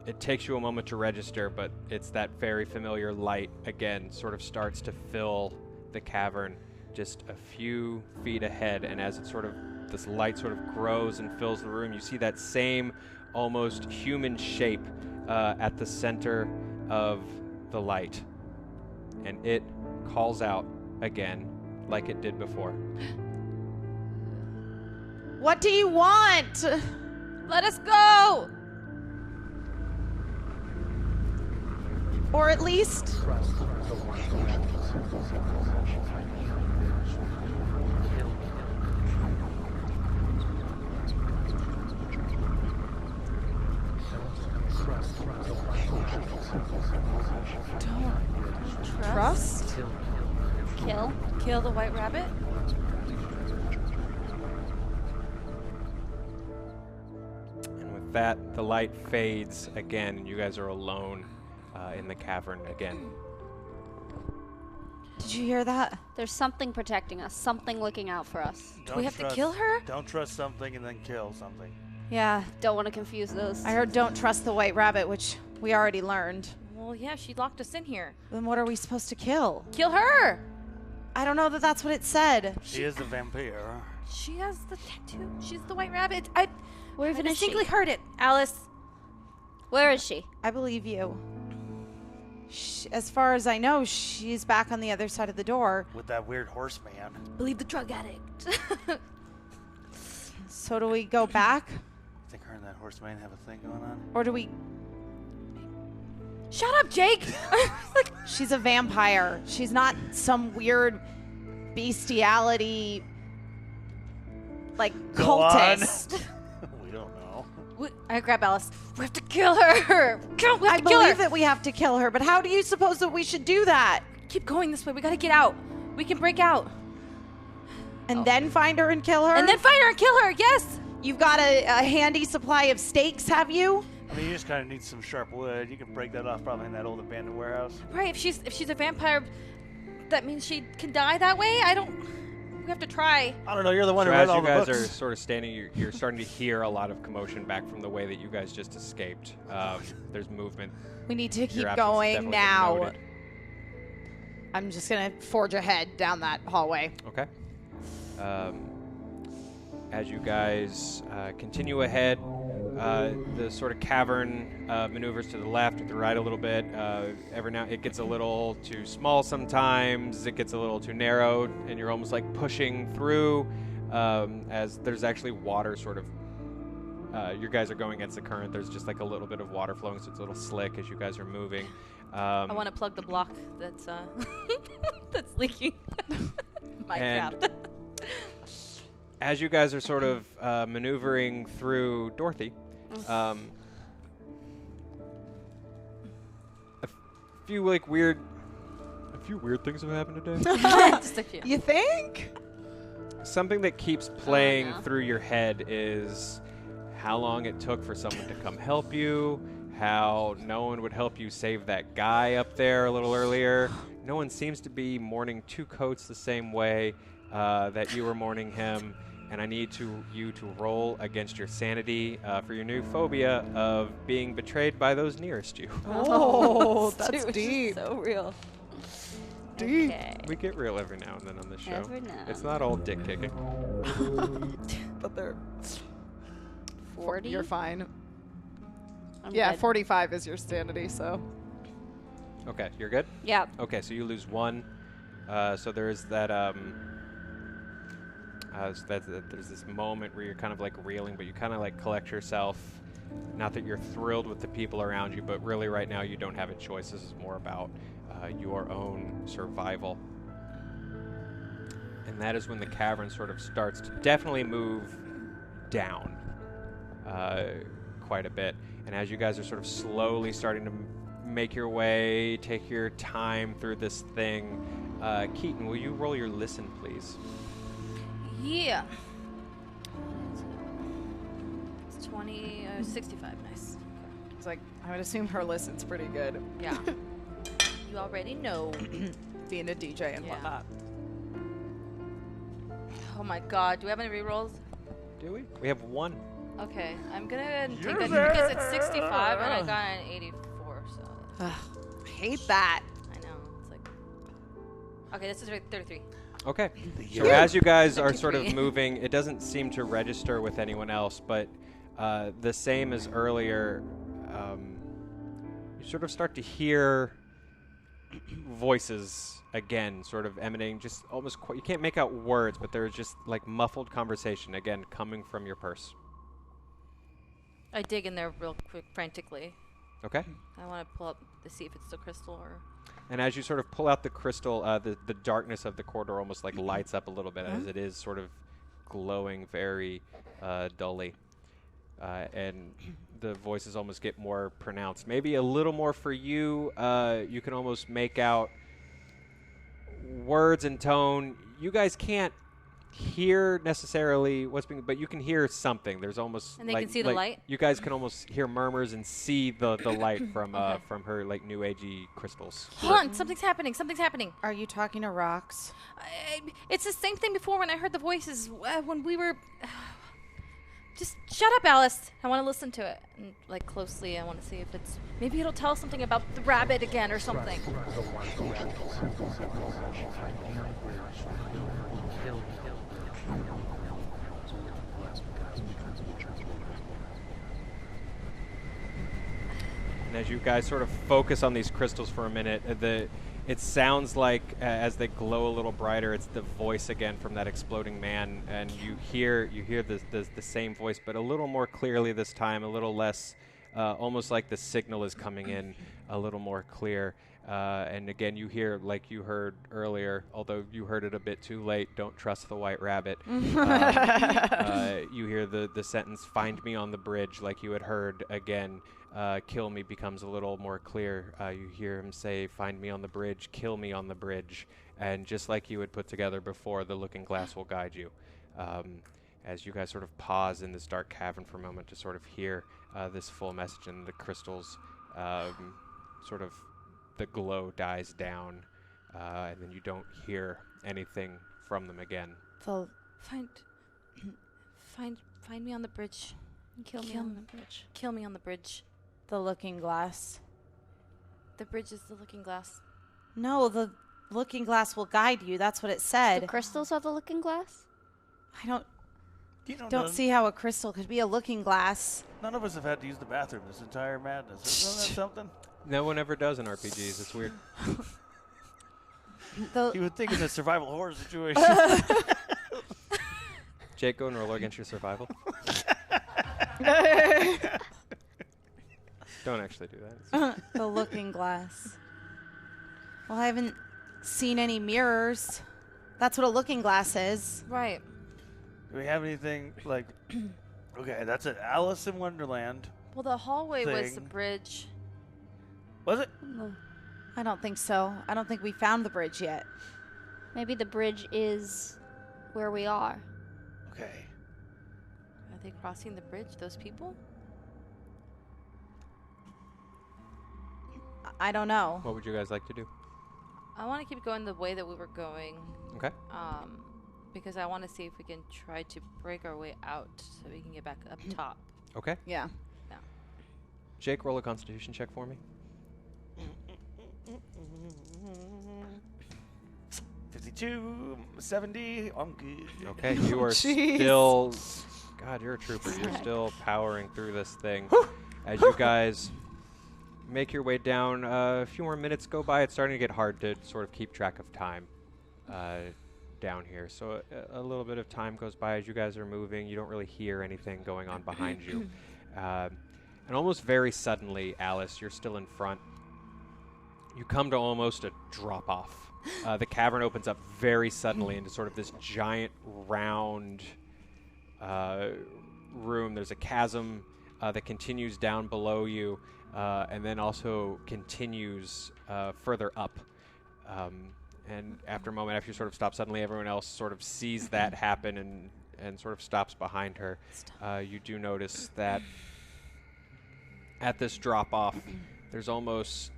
A: it takes you a moment to register, but it's that very familiar light again sort of starts to fill the cavern just a few feet ahead, and as it sort of this light sort of grows and fills the room, you see that same almost human shape at the center of the light, and it calls out again like it did before.
C: What do you want?
E: Let us go.
C: Or at least trust?
E: Kill the white rabbit.
A: And with that, the light fades again, and you guys are alone in the cavern again.
C: Did you hear that?
D: There's something protecting us, something looking out for us.
E: Do we have to kill her?
B: Don't trust something and then kill something.
C: Yeah.
D: Don't want to confuse those.
C: I heard don't trust the white rabbit, which we already learned.
E: Well, yeah, she locked us in here.
C: Then what are we supposed to kill?
E: Kill her.
C: I don't know that that's what it said.
B: She is a vampire.
E: She has the tattoo. She's the white rabbit.
D: Where even is she?
E: distinctly heard it. Alice.
D: Where is she?
C: I believe you. As far as I know, she's back on the other side of the door.
B: With that weird horseman.
E: Believe the drug addict.
C: So do we go back?
B: I think her and that horseman have a thing going on.
C: Or do we...
E: Shut up, Jake.
C: She's a vampire. She's not some weird bestiality, like,
B: Go on.
C: cultist.
B: We don't know.
E: I grab Alice. We have to kill her. We have
C: I
E: to kill
C: believe
E: her.
C: that we have to kill her, but how do you suppose that we should do that?
E: Keep going this way. We gotta get out. We can break out.
C: And then find her and kill her?
E: And then find her and kill her. Yes.
C: You've got a handy supply of stakes, have you?
B: I mean, you just kind of need some sharp wood. You can break that off probably in that old abandoned warehouse.
E: Right. If she's a vampire, that means she can die that way. We have to try.
B: I don't know. You're the one
A: So
B: who read
A: as
B: all
A: you
B: the
A: guys
B: books.
A: are sort of standing, you're starting to hear a lot of commotion back from the way that you guys just escaped. There's movement.
C: We need to
A: Your
C: keep
A: absence
C: going
A: definitely
C: now.
A: noted.
C: I'm just going to forge ahead down that hallway.
A: Okay. As you guys continue ahead, the sort of cavern maneuvers to the left or the right a little bit. Every now it gets a little too small sometimes. It gets a little too narrow, and you're almost like pushing through as there's actually water sort of. You guys are going against the current. There's just like a little bit of water flowing, so it's a little slick as you guys are moving.
E: I want to plug the block that's that's leaking. Minecraft.
A: As you guys are sort of maneuvering through Dorothy, a few few weird things have happened today.
E: Just a few.
C: You think?
A: Something that keeps playing
D: no.
A: through your head is how long it took for someone to come help you, how no one would help you save that guy up there a little earlier. No one seems to be mourning two coats the same way that you were mourning him. And I need you to roll against your sanity for your new phobia of being betrayed by those nearest you.
C: Oh, that's
E: Dude,
C: deep.
E: So real.
C: Deep.
D: Okay.
A: We get real every now and then on this show.
D: Every now
A: It's
D: and
A: not all dick kicking.
C: But they're
D: 40?
C: You're fine.
D: I'm
C: Yeah,
D: good.
C: 45 is your sanity, so.
A: Okay, you're good?
D: Yeah.
A: Okay, so you lose 1. So there's that there's this moment where you're kind of like reeling, but you kind of like collect yourself. Not that you're thrilled with the people around you, but really right now you don't have a choice. This is more about your own survival. And that is when the cavern sort of starts to definitely move down quite a bit. And as you guys are sort of slowly starting to make your way, take your time through this thing, Keaton, will you roll your listen, please?
E: Yeah. It's 65. Nice.
C: It's like, I would assume her listen's pretty good.
E: Yeah. You already know.
C: Being a DJ and
E: Yeah.
C: whatnot.
E: Oh my god. Do we have any rerolls?
A: Do we? We have 1.
E: Okay. I'm gonna take that because it's 65 and I got an 84. So
C: Ugh, I hate that.
E: I know. It's like. Okay, this is 33.
A: Okay. So as you guys are sort of
E: 53.
A: moving, it doesn't seem to register with anyone else, but the same as earlier, you sort of start to hear voices again, sort of emanating, just almost, you can't make out words, but there's just like muffled conversation, again, coming from your purse.
E: I dig in there real quick, frantically.
A: Okay?
E: I want to pull up to see if it's the crystal or.
A: And as you sort of pull out the crystal, the darkness of the corridor almost like lights up a little bit as it is sort of glowing very dully. And the voices almost get more pronounced. Maybe a little more for you. You can almost make out words and tone. You guys can't hear necessarily what's being, but you can hear something. There's almost
E: And they
A: like,
E: can see the light?
A: You guys can almost hear murmurs and see the light from her like new agey crystals.
E: Hold on, something's happening. Something's happening.
C: Are you talking to rocks?
E: It's the same thing before when I heard the voices when we were. Just shut up, Alice. I want to listen to it and like closely. I want to see if it's maybe it'll tell us something about the rabbit again or something.
A: And as you guys sort of focus on these crystals for a minute, it sounds like as they glow a little brighter, it's the voice again from that exploding man, and you hear the same voice, but a little more clearly this time, a little less, almost like the signal is coming in a little more clear. And again, you hear, like you heard earlier, although you heard it a bit too late, don't trust the white rabbit. You hear the sentence, "Find me on the bridge," like you had heard again. "Kill me" becomes a little more clear. You hear him say, "Find me on the bridge, kill me on the bridge." And just like you had put together before, the looking glass will guide you. As you guys sort of pause in this dark cavern for a moment to sort of hear this full message, and the crystals sort of, the glow dies down, and then you don't hear anything from them again.
C: The
E: Find me on the bridge. Kill me on the bridge. Kill me on the bridge.
C: looking glass.
E: The bridge is the looking glass.
C: No, the looking glass will guide you. That's what it said.
D: The crystals are the looking glass?
C: I don't
B: You know,
C: don't see how a crystal could be a looking glass.
B: None of us have had to use the bathroom this entire madness. Isn't that something?
A: No one ever does in RPGs. It's weird.
B: You would think it's a survival horror situation.
A: Jake, go and roll against your survival. Don't actually do that.
C: The looking glass. Well, I haven't seen any mirrors. That's what a looking glass is.
E: Right.
B: Do we have anything like? Okay, that's an Alice in Wonderland.
E: Well, the hallway was the
B: Thing.
E: bridge.
B: Was it?
C: I don't think so. I don't think we found the bridge yet.
D: Maybe the bridge is where we are.
B: Okay.
E: Are they crossing the bridge, those people?
C: I don't know.
A: What would you guys like to do?
E: I want to keep going the way that we were going.
A: Okay.
E: Because I want to see if we can try to break our way out so we can get back up top.
A: Okay.
C: Yeah.
A: Jake, roll a Constitution check for me.
B: 52, 70, I'm good.
A: Okay, you are
C: Jeez.
A: still... God, you're a trooper. You're still powering through this thing. As you guys make your way down, a few more minutes go by. It's starting to get hard to sort of keep track of time down here. So a little bit of time goes by as you guys are moving. You don't really hear anything going on behind you. And almost very suddenly, Alice, you're still in front. You come to almost a drop-off. The cavern opens up very suddenly into sort of this giant round room. There's a chasm that continues down below you and then also continues further up. And after a moment, after you sort of stop, suddenly everyone else sort of sees that happen and sort of stops behind her. You do notice that at this drop-off, there's almost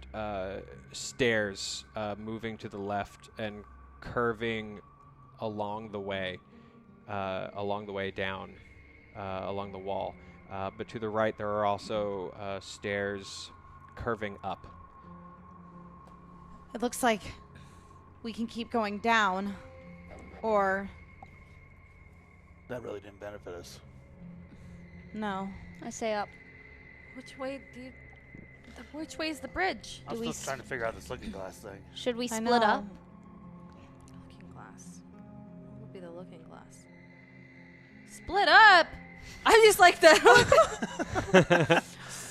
A: stairs moving to the left and curving along the way down along the wall. But to the right, there are also stairs curving up.
C: It looks like we can keep going down, or
B: That really didn't benefit us.
C: no.
D: I say up.
E: Which way do you... Which way is the bridge?
B: I'm
D: Do we
B: still trying to figure out this looking glass thing.
D: Should we
C: I
D: split
C: know.
D: up?
E: Looking glass. What would be the looking glass? Split up! I just like that.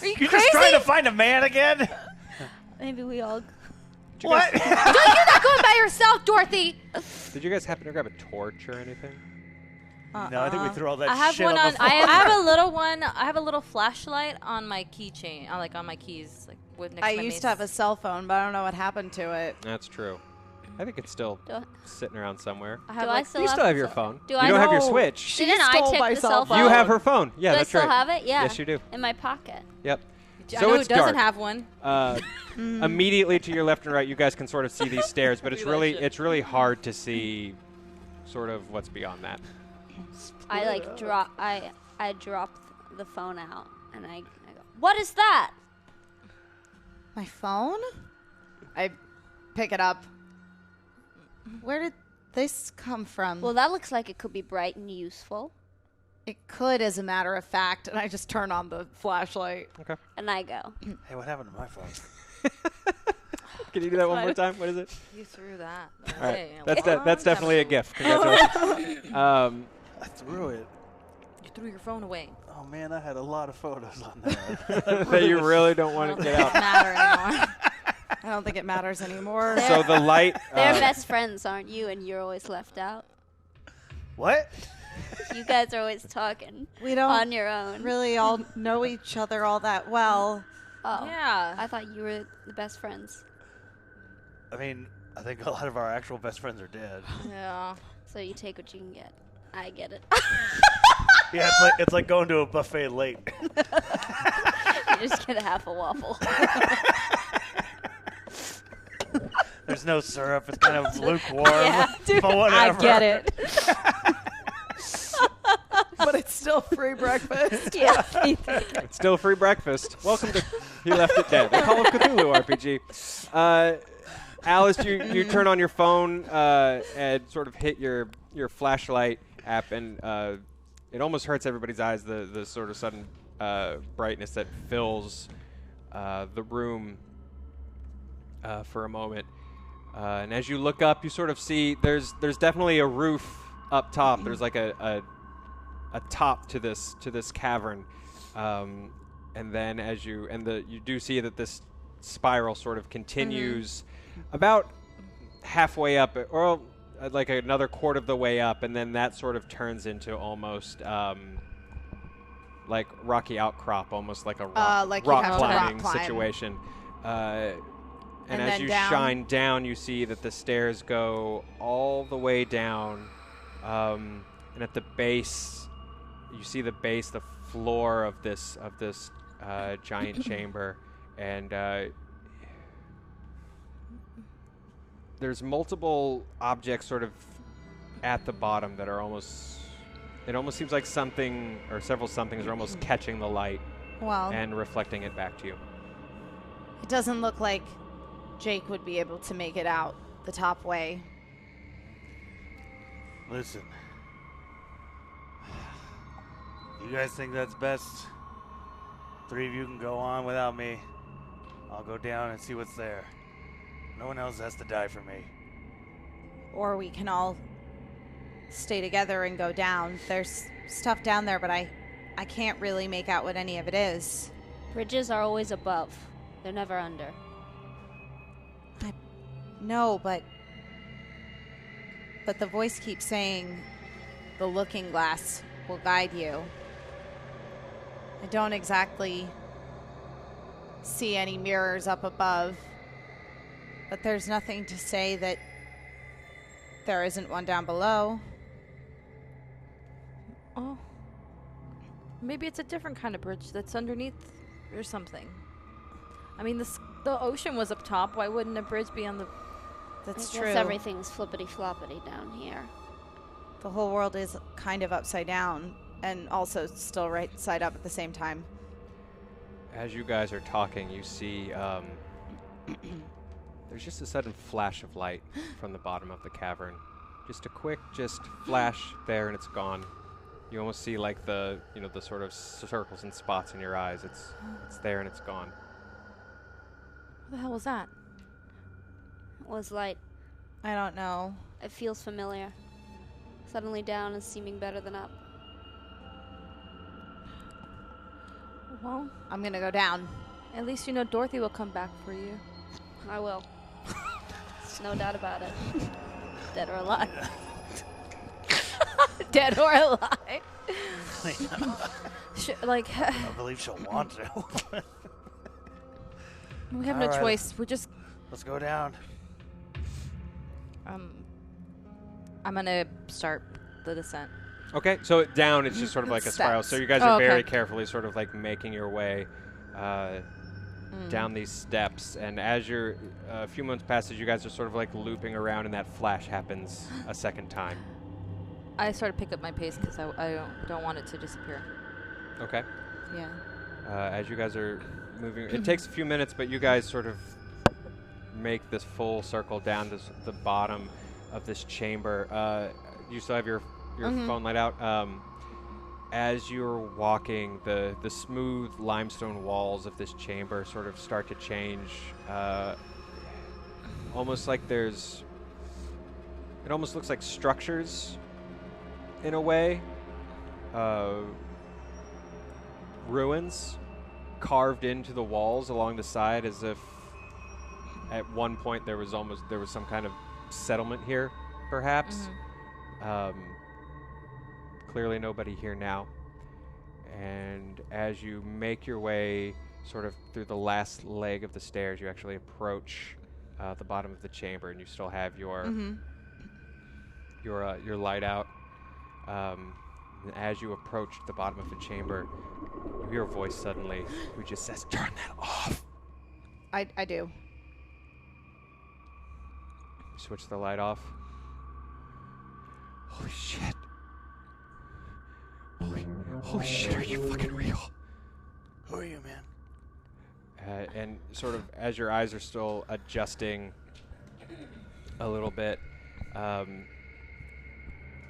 E: Are you
B: You're
E: crazy?
B: just trying to find a man again?
D: Maybe we all...
B: What?
E: You're not going by yourself, Dorothy!
A: Did you guys happen to grab a torch or anything?
B: No, I think we threw all that
E: I have
B: shit
E: one
B: on
E: on.
B: the
E: I
B: floor.
E: have a little one. I have a little flashlight on my keychain, on my keys, like with next
C: I
E: to my
C: used to have a cell phone, but I don't know what happened to it.
A: That's true. I think it's still
D: Do I-
A: sitting around somewhere.
E: I
D: Do
E: have
D: I
E: like,
D: still
A: You
D: have
A: still have
D: the
A: your
D: cell-
A: phone.
D: Do
A: You
D: I
A: don't have your
C: know.
A: Switch.
D: Didn't I
C: stole
D: take
C: my
D: the
C: cell
D: cell
C: phone.
D: phone?
A: You have her phone. Yeah,
D: Do
A: that's
D: I still
A: right.
D: have it? Yeah.
A: Yes, you do.
D: In my pocket.
A: Yep.
E: I
A: So
E: know
A: it's
E: who doesn't
A: dark.
E: have one.
A: Immediately to your left and right, you guys can sort of see these stairs, but it's
E: Realize it.
A: really hard to see sort of what's beyond that.
D: I like drop. I dropped the phone out, and I go, "What is that?"
C: My phone? I pick it up. Where did this come from?
D: Well, that looks like it could be bright and useful.
C: It could, as a matter of fact, and I just turn on the flashlight.
A: Okay.
D: And I go,
B: Hey, what happened to my phone?
A: Can you do that one more time? What is it?
E: You threw that.
A: All right.
E: Okay,
A: That's definitely a gift. Congratulations.
B: I threw it.
E: You threw your phone away.
B: Oh man, I had a lot of photos on there.
A: That you really don't want to get out.
E: Matter anymore.
C: I don't think it matters anymore.
A: So the light.
D: "They're best friends, aren't you? And you're always left out.
B: What?
D: You guys are always talking
C: We don't
D: on your own."
C: really all know each other all that well.
D: Oh,
E: Yeah.
D: I thought you were the best friends.
B: I mean, I think a lot of our actual best friends are dead.
E: Yeah.
D: So you take what you can get. I get it.
B: Yeah, it's like going to a buffet late.
D: You just get a half a waffle.
B: There's no syrup. It's kind of lukewarm.
D: Yeah.
B: But whatever.
C: I get it. But it's still free breakfast.
D: Yeah.
A: It's still free breakfast. Welcome to He Left It Dead, the Call of Cthulhu RPG. Alice, you turn on your phone and sort of hit your flashlight app, and it almost hurts everybody's eyes, the sort of sudden brightness that fills the room for a moment. And as you look up, you sort of see there's definitely a roof up top. There's like a top to this cavern, and then you do see that this spiral sort of continues about halfway up, or like another quarter of the way up, and then that sort of turns into almost like rocky outcrop, almost like a rock,
C: like you
A: rock
C: have to rock
A: climbing
C: climb.
A: situation. And
C: And
A: as
C: then
A: you
C: down?
A: shine down, you see that the stairs go all the way down. And at the base, you see the floor of this giant chamber. And there's multiple objects sort of at the bottom that are almost... It almost seems like something, or several somethings, are almost catching the light
C: Well,
A: and reflecting it back to you.
C: it doesn't look like Jake would be able to make it out the top way.
B: Listen. You guys think that's best? 3 of you can go on without me. I'll go down and see what's there. No one else has to die for me.
C: Or we can all stay together and go down. There's stuff down there, but I can't really make out what any of it is.
D: Bridges are always above. They're never under.
C: No, but the voice keeps saying the looking glass will guide you. I don't exactly see any mirrors up above, but there's nothing to say that there isn't one down below.
E: Oh. Maybe it's a different kind of bridge that's underneath or something. I mean, the ocean was up top. Why wouldn't a bridge be on the...
C: That's
D: I
C: true.
D: guess everything's flippity-floppity down here.
C: The whole world is kind of upside down and also still right side up at the same time.
A: As you guys are talking, you see there's just a sudden flash of light from the bottom of the cavern. Just a quick flash there, and it's gone. You almost see like the sort of circles and spots in your eyes. It's there and it's gone.
E: What the hell was that?
D: It was light.
C: I don't know.
D: It feels familiar. Suddenly down and seeming better than up.
E: Well,
C: I'm gonna go down.
E: at least you know Dorothy will come back for you.
D: I will. No doubt about it. Dead or alive.
E: Dead or alive.
B: I believe she'll want to.
E: We have no
B: All right.
E: choice. We're just...
B: Let's go down.
E: I'm gonna start the descent.
A: Okay, so down, it's just sort of like a spiral. So you guys
E: Oh,
A: are
E: okay.
A: very carefully sort of like making your way down these steps. And as you're a few months passes, you guys are sort of like looping around, and that flash happens a second time.
E: I sort of pick up my pace because I don't want it to disappear.
A: Okay.
C: Yeah.
A: As you guys are moving, it takes a few minutes, but you guys sort of make this full circle down to the bottom of this chamber. You still have your phone light out. As you're walking, the smooth limestone walls of this chamber sort of start to change, almost like it almost looks like structures in a way, ruins carved into the walls along the side, as if at one point there was some kind of settlement here, perhaps. Clearly nobody here now. And as you make your way sort of through the last leg of the stairs, you actually approach the bottom of the chamber, and you still have your light out. And as you approach the bottom of the chamber, you hear a voice suddenly who just says, "Turn that off."
C: I do.
A: You switch the light off. Holy shit. Holy shit, are you fucking real?
B: Who are you, man?
A: And sort of as your eyes are still adjusting a little bit,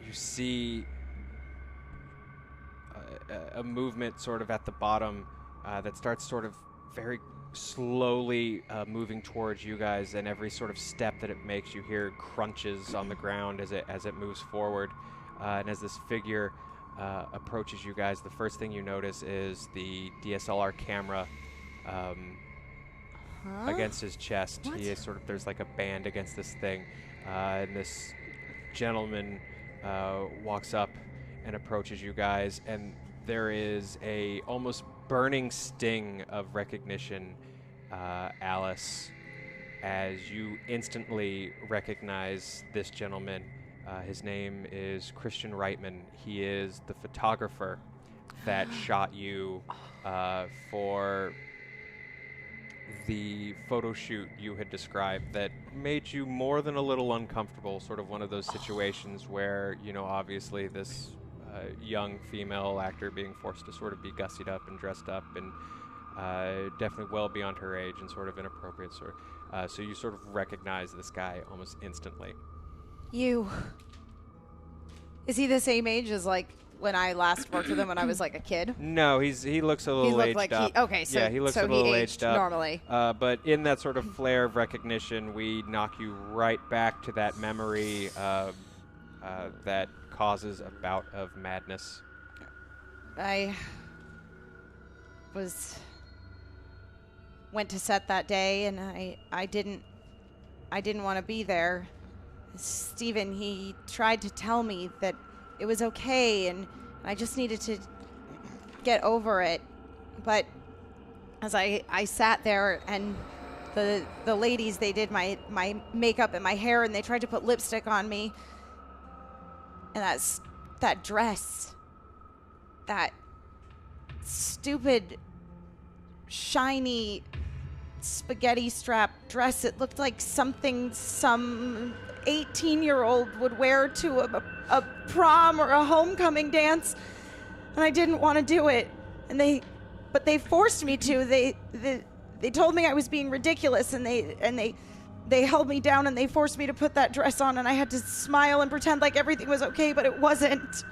A: you see a movement sort of at the bottom that starts sort of very slowly moving towards you guys, and every sort of step that it makes, you hear crunches on the ground as it moves forward. And as this figure approaches you guys, the first thing you notice is the DSLR camera against his chest.
E: What?
A: He is sort of, there's like a band against this thing, and this gentleman walks up and approaches you guys, and there is a almost burning sting of recognition. Alice, as you instantly recognize this gentleman. His name is Christian Reitman. He is the photographer that shot you for the photo shoot you had described that made you more than a little uncomfortable, sort of one of those situations where, obviously this young female actor being forced to sort of be gussied up and dressed up and definitely well beyond her age and sort of inappropriate. So you sort of recognize this guy almost instantly.
C: Is he the same age as when I last worked with him when I was a kid?
A: No, he looks a little aged up.
C: Okay,
A: he looks a little aged up
C: normally.
A: But in that sort of flare of recognition, we knock you right back to that memory that causes a bout of madness.
C: I went to set that day, and I didn't want to be there. Steven, he tried to tell me that it was okay, and I just needed to get over it. But as I sat there, and the ladies, they did my makeup and my hair, and they tried to put lipstick on me, and that dress, that stupid shiny spaghetti strap dress, it looked like something some 18-year-old would wear to a prom or a homecoming dance, and I didn't want to do it. But they forced me to. They told me I was being ridiculous, and they held me down, and they forced me to put that dress on, and I had to smile and pretend like everything was okay, but it wasn't.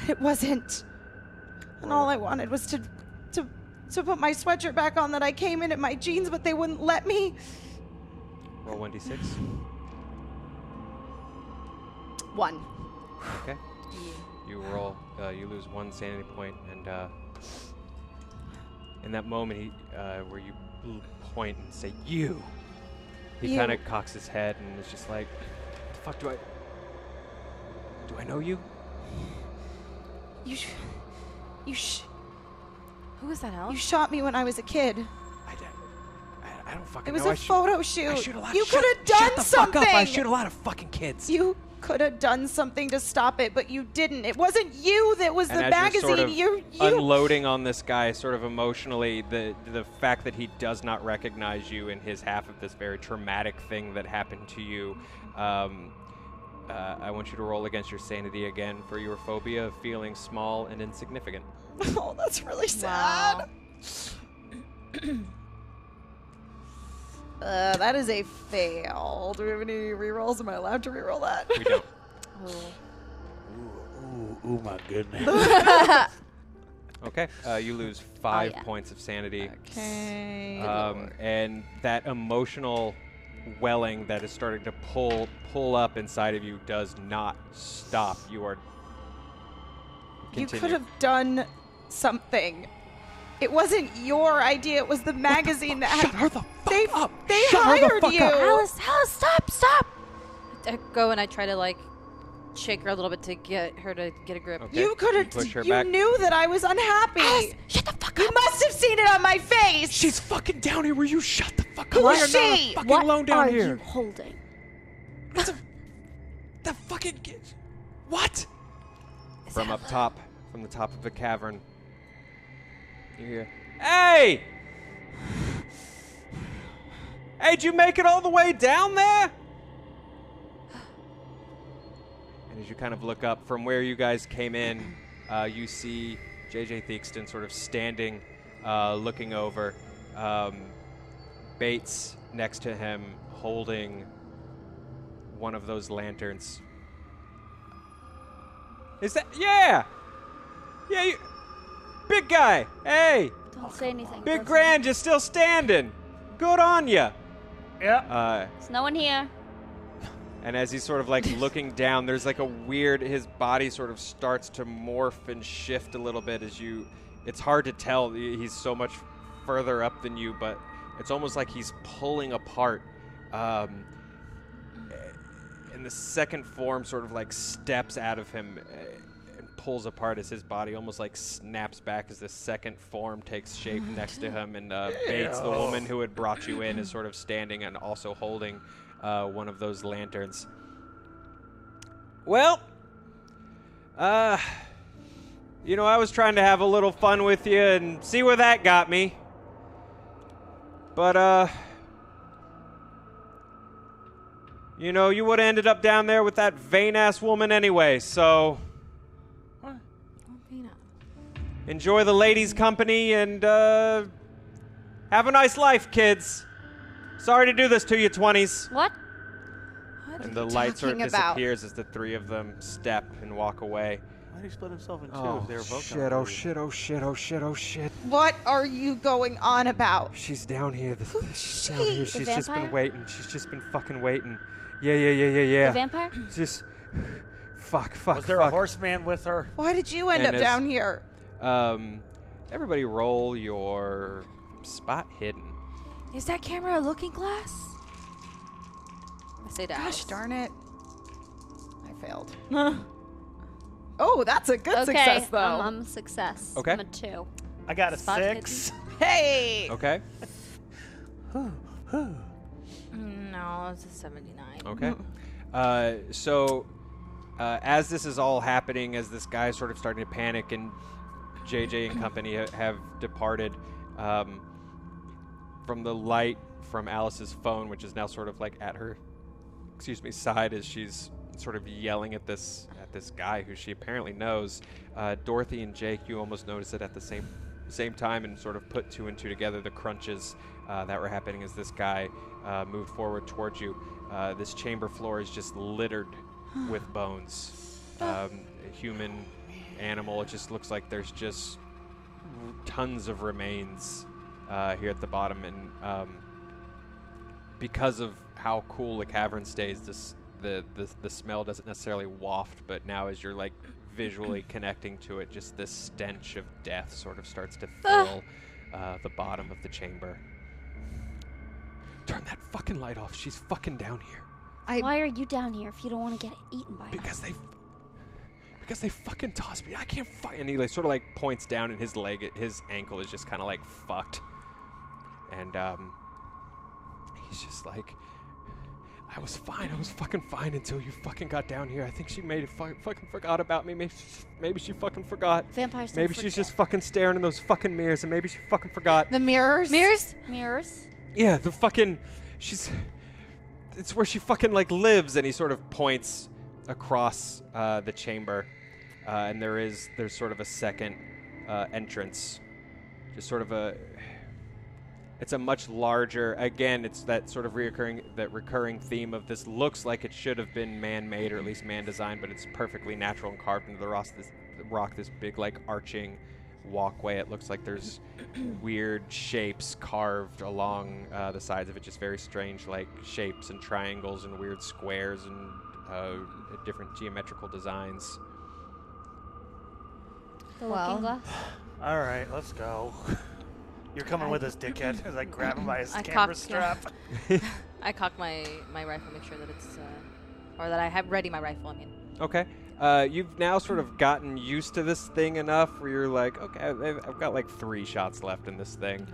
C: It wasn't. And all I wanted was to put my sweatshirt back on that I came in my jeans, but they wouldn't let me.
A: Roll 1d6.
C: 1.
A: Okay. You roll. You lose 1 sanity point, and in that moment, where you point and say "you," he kind of cocks his head and is just like, "The fuck do I know you?"
E: Who is that, Alice?
C: You shot me when I was a kid.
A: I don't fucking
C: know. It
A: know.
C: was a photo shoot. You could have
A: Shut
C: done
A: the
C: something.
A: Fuck up. I shoot a lot of fucking kids.
C: You could have done something to stop it, but you didn't. It wasn't you that was
A: and
C: the
A: as
C: magazine.
A: You're sort of
C: you
A: unloading on this guy, sort of emotionally, the fact that he does not recognize you in his half of this very traumatic thing that happened to you. I want you to roll against your sanity again for your phobia of feeling small and insignificant.
C: Oh, that's really sad.
E: Wow.
C: That is a fail. Do we have any rerolls? Am I allowed to reroll that?
A: We don't.
B: Ooh, my goodness.
A: Okay, you lose 5 points of sanity.
C: Okay.
A: And that emotional welling that is starting to pull up inside of you does not stop. You are.
C: You
A: Continue.
C: could have done something. It wasn't your idea. It was the magazine that
A: Shut her the fuck up.
C: They
A: Shut her the
C: hired
A: fuck
C: you.
A: up.
E: Alice, stop! I go and I try to shake her a little bit to get her to get a grip.
A: Okay.
C: You could have.
A: Push her
C: You
A: back.
C: knew that I was unhappy.
E: Alice, shut the fuck
C: You
E: up!
C: must have seen it on my face.
A: She's fucking down here. Will you shut the fuck up?
C: Who is
A: You're not
C: she?
A: fucking
D: What
A: alone down
D: are
A: here.
D: you holding?
A: The fucking what? From up top, from the top of the cavern, you hear, "Hey! Hey, did you make it all the way down there?" And as you kind of look up from where you guys came in, you see JJ Theakston sort of standing, looking over. Bates next to him, holding one of those lanterns. Is that? Yeah, you, big guy. Hey,
D: Don't say anything.
A: Big
D: Don't say
A: Grand, you're still standing. Good on ya.
B: Yeah.
D: There's no one here.
A: And as he's sort of looking down, there's a weird, his body sort of starts to morph and shift a little bit as you, it's hard to tell. He's so much further up than you, but it's almost like he's pulling apart. And the second form sort of steps out of him and of pulls apart as his body almost like snaps back as this second form takes shape next to him, and Bates, the woman who had brought you in, is sort of standing and also holding one of those lanterns. Well, you know, I was trying to have a little fun with you and see where that got me. But, you know, you would have ended up down there with that vain-ass woman anyway, so...
E: What?
A: Enjoy the ladies' company and, have a nice life, kids. Sorry to do this to you, 20s.
D: What?
A: And the light sort of disappears as the three of them step and walk away.
B: Why did he split himself in two
A: Oh,
B: if they were both
A: shit,
B: gonna
A: oh
B: leave?
A: shit, oh shit, oh shit, oh shit.
C: What are you going on about?
A: She's down here. She's down
C: she?
A: here.
C: The
A: She's just been
D: vampire?
A: waiting. She's just been fucking waiting. Yeah.
D: The vampire?
A: Just... Fuck.
B: Was there a horseman with her?
C: Why did you end
A: And
C: up down here?
A: Everybody roll your spot hidden.
E: Is that camera a looking glass? I say to
C: Gosh
E: Alice.
C: darn it. I failed. Oh, that's a good
D: Okay,
C: success, though.
D: I'm a success.
A: Okay.
D: I'm a 2.
B: I got a
E: Spot
B: 6.
C: Hey!
A: Okay.
E: No, it's a 79.
A: Okay. So, as this is all happening, as this guy is sort of starting to panic and JJ and company have departed, from the light from Alice's phone, which is now sort of like at her, side as she's sort of yelling at this guy who she apparently knows. Dorothy and Jake, you almost notice it at the same time and sort of put 2 and 2 together, the crunches that were happening as this guy moved forward towards you. This chamber floor is just littered with bones. Human, animal, it just looks like there's just tons of remains here at the bottom, and because of how cool the cavern stays, the smell doesn't necessarily waft, but now as you're like visually connecting to it, just this stench of death sort of starts to fill the bottom of the chamber. Turn that fucking light off. She's fucking down here.
D: Why are you down here if you don't want to get eaten by her?
A: Because they fucking tossed me. I can't fight. And he like, sort of like points down, and his ankle is just kind of like fucked. And he's just like, I was fine. I was fucking fine until you fucking got down here. I think she fucking forgot about me. Maybe she fucking forgot.
D: Vampires don't
A: Maybe she's
D: forget.
A: just fucking staring in those fucking mirrors, and maybe she fucking forgot.
C: The mirrors?
D: Mirrors?
A: Yeah, the fucking... It's where she fucking, like, lives, and he sort of points across the chamber. And there's sort of a second entrance. Just sort of a... It's a much larger... Again, it's that sort of recurring theme of this looks like it should have been man-made, or at least man-designed, but it's perfectly natural and carved into the rock, this big, like, arching walkway. It looks like there's weird shapes carved along the sides of it, just very strange like shapes and triangles and weird squares and different geometrical designs.
D: The
C: Well.
D: looking glass?
B: All right, let's go. You're coming with us, dickhead. As I grab him by his
E: I
B: camera
E: cocked-
B: strap.
E: I cock my rifle, make sure that it's, or that I have ready my rifle, I mean.
A: Okay. You've now sort of gotten used to this thing enough where you're like, okay, I've got like 3 shots left in this thing.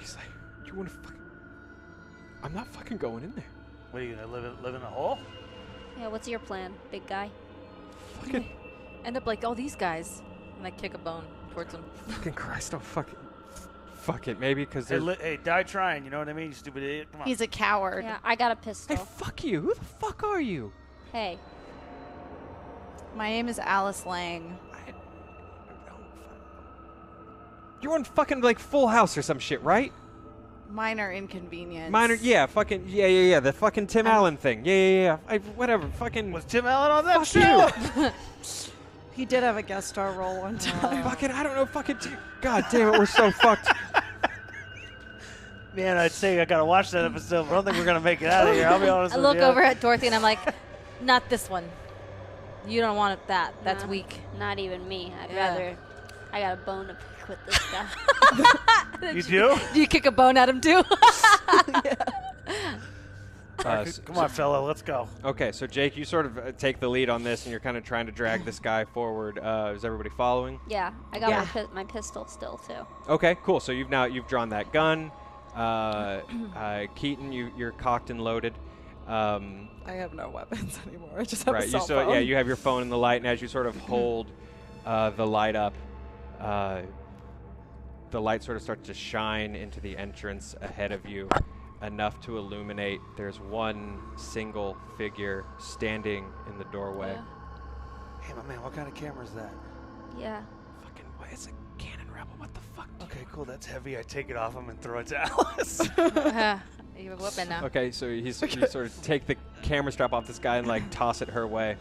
A: He's like, you want to fucking... I'm not fucking going in there.
B: What are you gonna live in a hole?
D: Yeah, what's your plan, big guy?
A: Fucking...
E: End up like all these guys. And I kick a bone towards them.
A: Fucking Christ, don't fuck it, maybe, because
B: Hey,
A: there's...
B: hey, die trying. You know what I mean? You stupid idiot. Come on.
C: He's a coward.
D: Yeah, I got a pistol.
A: Hey, fuck you. Who the fuck are you?
D: Hey,
C: My name is Alice Lang.
A: You're on fucking, like, Full House or some shit, right?
C: Minor inconvenience.
A: Yeah, fucking, yeah, the fucking Tim Allen thing. Yeah. Whatever, fucking...
B: Was Tim Allen on that
A: Fuck
B: show?
A: you.
C: He did have a guest star role one time.
A: Fucking, I don't know, fucking... God damn it, we're so fucked.
B: Man, I'd say I gotta watch that episode, but I don't think we're gonna make it out of here. I'll be honest
E: I
B: with
E: look
B: you.
E: over at Dorothy and I'm like, not this one. You don't want it that. That's
D: Nah,
E: weak.
D: Not even me. I'd
E: Yeah.
D: rather... I got a bone to pick with this guy.
B: You do?
E: Do you kick a bone at him too?
B: Come on, fella, let's go.
A: Okay, so Jake, you sort of take the lead on this, and you're kind of trying to drag this guy forward. Is everybody following?
D: Yeah, I got my pistol still too.
A: Okay, cool. So you've drawn that gun. Keaton, you're cocked and loaded.
F: I have no weapons anymore. I just have a cell phone.
A: Yeah, you have your phone in the light, and as you sort of hold the light up, the light sort of starts to shine into the entrance ahead of you, enough to illuminate. There's one single figure standing in the doorway.
B: Hey, my man, what kind of camera is that?
D: Yeah.
A: Fucking, what is a Canon Rebel? What the fuck?
B: Okay, cool. That's heavy. I take it off him and throw it to Alice.
E: You have a weapon now.
A: Okay, so you sort of take the camera strap off this guy and like toss it her way.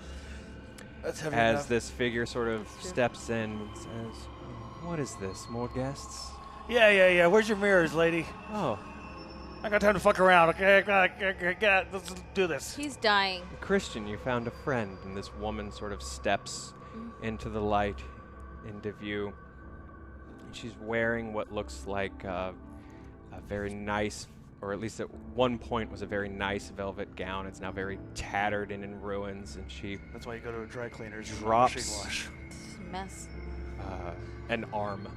B: That's heavy
A: As
B: enough.
A: this figure sort of steps in and says, "What is this? More guests?"
B: Yeah. Where's your mirrors, lady?
A: Oh,
B: I got time to fuck around. Okay, let's do this.
E: He's dying.
A: Christian, you found a friend. And this woman sort of steps into the light, into view. She's wearing what looks like a very nice, or at least at one point was a very nice velvet gown. It's now very tattered and in ruins, and she
B: That's why you go to a dry cleaner's.
A: drops
B: Wash.
E: It's a mess.
A: an arm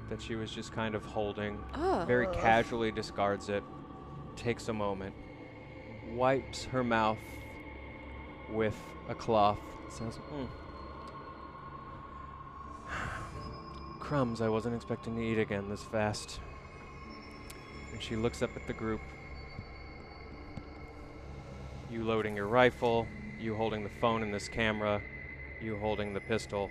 A: that she was just kind of holding,
E: Oh.
A: very casually discards it, takes a moment, wipes her mouth with a cloth, says, "Crumbs, I wasn't expecting to eat again this fast." And she looks up at the group. You loading your rifle, you holding the phone and this camera, you holding the pistol.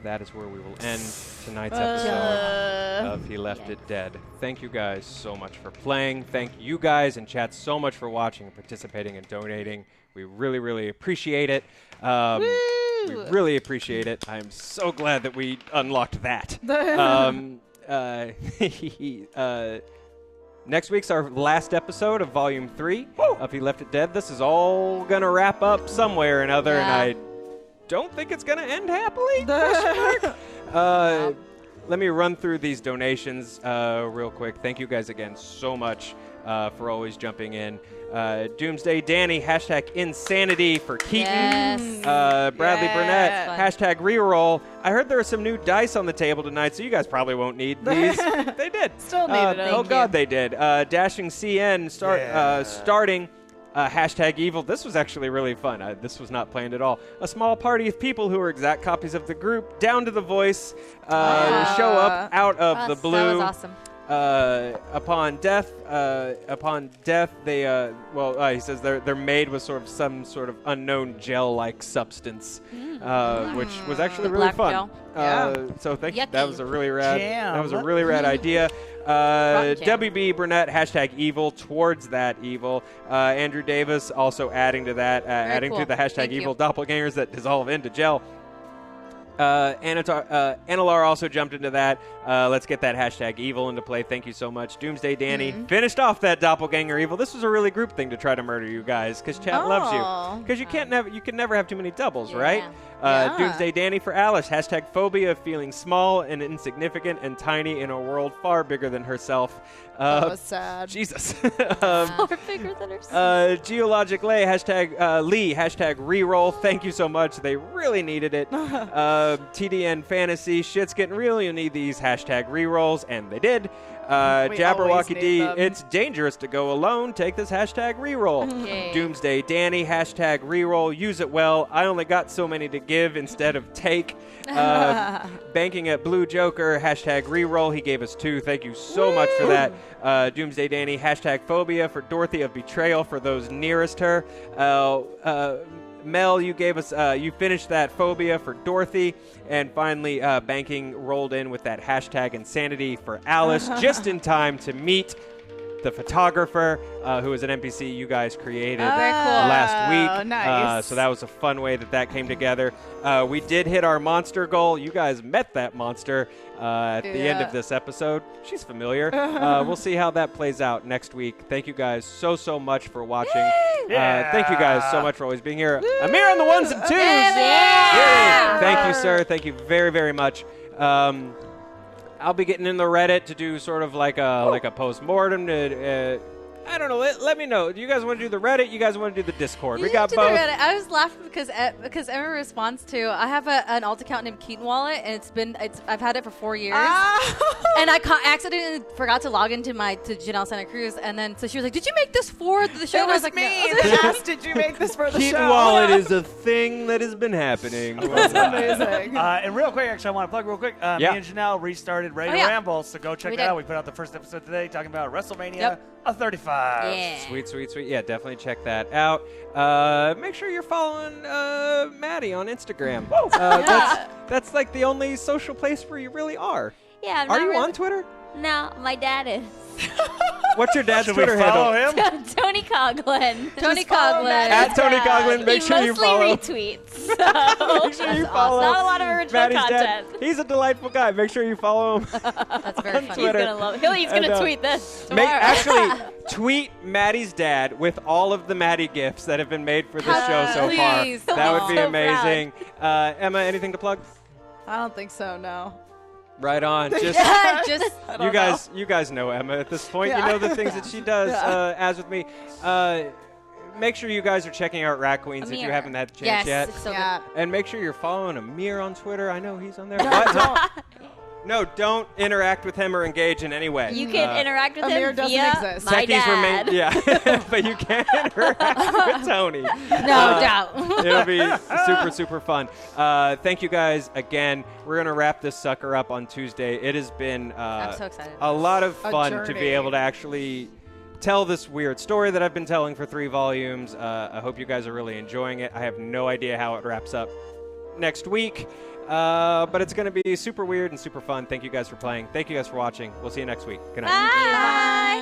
A: That is where we will end tonight's episode of He Left It Dead. Thank you guys so much for playing. Thank you guys in chat so much for watching and participating and donating. We really, really appreciate it. We really appreciate it. I'm so glad that we unlocked that. Next week's our last episode of Volume 3 of He Left It Dead. This is all going to wrap up somewhere or another, and I don't think it's going to end happily. Question mark. Let me run through these donations real quick. Thank you guys again so much for always jumping in. Doomsday Danny, hashtag insanity for Keaton.
E: Yes.
A: Bradley Burnett,
E: Fun.
A: hashtag reroll. I heard there are some new dice on the table tonight, so you guys probably won't need these. They did.
F: Still needed them.
A: Oh, God, they did. Dashing CN starting. Hashtag evil. This was actually really fun. This was not planned at all. A small party of people who are exact copies of the group, down to the voice, show up out of the blue.
E: That was awesome.
A: Upon death, they he says they're made with some sort of unknown gel-like substance, which was actually really
E: Black
A: fun.
E: gel.
A: So thank you.
E: Yucky.
A: That was a really rad.
B: Jam.
A: That was a really rad idea.
E: Rotten jam.
A: WB Burnett, hashtag evil, towards that evil. Andrew Davis also adding to that, adding
E: cool.
A: to the hashtag
E: Thank you.
A: evil doppelgangers that dissolve into gel. Analar also jumped into that. Let's get that hashtag evil into play. Thank you so much. Doomsday Danny finished off that doppelganger evil. This was a really group thing to try to murder you guys because chat loves you. Because you can never have too many doubles, right? Doomsday Danny for Alice. Hashtag phobia of feeling small and insignificant and tiny in a world far bigger than herself.
F: That was sad.
A: Jesus.
D: Far bigger than herself.
A: Geologic Lay, hashtag Lee, hashtag reroll. Thank you so much. They really needed it. TDN Fantasy, shit's getting real. You need these hashtag rerolls, and they did. Jabberwocky D, it's dangerous to go alone. Take this hashtag reroll.
E: Okay.
A: Doomsday Danny, hashtag reroll. Use it well. I only got so many to give instead of take. Banking at Blue Joker, hashtag reroll. He gave us 2. Thank you so much for that. Doomsday Danny, hashtag phobia for Dorothy of betrayal for those nearest her. Mel, you gave us, you finished that phobia for Dorothy. And finally, banking rolled in with that hashtag insanity for Alice, just in time to meet the photographer, who is an NPC you guys created last week.
F: Nice.
A: So that was a fun way that came together. We did hit our monster goal. You guys met that monster at the end of this episode. She's familiar. We'll see how that plays out next week. Thank you guys so much for watching. Thank you guys so much for always being here. Amir on the ones and twos.
E: Yeah.
A: Thank you, sir. Thank you very, very much. I'll be getting in the Reddit to do sort of like a post-mortem to I don't know. Let me know. Do you guys want to do the Reddit? You guys want to do the Discord? We
E: You
A: got
E: did the
A: both.
E: Reddit. I was laughing because Emma responds to I have an alt account named Keaton Wallet, and I've had it for 4 years, and I accidentally forgot to log into to Janelle Santa Cruz, and then so she was like, "Did you make this for the show?"
F: It
E: And I
F: was
E: like,
F: me
E: "No."
F: that asked, "Did you make this for the
A: Keaton
F: show?"
A: Wallet is a thing that has been happening.
F: That's amazing.
B: And real quick, actually, I want to plug real quick.
A: Yeah.
B: Me and Janelle restarted Ready
E: Oh,
B: to
E: yeah.
B: Ramble, so go check
E: We
B: that
E: did.
B: out. We put out the first episode today talking about WrestleMania
E: Yep.
B: 35.
D: Yeah.
A: Sweet. Yeah, definitely check that out. Make sure you're following Maddie on Instagram. That's like the only social place where you really are.
D: Yeah. I'm
A: Are
D: not
A: you
D: really-
A: on Twitter?
D: No, my dad is.
A: What's your dad's
B: Should
A: Twitter
B: we follow
A: handle?
B: him?
D: Tony Coughlin.
E: Tony Coughlin.
A: At Tony Coughlin. Make
D: he
A: sure you follow.
D: mostly retweets. So
A: Make sure you
D: that's
A: follow.
D: awesome. Not a lot of original
A: Maddie's
D: content.
A: dad. He's a delightful guy. Make sure you follow him.
E: That's very
A: on
E: funny.
D: He's
A: Twitter.
D: gonna love. He's
A: And,
D: gonna tweet this
A: Make,
D: tomorrow.
A: actually, tweet Maddie's dad with all of the Maddie gifts that have been made for this show so far.
E: Please.
A: That would be
D: So
A: amazing. Emma, anything to plug?
F: I don't think so. No.
A: Right on. Just
E: Just
F: I
A: you
F: don't
A: guys, you guys know Emma at this point.
F: Yeah.
A: You know the things that she does.
F: Yeah.
A: As with me, make sure you guys are checking out Rat Queens if you
D: Amir.
A: haven't had the chance
E: yes,
A: yet.
E: it's so
F: Yeah.
A: And make sure you're following Amir on Twitter. I know he's on there. What? No, don't interact with him or engage in any way.
D: You can interact with
F: Amir
D: him
F: doesn't
D: via
F: exist.
D: my
A: Techies
D: dad.
A: remain, yeah, but you can't interact with Tony.
E: no doubt.
A: It'll be super fun. Thank you guys again. We're gonna wrap this sucker up on Tuesday. It has been
E: I'm so excited.
A: a lot of
F: A
A: fun to be
F: journey.
A: able to actually tell this weird story that I've been telling for 3 volumes. I hope you guys are really enjoying it. I have no idea how it wraps up next week, but it's going to be super weird and super fun. Thank you guys for playing. Thank you guys for watching. We'll see you next week. Good night.
D: Bye.